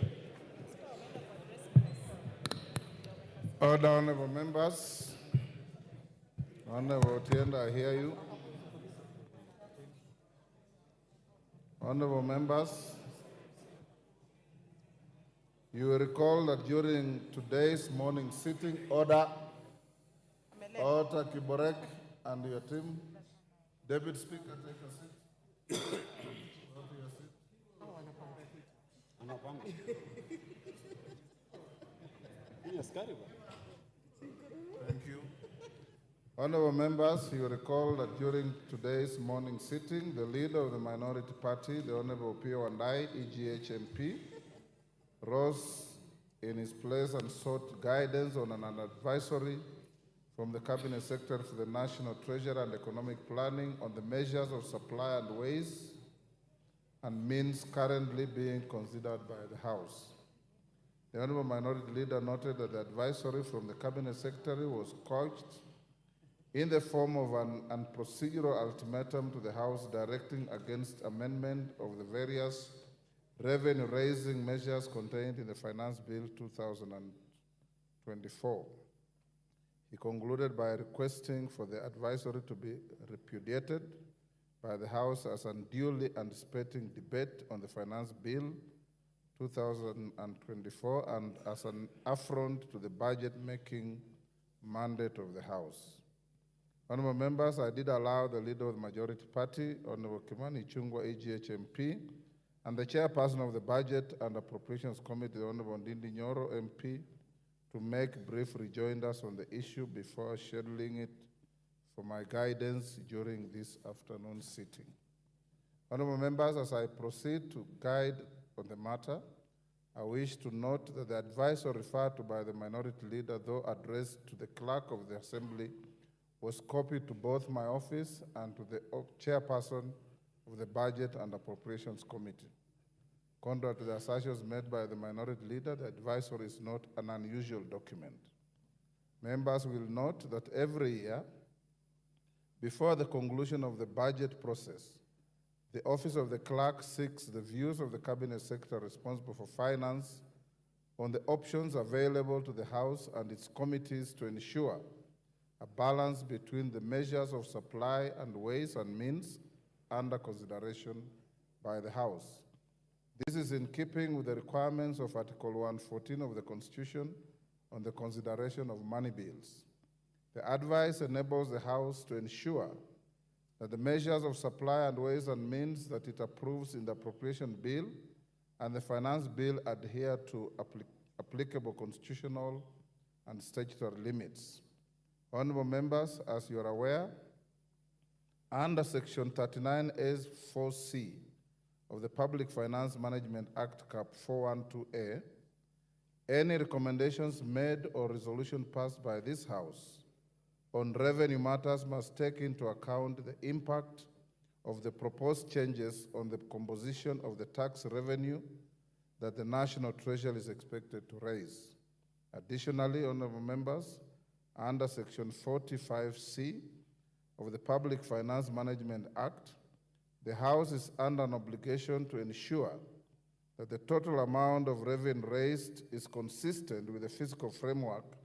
Order, honorable members. Honorable Otienda, I hear you. Honorable members, you will recall that during today's morning sitting, Order Kiborek and your team, Deputy Speaker, take a seat. Go to your seat. Thank you. Honorable members, you recall that during today's morning sitting, the leader of the minority party, the Honorable Pio Wandai, EGH MP, rose in his place and sought guidance on an advisory from the Cabinet Secretary for the National Treasury and Economic Planning on the measures of supply and ways and means currently being considered by the House. The Honorable Minority Leader noted that the advisory from the Cabinet Secretary was couched in the form of an procedural ultimatum to the House directing against amendment of the various revenue-raising measures contained in the Finance Bill 2024. He concluded by requesting for the advisory to be repudiated by the House as unduly anticipating debate on the Finance Bill 2024 and as an affront to the budget-making mandate of the House. Honorable members, I did allow the leader of the majority party, Honorable Kimani Ichung'wah, AGH MP, and the chairperson of the Budget and Appropriations Committee, the Honorable Ndindi Nyoro MP, to make brief rejoinders on the issue before scheduling it for my guidance during this afternoon sitting. Honorable members, as I proceed to guide on the matter, I wish to note that the advice referred to by the minority leader, though addressed to the clerk of the assembly, was copied to both my office and to the chairperson of the Budget and Appropriations Committee. Contrary to the assertions made by the minority leader, the advisory is not an unusual document. Members will note that every year, before the conclusion of the budget process, the Office of the Clerk seeks the views of the Cabinet Secretary responsible for finance on the options available to the House and its committees to ensure a balance between the measures of supply and ways and means under consideration by the House. This is in keeping with the requirements of Article 114 of the Constitution on the consideration of money bills. The advice enables the House to ensure that the measures of supply and ways and means that it approves in the appropriation bill and the finance bill adhere to applicable constitutional and statutory limits. Honorable members, as you are aware, under Section 39A(4)(c) of the Public Finance Management Act, Cap 412A, any recommendations made or resolution passed by this House on revenue matters must take into account the impact of the proposed changes on the composition of the tax revenue that the National Treasury is expected to raise. Additionally, honorable members, under Section 45C of the Public Finance Management Act, the House is under an obligation to ensure that the total amount of revenue raised is consistent with the fiscal framework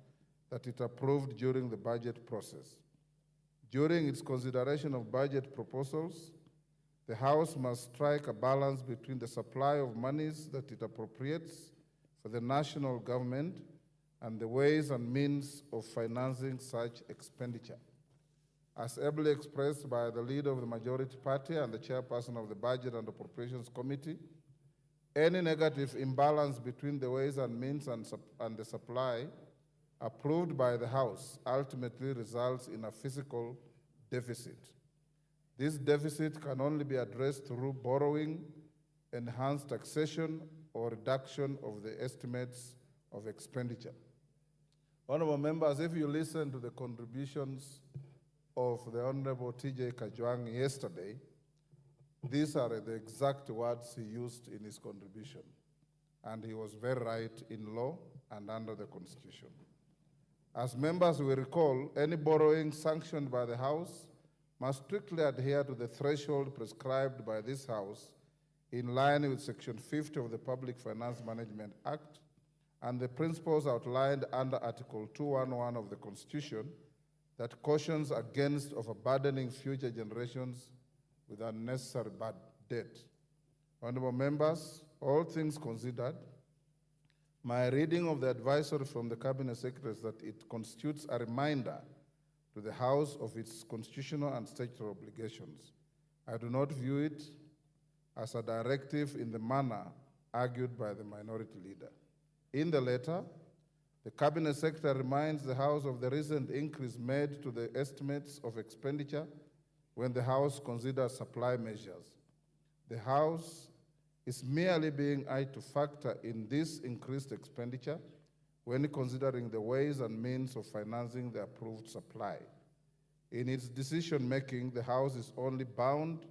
that it approved during the budget process. During its consideration of budget proposals, the House must strike a balance between the supply of monies that it appropriates for the national government and the ways and means of financing such expenditure. as ably expressed by the leader of the majority party and the chairperson of the Budget and Appropriations Committee, any negative imbalance between the ways and means and the supply approved by the House ultimately results in a fiscal deficit. This deficit can only be addressed through borrowing, enhanced taxation, or reduction of the estimates of expenditure. Honorable members, if you listen to the contributions of the Honorable T.J. Kajwang yesterday, these are the exact words he used in his contribution. And he was very right in law and under the Constitution. As members will recall, any borrowing sanctioned by the House must strictly adhere to the threshold prescribed by this House in line with Section 50 of the Public Finance Management Act and the principles outlined under Article 211 of the Constitution that cautions against overburdening future generations with unnecessary bad debt. Honorable members, all things considered, my reading of the advisory from the Cabinet Secretary is that it constitutes a reminder to the House of its constitutional and statutory obligations. I do not view it as a directive in the manner argued by the minority leader. In the letter, the Cabinet Secretary reminds the House of the recent increase made to the estimates of expenditure when the House considers supply measures. The House is merely being asked to factor in this increased expenditure when considering the ways and means of financing the approved supply. In its decision-making, the House is only bound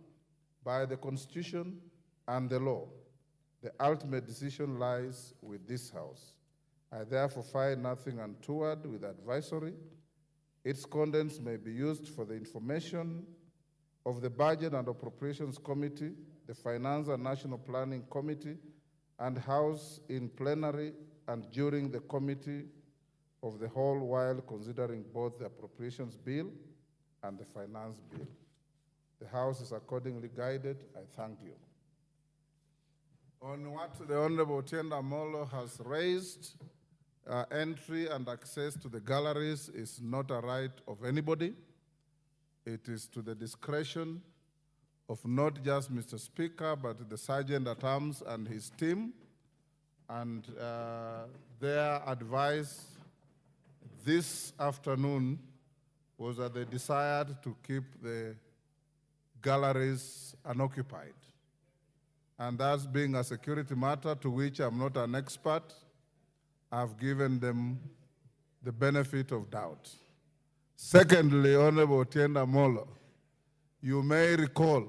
by the Constitution and the law. The ultimate decision lies with this House. I therefore find nothing untoward with advisory. Its contents may be used for the information of the Budget and Appropriations Committee, the Finance and National Planning Committee, and House in plenary and during the Committee of the Whole while considering both the Appropriations Bill and the Finance Bill. The House is accordingly guided. I thank you. On what the Honorable Tienda Molo has raised, entry and access to the galleries is not a right of anybody. It is to the discretion of not just Mr. Speaker, but the Sergeant at Arms and his team. And their advice this afternoon was that they desired to keep the galleries unoccupied. And that's being a security matter to which I'm not an expert, I've given them the benefit of doubt. Secondly, Honorable Tienda Molo, you may recall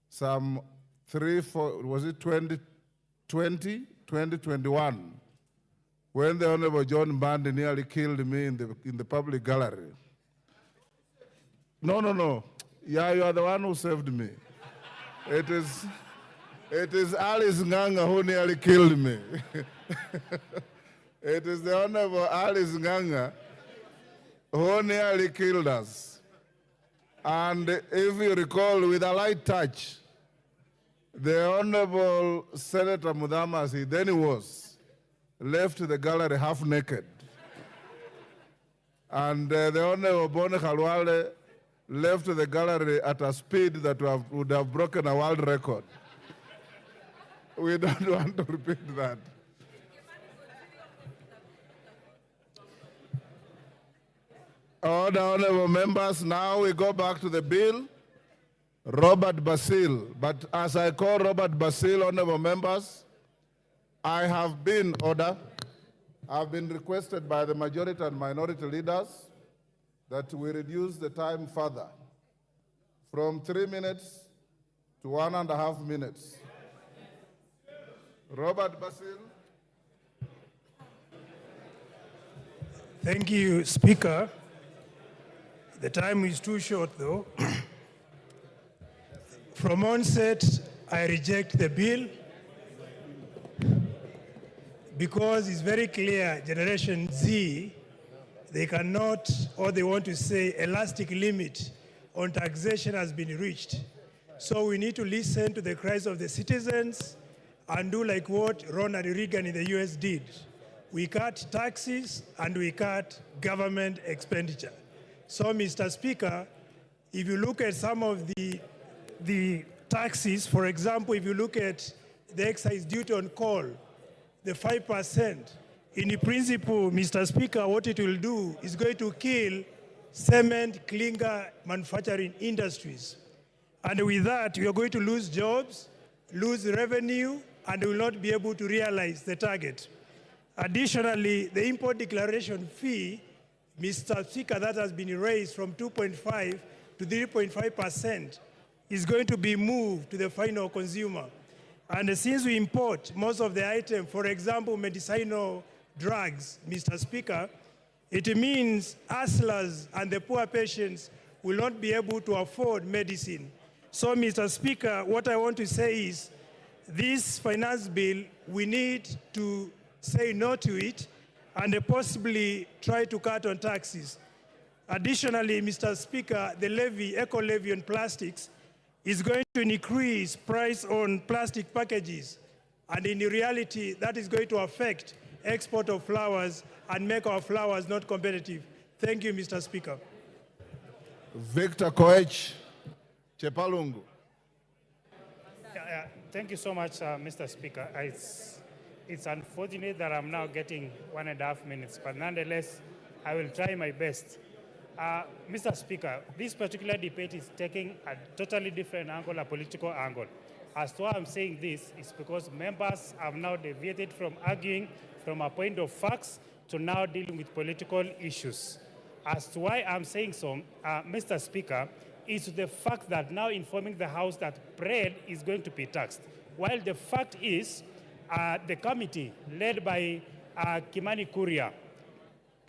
some 2021, when the Honorable John Mbandi nearly killed me in the public gallery. No. Yeah, you are the one who saved me. It is Alice Nganga who nearly killed me. It is the Honorable Alice Nganga who nearly killed us. And if you recall, with a light touch, the Honorable Senator Mudhama, as he then was, left the gallery half naked. And the Honorable Bone Khalwale left the gallery at a speed that would have broken a world record. We don't want to repeat that. Honorable members, now we go back to the bill. Robert Basil. But as I call Robert Basil, honorable members, I have been requested by the majority and minority leaders that we reduce the time further from 3 minutes to 1.5 minutes. Robert Basil. Thank you, Speaker. The time is too short, though. From onset, I reject the bill because it's very clear Generation Z, they cannot, or they want to say elastic limit on taxation has been reached. So we need to listen to the cries of the citizens and do like what Ronald Reagan in the US did. We cut taxes and we cut government expenditure. So, Mr. Speaker, if you look at some of the taxes, for example, if you look at the excise duty on coal, the 5%, in principle, Mr. Speaker, what it will do is going to kill cement, clinker manufacturing industries. And with that, we are going to lose jobs, lose revenue, and will not be able to realize the target. Additionally, the import declaration fee, Mr. Speaker, that has been raised from 2.5 to 3.5% is going to be moved to the final consumer. And since we import most of the items, for example, medicinal drugs, Mr. Speaker, it means hustlers and the poor patients will not be able to afford medicine. So, Mr. Speaker, what I want to say is this finance bill, we need to say no to it and possibly try to cut on taxes. Additionally, Mr. Speaker, the levy, eco-levy on plastics, is going to increase price on plastic packages. And in reality, that is going to affect export of flowers and make our flowers not competitive. Thank you, Mr. Speaker. Victor Koech, Chepalungu. Thank you so much, Mr. Speaker. It's unfortunate that I'm now getting 1.5 minutes, but nonetheless, I will try my best. Mr. Speaker, this particular debate is taking a totally different angle, a political angle. As to why I'm saying this is because members have now deviated from arguing from a point of facts to now dealing with political issues. As to why I'm saying so, Mr. Speaker, is the fact that now informing the House that bread is going to be taxed, while the fact is the committee led by Kimani Kuria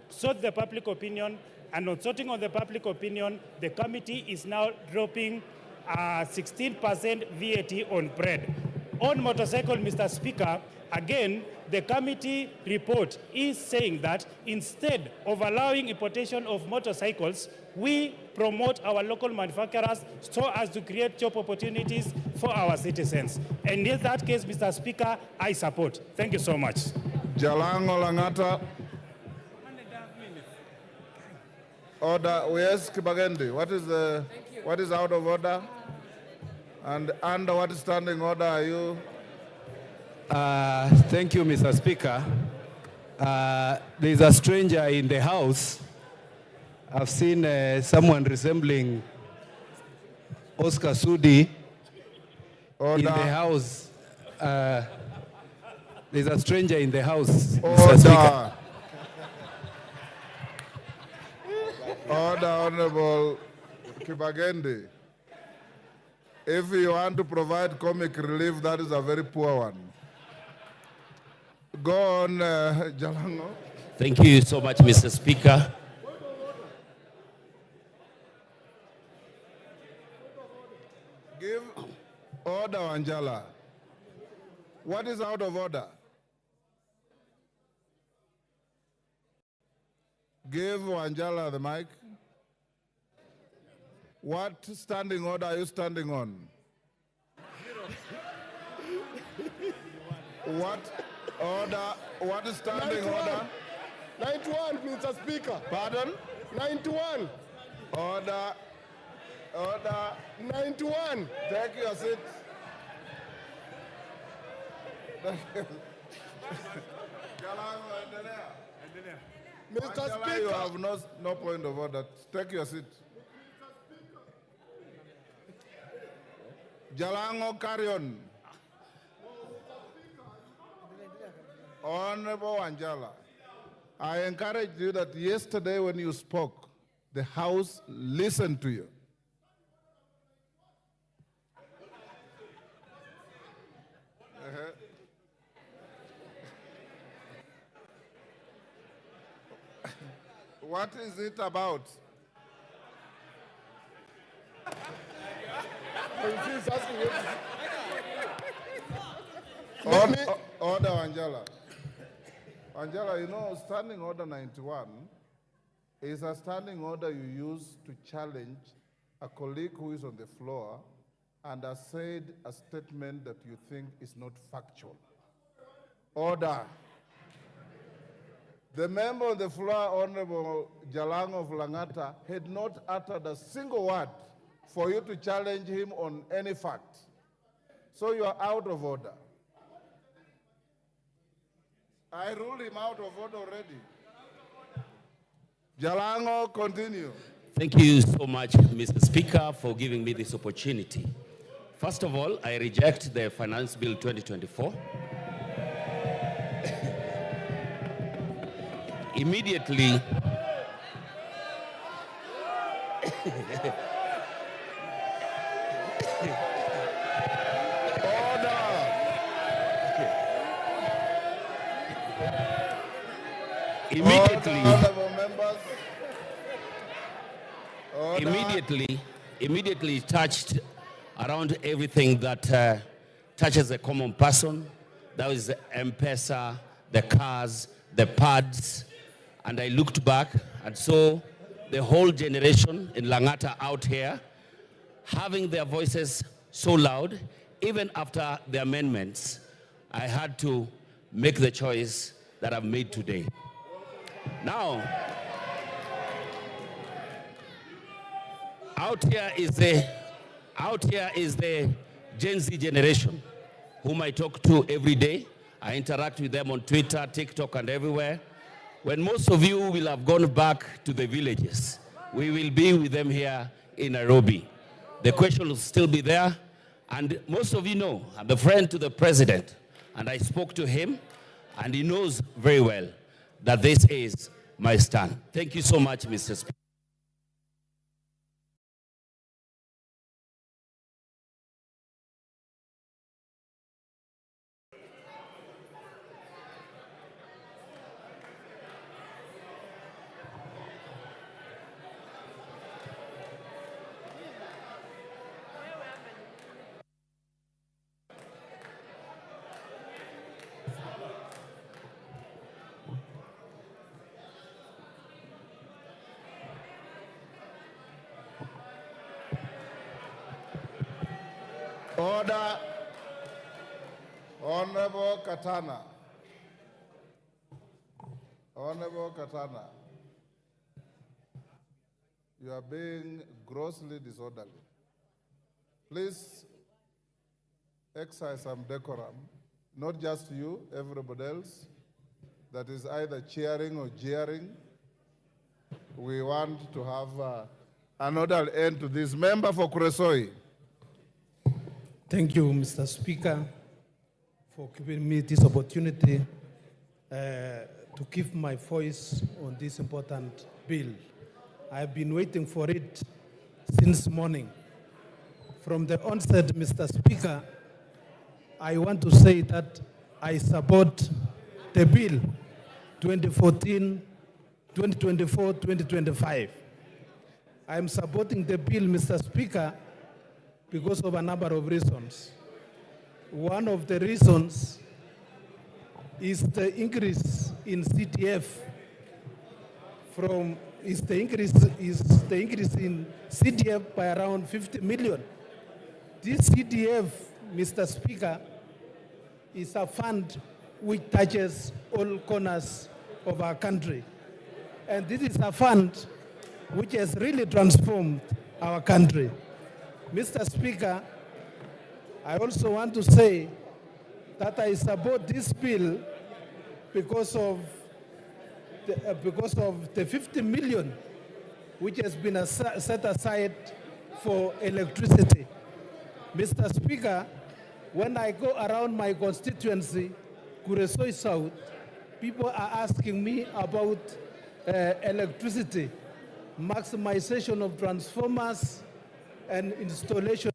sought the public opinion, and on sorting on the public opinion, the committee is now dropping 16% VAT on bread. On motorcycle, Mr. Speaker, again, the committee report is saying that instead of allowing importation of motorcycles, we promote our local manufacturers so as to create job opportunities for our citizens. And in that case, Mr. Speaker, I support. Thank you so much. Jalango Langata. Order, yes, Kibagendi. What is out of order? And under what standing order are you? Thank you, Mr. Speaker. There is a stranger in the house. I've seen someone resembling Oscar Sudi in the house. There's a stranger in the house, Mr. Speaker. Order, Honorable Kibagendi. If you want to provide comic relief, that is a very poor one. Go on, Jalango. Thank you so much, Mr. Speaker. Give order, Angela. What is out of order? Give Angela the mic. What standing order are you standing on? What order? What is standing 91. order? 91, Mr. Speaker. Pardon? 91. Order. Order. 91. Take your seat. Mr. Angela, Speaker. you have no point of order. Take your seat. Jalango, carry on. Honorable Angela, I encourage you that yesterday when you spoke, the House listened to you. What is it about? Order, Angela. Angela, you know, standing order 91 is a standing order you use to challenge a colleague who is on the floor and has said a statement that you think is not factual. Order. The member on the floor, Honorable Jalang of Langata, had not uttered a single word for you to challenge him on any fact. So you are out of order. I ruled him out of order already. Jalango, continue. Thank you so much, Mr. Speaker, for giving me this opportunity. First of all, I reject the Finance Bill 2024. Immediately, immediately touched around everything that touches a common person. That was the M-Pesa, the cars, the pads. And I looked back and saw the whole generation in Langata out here having their voices so loud. Even after the amendments, I had to make the choice that I've made today. Now, out here is the Gen Z generation, whom I talk to every day. I interact with them on Twitter, TikTok, and everywhere. When most of you will have gone back to the villages, we will be with them here in Nairobi. The question will still be there. And most of you know, I'm the friend to the president, and I spoke to him, and he knows very well that this is my stand. Thank you so much, Mr. Speaker. Order. Honorable Katana. Honorable Katana. You are being grossly disorderly. Please exercise some decorum. Not just you, everybody else that is either cheering or jeering. We want to have an orderly end to this. Member for Kuresoi. Thank you, Mr. Speaker, for giving me this opportunity to give my voice on this important bill. I've been waiting for it since morning. From the onset, Mr. Speaker, I want to say that I support the bill 2024-2025. I'm supporting the bill, Mr. Speaker, because of a number of reasons. One of the reasons is the increase in CTF is the increase in CTF by around 50 million. This CTF, Mr. Speaker, is a fund which touches all corners of our country. And this is a fund which has really transformed our country. Mr. Speaker, I also want to say that I support this bill because of the 50 million which has been set aside for electricity. Mr. Speaker, when I go around my constituency, Kuresoi South, people are asking me about electricity, maximization of transformers, and installation.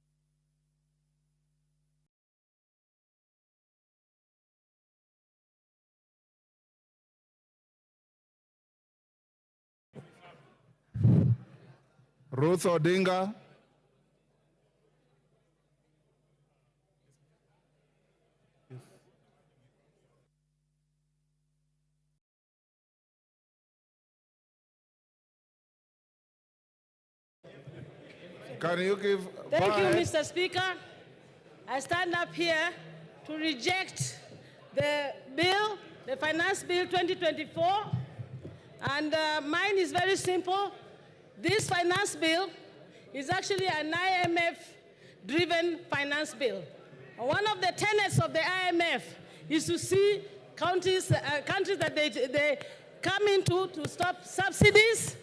Ruth Odinga. Can you give... Thank you, Mr. Speaker. I stand up here to reject the bill, the Finance Bill 2024, And mine is very simple. This finance bill is actually an IMF-driven finance bill. One of the tenets of the IMF is to see countries that they come into to stop subsidies,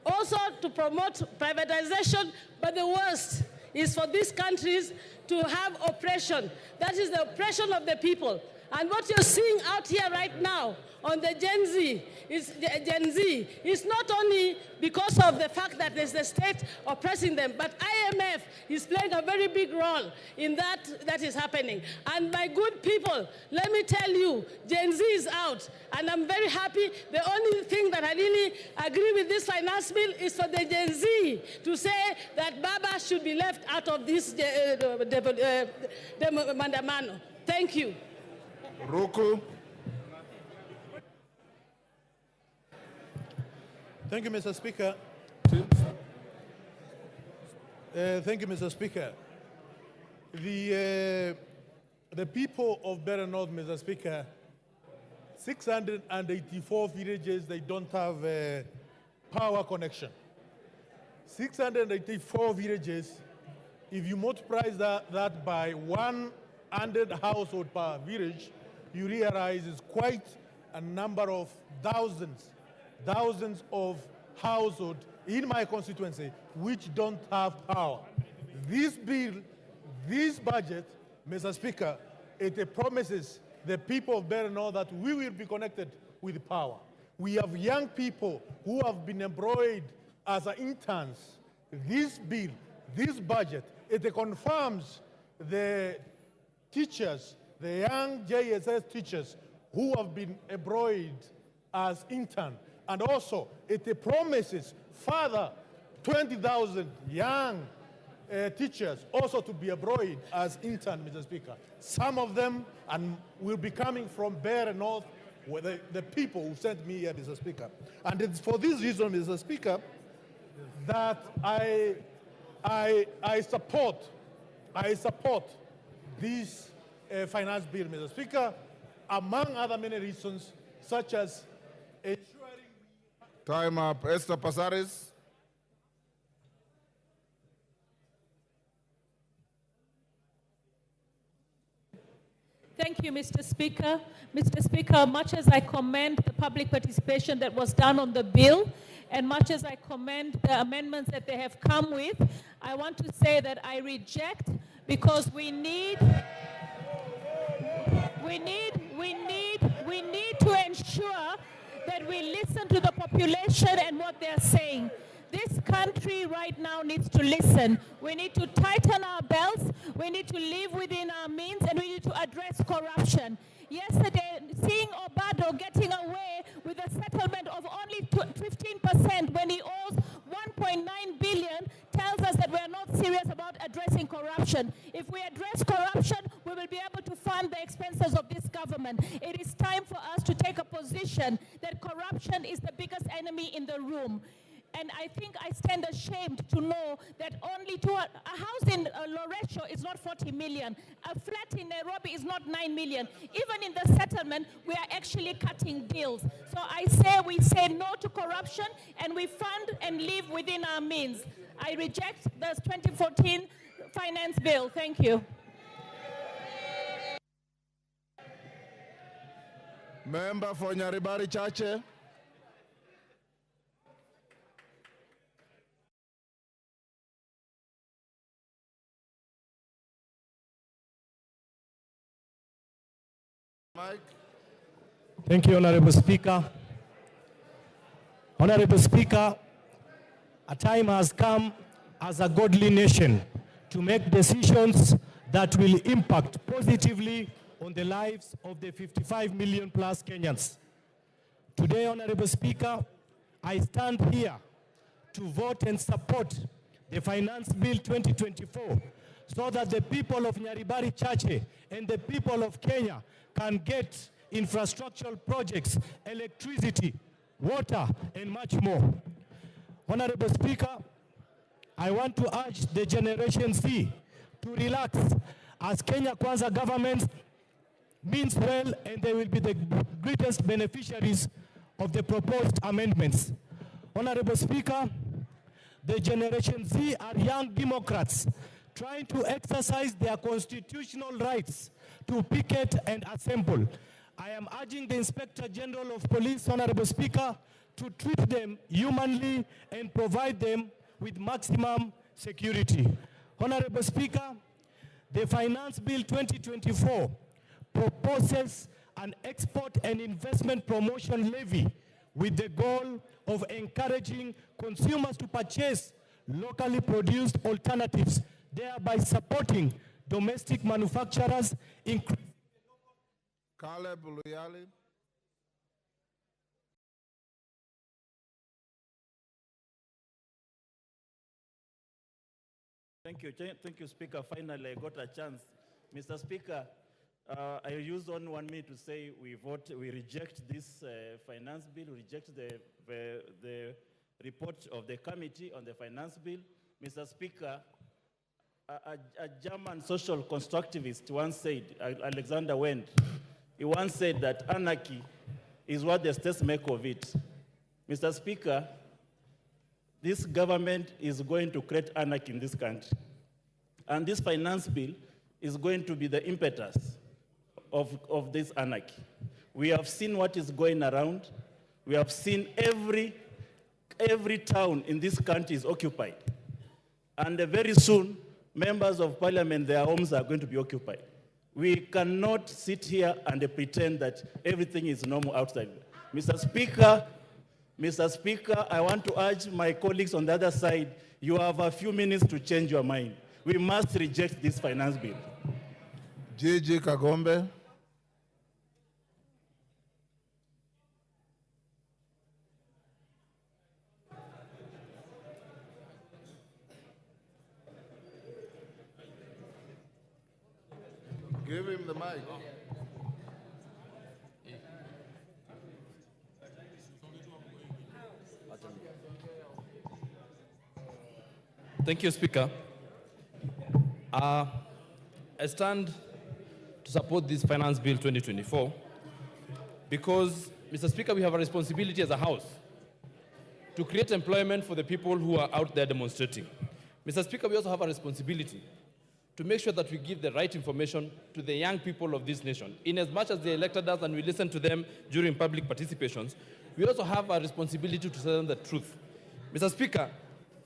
also to promote privatization, but the worst is for these countries to have oppression. That is the oppression of the people. And what you're seeing out here right now on the Gen Z is not only because of the fact that there's the state oppressing them, but IMF is playing a very big role in that is happening. And my good people, let me tell you, Gen Z is out, and I'm very happy. The only thing that I really agree with this finance bill is for the Gen Z to say that Baba should be left out of this mandamano. Thank you. Ruku. Thank you, Mr. Speaker. Thank you, Mr. Speaker. The people of Better North, Mr. Speaker, 684 villages, they don't have a power connection. 684 villages, if you multiply that by 100 households per village, you realize it's quite a number of thousands of households in my constituency which don't have power. This bill, this budget, Mr. Speaker, it promises the people of Better North that we will be connected with power. We have young people who have been employed as interns. This bill, this budget, it confirms the teachers, the young JSS teachers who have been employed as interns. And also, it promises further 20,000 young teachers also to be employed as interns, Mr. Speaker. Some of them will be coming from Better North, where the people who sent me here, Mr. Speaker. And it's for this reason, Mr. Speaker, that I support this finance bill, Mr. Speaker, among other many reasons, such as ensuring... Time up. Esther Pasaris. Thank you, Mr. Speaker. Mr. Speaker, much as I commend the public participation that was done on the bill, and much as I commend the amendments that they have come with, I want to say that I reject, because we need to ensure that we listen to the population and what they're saying. This country right now needs to listen. We need to tighten our belts, we need to live within our means, and we need to address corruption. Yesterday, seeing Obado getting away with a settlement of only 15% when he owes 1.9 billion tells us that we are not serious about addressing corruption. If we address corruption, we will be able to fund the expenses of this government. It is time for us to take a position that corruption is the biggest enemy in the room. And I think I stand ashamed to know that only a house in Loresho is not 40 million. A flat in Nairobi is not 9 million. Even in the settlement, we are actually cutting deals. So we say no to corruption, and we fund and live within our means. I reject the 2014 finance bill. Thank you. Member for Nyaribari Chache. Mike. Thank you, Honorable Speaker. Honorable Speaker, a time has come as a godly nation to make decisions that will impact positively on the lives of the 55 million plus Kenyans. Today, Honorable Speaker, I stand here to vote and support the Finance Bill 2024 so that the people of Nyaribari Chache and the people of Kenya can get infrastructural projects, electricity, water, and much more. Honorable Speaker, I want to urge the Generation Z to relax, as Kenya Kwanza government means well, and they will be the greatest beneficiaries of the proposed amendments. Honorable Speaker, the Generation Z are young Democrats trying to exercise their constitutional rights to picket and assemble. I am urging the Inspector General of Police, Honorable Speaker, to treat them humanly and provide them with maximum security. Honorable Speaker, the Finance Bill 2024 proposes an export and investment promotion levy with the goal of encouraging consumers to purchase locally produced alternatives, thereby supporting domestic manufacturers. Caleb Luyali. Thank you, Speaker. Finally, I got a chance. Mr. Speaker, I used only 1 minute to say we reject this finance bill, we reject the report of the committee on the finance bill. Mr. Speaker, a German social constructivist once said, Alexander Wendt, he once said that anarchy is what the states make of it. Mr. Speaker, this government is going to create anarchy in this country. And this finance bill is going to be the impetus of this anarchy. We have seen what is going around. We have seen every town in this country is occupied. And very soon, members of parliament, their homes are going to be occupied. We cannot sit here and pretend that everything is normal outside. Mr. Speaker, I want to urge my colleagues on the other side, you have a few minutes to change your mind. We must reject this finance bill. Gigi Kagombe. Give him the mic. Thank you, Speaker. I stand to support this Finance Bill 2024 because, Mr. Speaker, we have a responsibility as a House to create employment for the people who are out there demonstrating. Mr. Speaker, we also have a responsibility to make sure that we give the right information to the young people of this nation. In as much as they elected us and we listen to them during public participations, we also have a responsibility to tell them the truth. Mr. Speaker,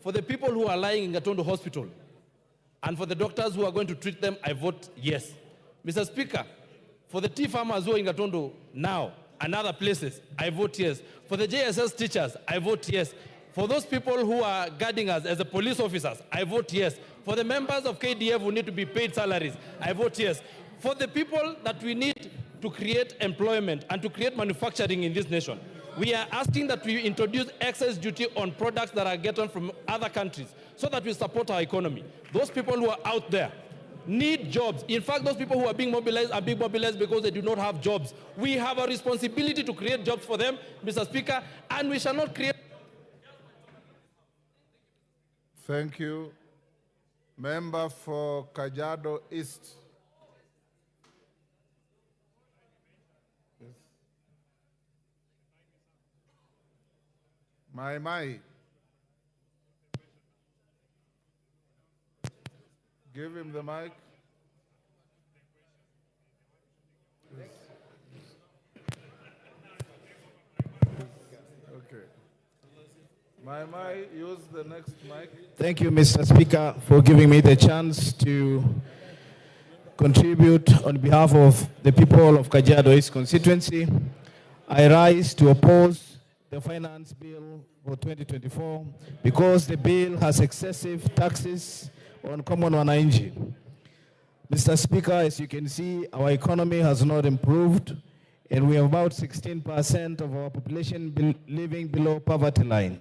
for the people who are lying in Gatondo Hospital and for the doctors who are going to treat them, I vote yes. Mr. Speaker, for the tea farmers who are in Gatondo now and other places, I vote yes. For the JSS teachers, I vote yes. For those people who are guarding us as the police officers, I vote yes. For the members of KDF who need to be paid salaries, I vote yes. For the people that we need to create employment and to create manufacturing in this nation, we are asking that we introduce excess duty on products that are gotten from other countries so that we support our economy. Those people who are out there need jobs. In fact, those people who are being mobilized are being mobilized because they do not have jobs. We have a responsibility to create jobs for them, Mr. Speaker, and we shall not create... Thank you. Member for Kajiado East. Yes. Mai. Give him the mic. Yes. Okay. Mai, use the next mic. Thank you, Mr. Speaker, for giving me the chance to contribute on behalf of the people of Kajiado East constituency. I rise to oppose the finance bill for 2024 because the bill has excessive taxes on common wananchi. Mr. Speaker, as you can see, our economy has not improved, and we have about 16% of our population living below poverty line.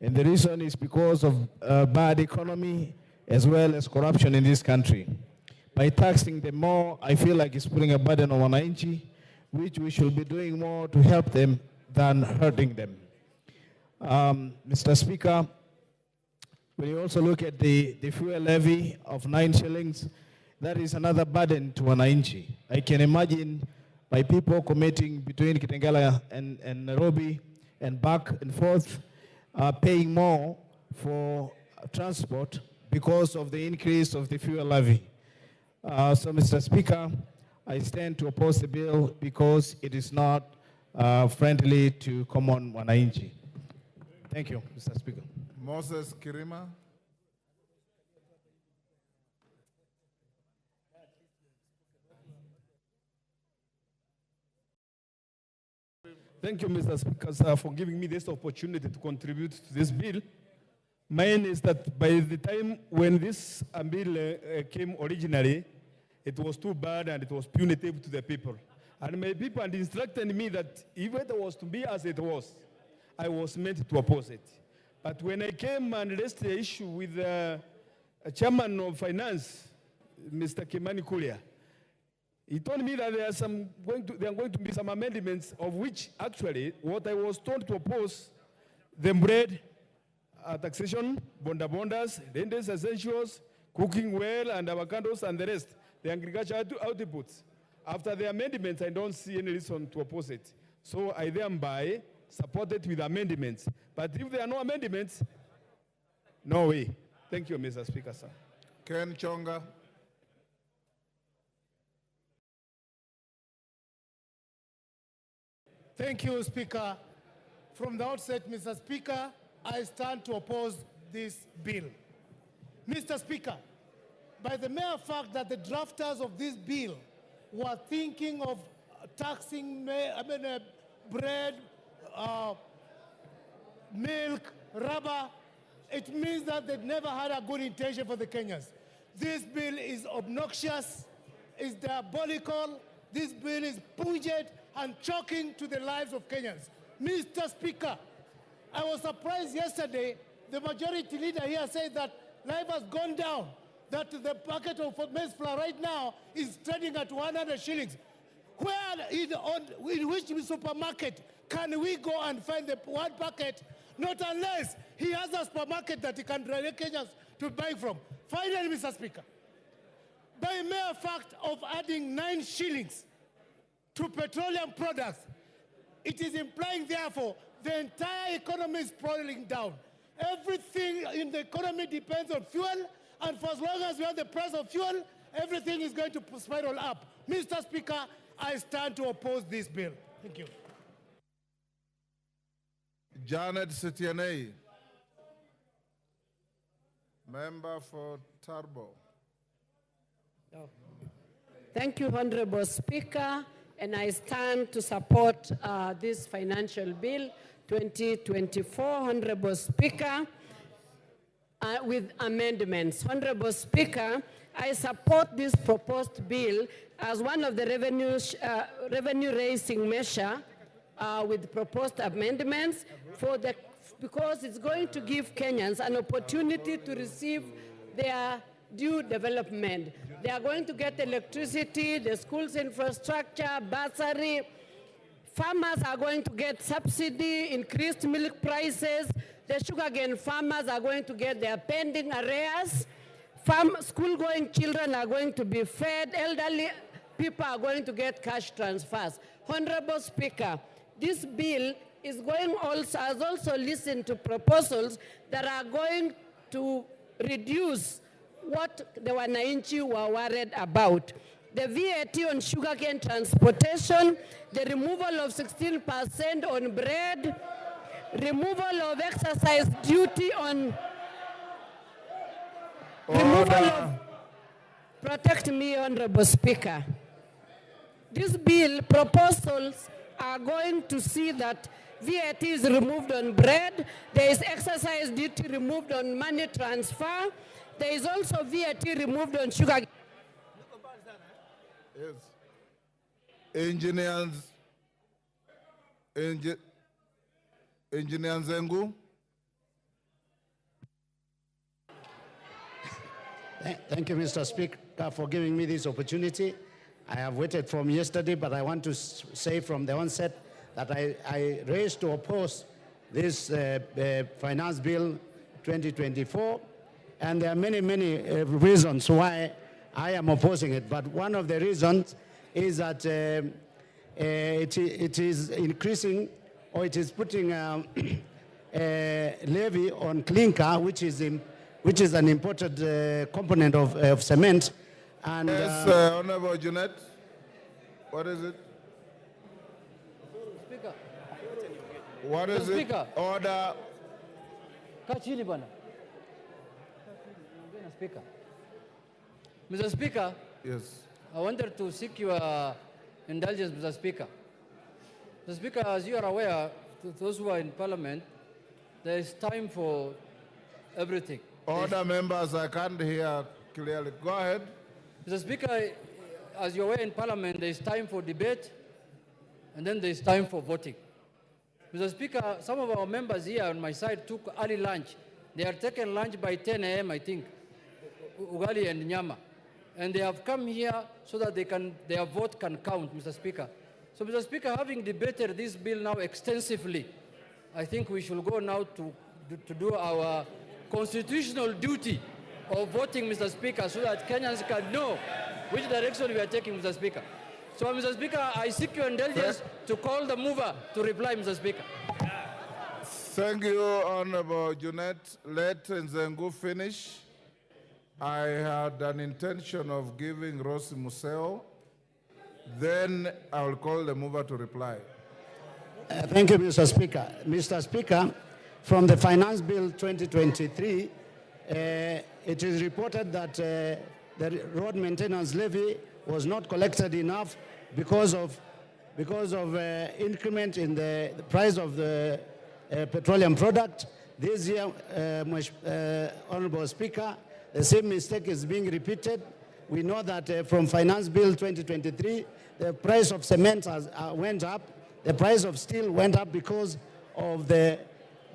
And the reason is because of bad economy as well as corruption in this country. By taxing them more, I feel like it's putting a burden on wananchi, which we should be doing more to help them than hurting them. Mr. Speaker, when you also look at the fuel levy of 9 shillings, that is another burden to wananchi. I can imagine by people commuting between Kitengela and Nairobi and back and forth, paying more for transport because of the increase of the fuel levy. So, Mr. Speaker, I stand to oppose the bill because it is not friendly to common wananchi. Thank you, Mr. Speaker. Moses Kirima. Thank you, Mr. Speaker, sir, for giving me this opportunity to contribute to this bill. Mine is that by the time when this bill came originally, it was too bad and it was punitive to the people. And my people had instructed me that if it was to be as it was, I was meant to oppose it. But when I came and raised the issue with the chairman of finance, Mr. Kimani Kulia, he told me that there are going to be some amendments, of which actually what I was told to oppose, the bread, taxation, bondas, rentals, essentials, cooking well, and avocados, and the rest, the agricultural outputs. After the amendments, I don't see any reason to oppose it. So I thereby support it with amendments. But if there are no amendments, no way. Thank you, Mr. Speaker, sir. Ken Chonga. Thank you, Speaker. From the outset, Mr. Speaker, I stand to oppose this bill. Mr. Speaker, by the mere fact that the drafters of this bill were thinking of taxing bread, milk, rubber, it means that they've never had a good intention for the Kenyans. This bill is obnoxious, is diabolical, this bill is pungent and shocking to the lives of Kenyans. Mr. Speaker, I was surprised yesterday, the majority leader here said that life has gone down, that the packet of maize flour right now is trading at 100 shillings. Where in which supermarket can we go and find the one packet? Not unless he has a supermarket that he can direct Kenyans to buy from. Finally, Mr. Speaker, by mere fact of adding 9 shillings to petroleum products, it is implying, therefore, the entire economy is falling down. Everything in the economy depends on fuel, and for as long as we have the price of fuel, everything is going to spiral up. Mr. Speaker, I stand to oppose this bill. Thank you. Janet Sitianei, member for Turbo. Thank you, Honorable Speaker, and I stand to support this financial bill 2024, Honorable Speaker, with amendments. Honorable Speaker, I support this proposed bill as one of the revenue-raising measure with proposed amendments because it's going to give Kenyans an opportunity to receive their due development. They are going to get electricity, the schools infrastructure, bursary. Farmers are going to get subsidy, increased milk prices. The sugarcane farmers are going to get their pending arrears. School-going children are going to be fed. Elderly people are going to get cash transfers. Honorable Speaker, this bill is has also listened to proposals that are going to reduce what the Wananchi were worried about. The VAT on sugarcane transportation, the removal of 16% on bread, removal of exercise duty on... Protect me, Honorable Speaker. This bill proposals are going to see that VAT is removed on bread, there is exercise duty removed on money transfer, there is also VAT removed on sugar. Yes. Engineer Zengu. Thank you, Mr. Speaker, for giving me this opportunity. I have waited from yesterday, but I want to say from the onset that I raised to oppose this finance bill 2024, and there are many, many reasons why I am opposing it. But one of the reasons is that it is increasing, or it is putting a levy on clinker, which is an imported component of cement. And Yes, Honorable Junet, what is it? Speaker. What is it? Speaker. Order. Kachini bwana. Speaker. Mr. Speaker. Yes. I wanted to seek your indulgence, Mr. Speaker. Mr. Speaker, as you are aware, to those who are in Parliament, there is time for everything. Order, members, I can't hear clearly. Go ahead. Mr. Speaker, as you're aware in Parliament, there is time for debate, and then there is time for voting. Mr. Speaker, some of our members here on my side took early lunch. They are taking lunch by 10 a.m., I think, ugali and nyama. And they have come here so that their vote can count, Mr. Speaker. So, Mr. Speaker, having debated this bill now extensively, I think we should go now to do our constitutional duty of voting, Mr. Speaker, so that Kenyans can know which direction we are taking, Mr. Speaker. So, Mr. Speaker, I seek your indulgence to call the mover to reply, Mr. Speaker. Thank you, Honorable Junet. Let Nzengu finish. I had an intention of giving Rosi Museo. Then I will call the mover to reply. Thank you, Mr. Speaker. Mr. Speaker, from the Finance Bill 2023, it is reported that the road maintenance levy was not collected enough because of increment in the price of the petroleum product. This year, Honorable Speaker, the same mistake is being repeated. We know that from Finance Bill 2023, the price of cement went up. The price of steel went up because of the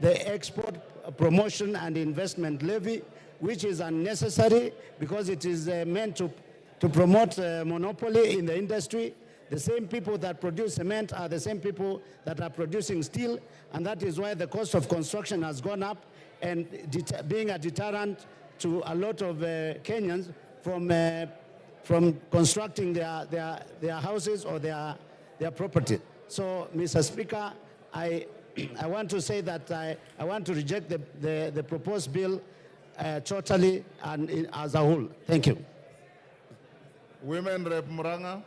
export promotion and investment levy, which is unnecessary because it is meant to promote monopoly in the industry. The same people that produce cement are the same people that are producing steel, and that is why the cost of construction has gone up and being a deterrent to a lot of Kenyans from constructing their houses or their property. So, Mr. Speaker, I want to say that I want to reject the proposed bill totally and as a whole. Thank you. Women Rep Muranga.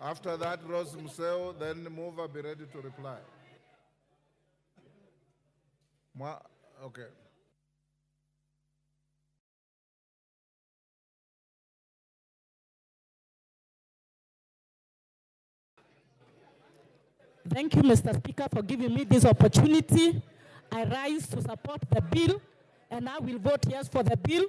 After that, Rose Museo, then the mover be ready to reply. Okay. Thank you, Mr. Speaker, for giving me this opportunity. I rise to support the bill, and I will vote yes for the bill.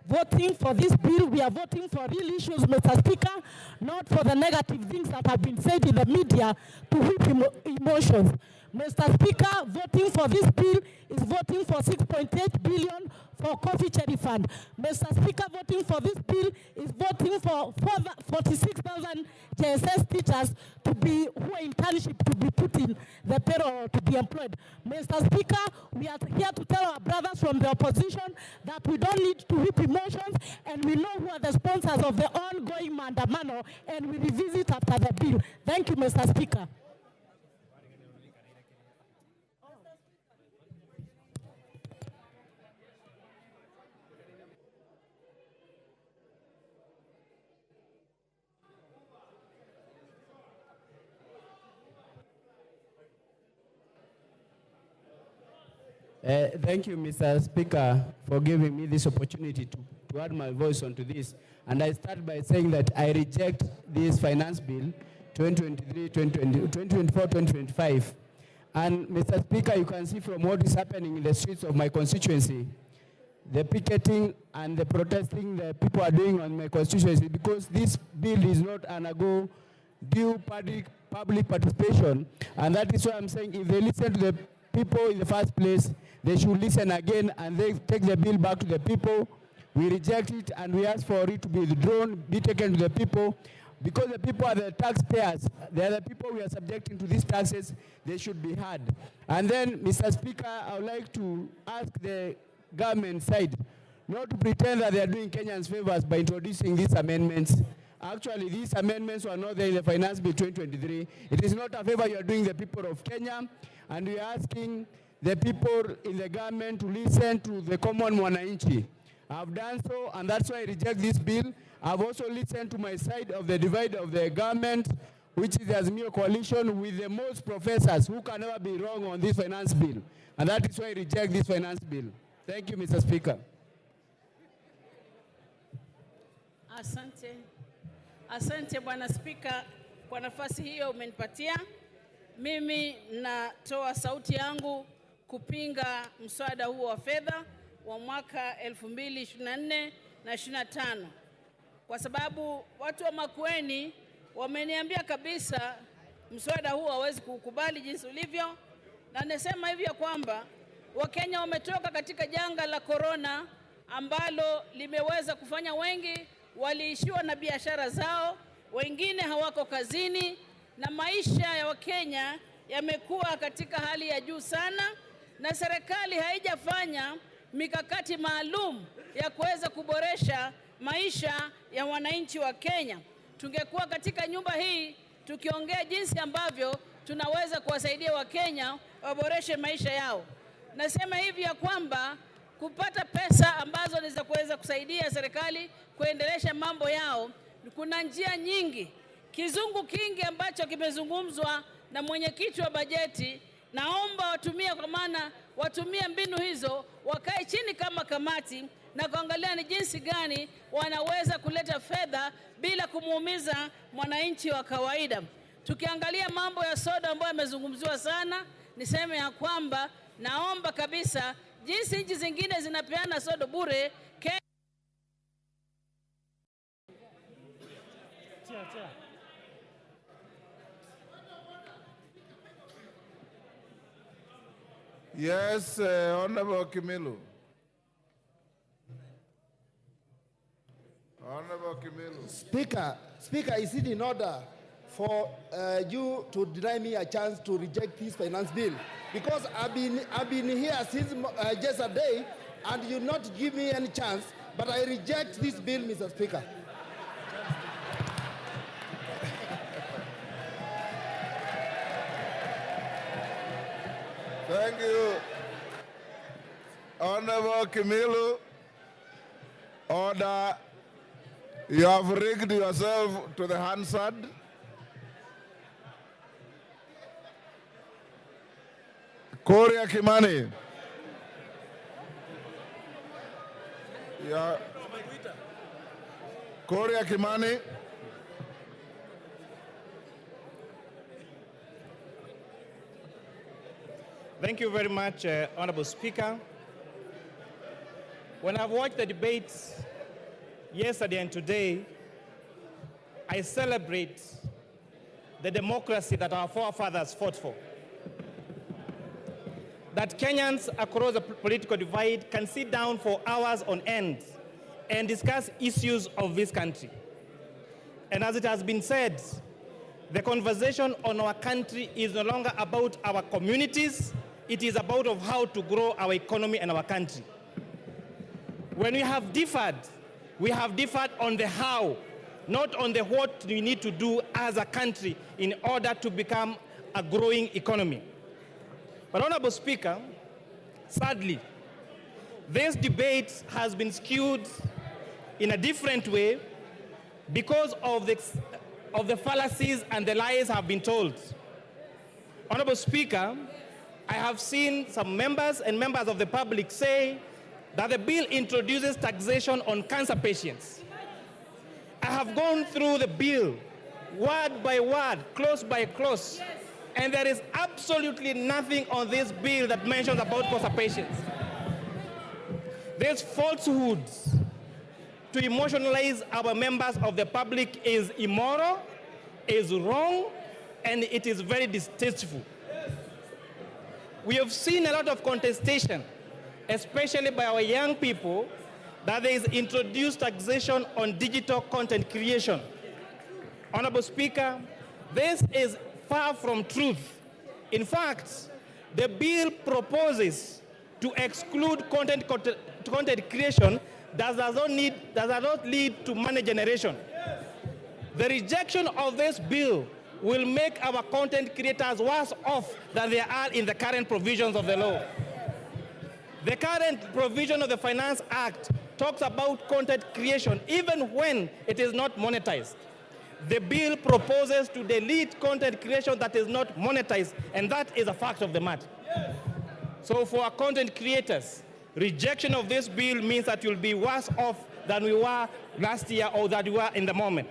Voting for this bill, we are voting for real issues, Mr. Speaker, not for the negative things that have been said in the media to whip emotions. Mr. Speaker, voting for this bill is voting for 6.8 billion for coffee cherry fund. Mr. Speaker, voting for this bill is voting for 46,000 JSS teachers who are in internship to be put in the payroll to be employed. Mr. Speaker, we are here to tell our brothers from the opposition that we don't need to whip emotions, and we know who are the sponsors of the ongoing mandamano, and we revisit after the bill. Thank you, Mr. Speaker. Thank you, Mr. Speaker, for giving me this opportunity to add my voice onto this. And I start by saying that I reject this finance bill 2024-2025. And Mr. Speaker, you can see from what is happening in the streets of my constituency, the picketing and the protesting the people are doing on my constituency, because this bill is not undergo due public participation. And that is why I'm saying if they listen to the people in the first place, they should listen again and they take the bill back to the people. We reject it and we ask for it to be withdrawn, be taken to the people, because the people are the taxpayers. They are the people we are subjecting to these taxes. They should be heard. And then, Mr. Speaker, I would like to ask the government side not to pretend that they are doing Kenyans favors by introducing these amendments. Actually, these amendments were not there in the Finance Bill 2023. It is not a favor you are doing the people of Kenya, and we are asking the people in the government to listen to the common mwananchi. I've done so, and that's why I reject this bill. I've also listened to my side of the divide of the government, which is the Azimio coalition with the most professors who can never be wrong on this finance bill. And that is why I reject this finance bill. Thank you, Mr. Speaker. Asante. Asante Bwana Spika kwa nafasi hiyo umenipatia. Mimi natoa sauti yangu kupinga mswada huo wa fedha wa mwaka 2024 na 25. Kwa sababu watu wa Makueni wameniambia kabisa mswada huo hawezi kukubali jinsi ulivyo, na nasema hivi ya kwamba Wakenya wametoka katika janga la corona ambalo limeweza kufanya wengi waliishiwa na biashara zao, wengine hawako kazini, na maisha ya Wakenya yamekuwa katika hali ya juu sana, na serikali haijafanya mikakati maalum ya kuweza kuboresha maisha ya wananchi wa Kenya. Tungekuwa katika nyumba hii tukiongea jinsi ambavyo tunaweza kuwasaidia Wakenya waboreshe maisha yao. Nasema hivi ya kwamba kupata pesa ambazo ni za kuweza kusaidia serikali kuendelesha mambo yao, kuna njia nyingi. Kizungu kingi ambacho kimezungumzwa na mwenyekiti wa bajeti, naomba watumie, kwa maana watumie mbinu hizo, wakae chini kama kamati na kuangalia ni jinsi gani wanaweza kuleta fedha bila kumuumiza mwananchi wa kawaida. Tukiangalia mambo ya soda ambayo yamezungumziwa sana, niseme ya kwamba naomba kabisa jinsi nchi zingine zinapeana soda bure, Yes, Honorable Kimilu. Honorable Kimilu. Speaker, is it in order for you to deny me a chance to reject this finance bill? Because I've been here since just a day, and you not give me any chance, but I reject this bill, Mr. Speaker. Thank you. Honorable Kimilu, order. You have rigged yourself to the Hansard. Korea Kimani. Yeah. Korea Kimani. Thank you very much, Honorable Speaker. When I've watched the debates yesterday and today, I celebrate the democracy that our forefathers fought for. That Kenyans across the political divide can sit down for hours on end and discuss issues of this country. And as it has been said, the conversation on our country is no longer about our communities, it is about of how to grow our economy and our country. When we have differed on the how, not on the what we need to do as a country in order to become a growing economy. But Honorable Speaker, sadly, this debate has been skewed in a different way because of the fallacies and the lies have been told. Honorable Speaker, I have seen some members and members of the public say that the bill introduces taxation on cancer patients. I have gone through the bill word by word, clause by clause, and there is absolutely nothing on this bill that mentions about cancer patients. These falsehoods to emotionalize our members of the public is immoral, is wrong, and it is very distasteful. We have seen a lot of contestation, especially by our young people, that there is introduced taxation on digital content creation. Honorable Speaker, this is far from truth. In fact, the bill proposes to exclude content creation that does not lead to money generation. The rejection of this bill will make our content creators worse off than they are in the current provisions of the law. The current provision of the Finance Act talks about content creation even when it is not monetized. The bill proposes to delete content creation that is not monetized, and that is a fact of the matter. So for our content creators, rejection of this bill means that you'll be worse off than we were last year or that we were in the moment.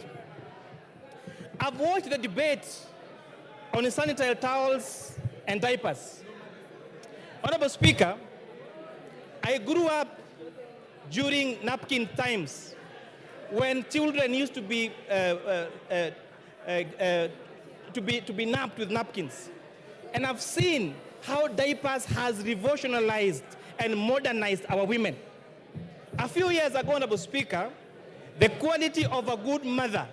I've watched the debate on sanitary towels and diapers. Honorable Speaker, I grew up during napkin times when children used to be napped with napkins. And I've seen how diapers has revolutionized and modernized our women. A few years ago, Honorable Speaker, the quality of a good mother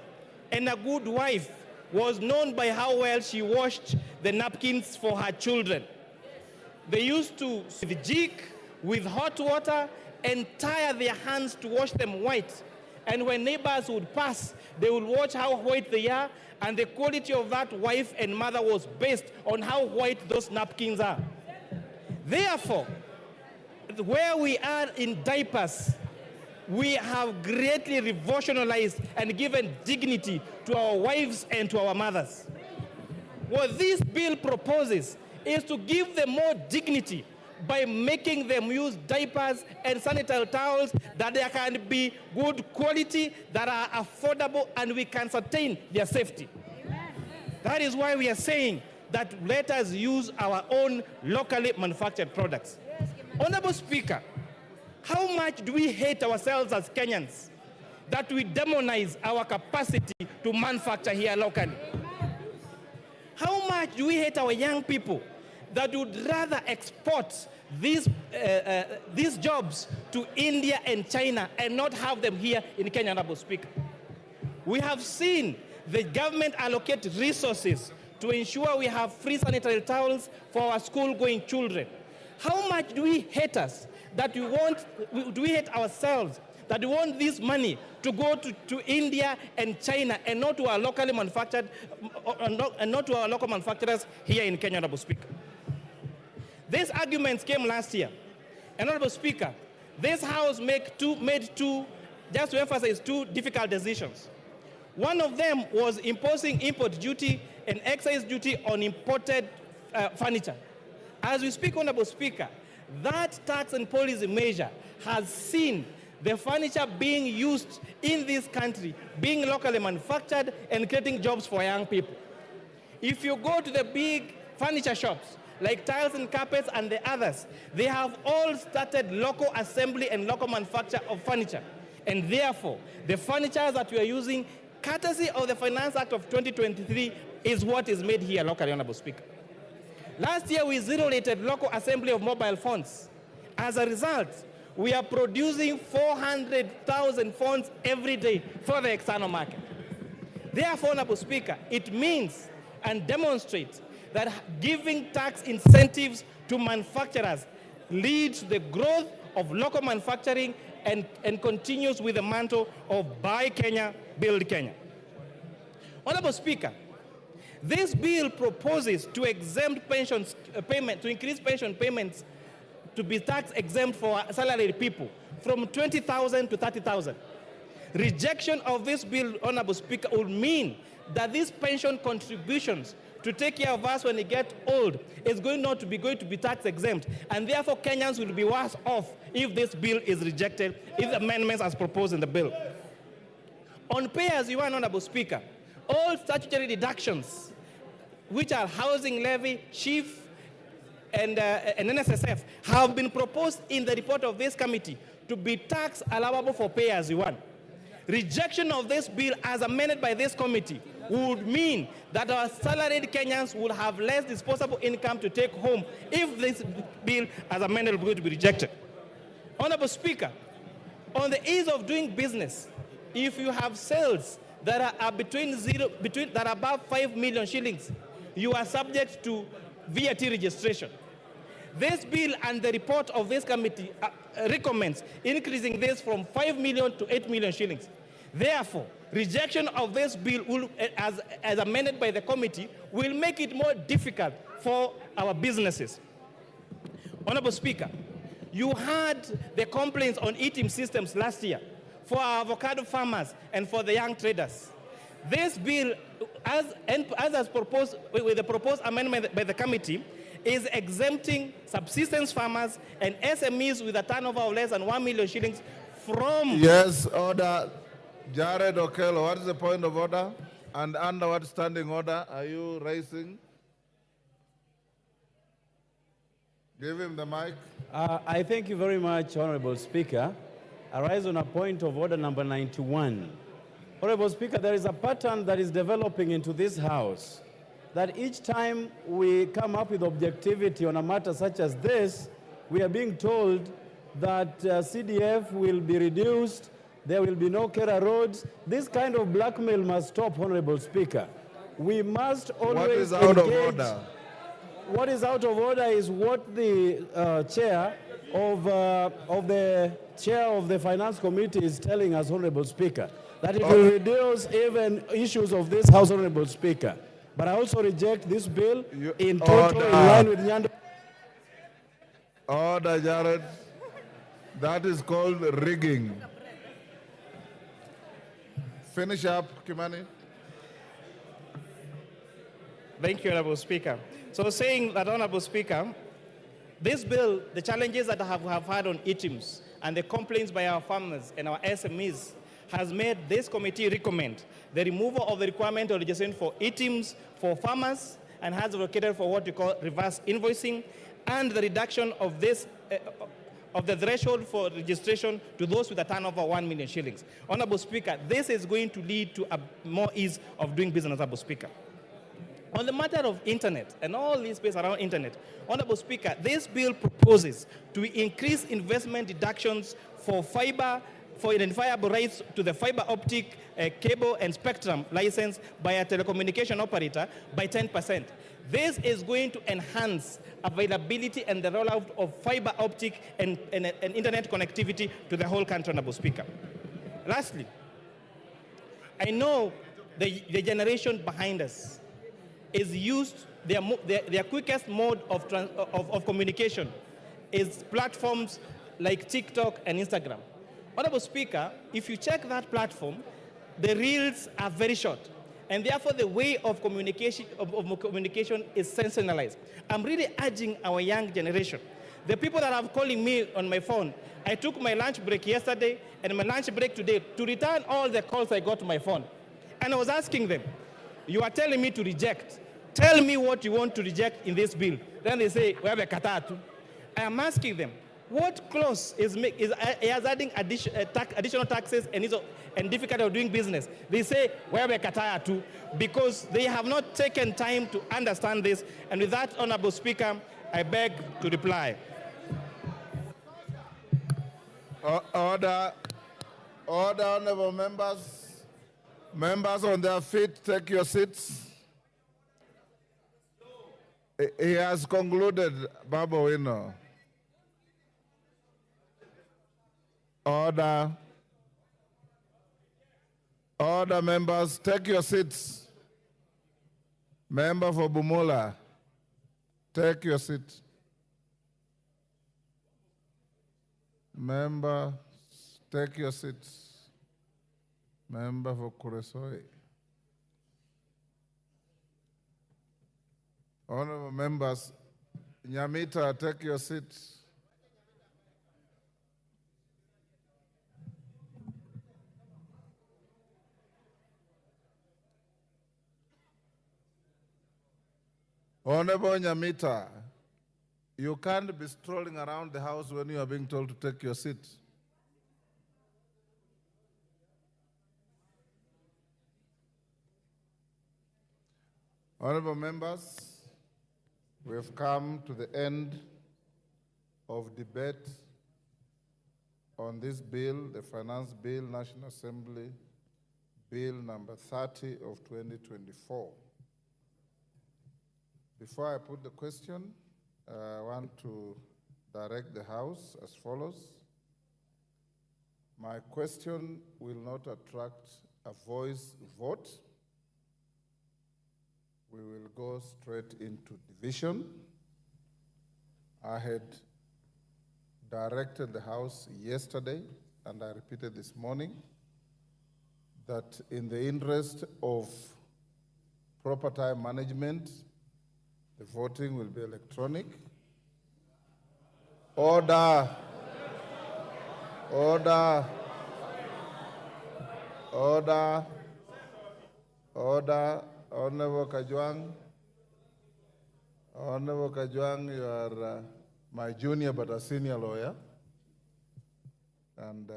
and a good wife was known by how well she washed the napkins for her children. They used to jig with hot water and tie their hands to wash them white. And when neighbors would pass, they would watch how white they are, and the quality of that wife and mother was based on how white those napkins are. Therefore, where we are in diapers, we have greatly revolutionized and given dignity to our wives and to our mothers. What this bill proposes is to give them more dignity by making them use diapers and sanitary towels that they can be good quality, that are affordable, and we can sustain their safety. That is why we are saying that let us use our own locally manufactured products. Honorable Speaker, how much do we hate ourselves as Kenyans that we demonize our capacity to manufacture here locally? How much do we hate our young people that would rather export these jobs to India and China and not have them here in Kenya, Honorable Speaker? We have seen the government allocate resources to ensure we have free sanitary towels for our school-going children. How much do we hate us that do we hate ourselves that we want this money to go to India and China and not to our locally manufactured, and not to our local manufacturers here in Kenya, Honorable Speaker? These arguments came last year. And Honorable Speaker, this House made two, just to emphasize, two difficult decisions. One of them was imposing import duty and excise duty on imported furniture. As we speak, Honorable Speaker, that tax and policy measure has seen the furniture being used in this country, being locally manufactured and creating jobs for young people. If you go to the big furniture shops, like tiles and carpets and the others, they have all started local assembly and local manufacture of furniture. And therefore, the furniture that we are using, courtesy of the Finance Act of 2023, is what is made here locally, Honorable Speaker. Last year, we zero-rated local assembly of mobile phones. As a result, we are producing 400,000 phones every day for the external market. Therefore, Honorable Speaker, it means and demonstrates that giving tax incentives to manufacturers leads to the growth of local manufacturing and continues with the mantle of Buy Kenya, Build Kenya. Honorable Speaker, this bill proposes to exempt pensions payment, to increase pension payments to be tax exempt for salaried people from 20,000 to 30,000. Rejection of this bill, Honorable Speaker, would mean that these pension contributions to take care of us when we get old is going to be tax exempt, and therefore Kenyans will be worse off if this bill is rejected, if the amendments as proposed in the bill. On pay as you earn, Honorable Speaker, all statutory deductions, which are housing levy, chief, and NSSF, have been proposed in the report of this committee to be tax allowable for pay as you earn. Rejection of this bill as amended by this committee would mean that our salaried Kenyans will have less disposable income to take home if this bill as amended is going to be rejected. Honorable Speaker, on the ease of doing business, if you have sales that are that are above 5 million shillings, you are subject to VAT registration. This bill and the report of this committee recommends increasing this from 5 million to 8 million shillings. Therefore, rejection of this bill will, as amended by the committee will make it more difficult for our businesses. Honorable Speaker, you heard the complaints on eating systems last year for our avocado farmers and for the young traders. This bill, as proposed with the proposed amendment by the committee, is exempting subsistence farmers and SMEs with a turnover of less than 1 million shillings from... Yes, order. Jared Okello, what is the point of order? And under what standing order are you raising? Give him the mic. I thank you very much, Honorable Speaker. I rise on a point of order number 91. Honorable Speaker, there is a pattern that is developing into this House that each time we come up with objectivity on a matter such as this, we are being told that CDF will be reduced, there will be no Kera roads. This kind of blackmail must stop, Honorable Speaker. We must always What is out of order? What is out of order is what the chair of the Finance Committee is telling us, Honorable Speaker, that it will reduce even issues of this House, Honorable Speaker. But I also reject this bill in total in line with Nyando. Order, Jared. That is called rigging. Finish up, Kimani. Thank you, Honorable Speaker. So saying that, Honorable Speaker, this bill, the challenges that I have had on ITIMs and the complaints by our farmers and our SMEs has made this committee recommend the removal of the requirement of registration for ITIMs for farmers and has advocated for what we call reverse invoicing and the reduction of this of the threshold for registration to those with a turnover of 1 million shillings. Honorable Speaker, this is going to lead to a more ease of doing business, Honorable Speaker. On the matter of internet and all this space around internet, Honorable Speaker, this bill proposes to increase investment deductions for fiber, for identifiable rights to the fiber optic cable and spectrum license by a telecommunication operator by 10%. This is going to enhance availability and the rollout of fiber optic and internet connectivity to the whole country, Honorable Speaker. Lastly, I know the generation behind us is used, their quickest mode of communication is platforms like TikTok and Instagram. Honorable Speaker, if you check that platform, the reels are very short, and therefore the way of communication is sensationalized. I'm really urging our young generation, the people that are calling me on my phone, I took my lunch break yesterday and my lunch break today to return all the calls I got to my phone. And I was asking them, you are telling me to reject. Tell me what you want to reject in this bill. Then they say, we have a katatu. I am asking them, what clause is adding additional taxes and difficulty of doing business? They say, we have a katatu, because they have not taken time to understand this. And with that, Honorable Speaker, I beg to reply. Order, honorable members. Members on their feet, take your seats. He has concluded, Baba Wino. Order. Order, members, take your seats. Member for Bumula, take your seat. Member, take your seats. Member for Kuresoi. Honorable members, Nyamita, take your seat. Honorable Nyamita, you can't be strolling around the house when you are being told to take your seat. Honorable members, we have come to the end of debate on this bill, the Finance Bill, National Assembly, Bill number 30 of 2024. Before I put the question, I want to direct the House as follows. My question will not attract a voice vote. We will go straight into division. I had directed the House yesterday, and I repeated this morning, that in the interest of proper time management, the voting will be electronic. Order. Order. Order. Order. Honorable Kajwang. Honorable Kajwang, you are my junior but a senior lawyer. And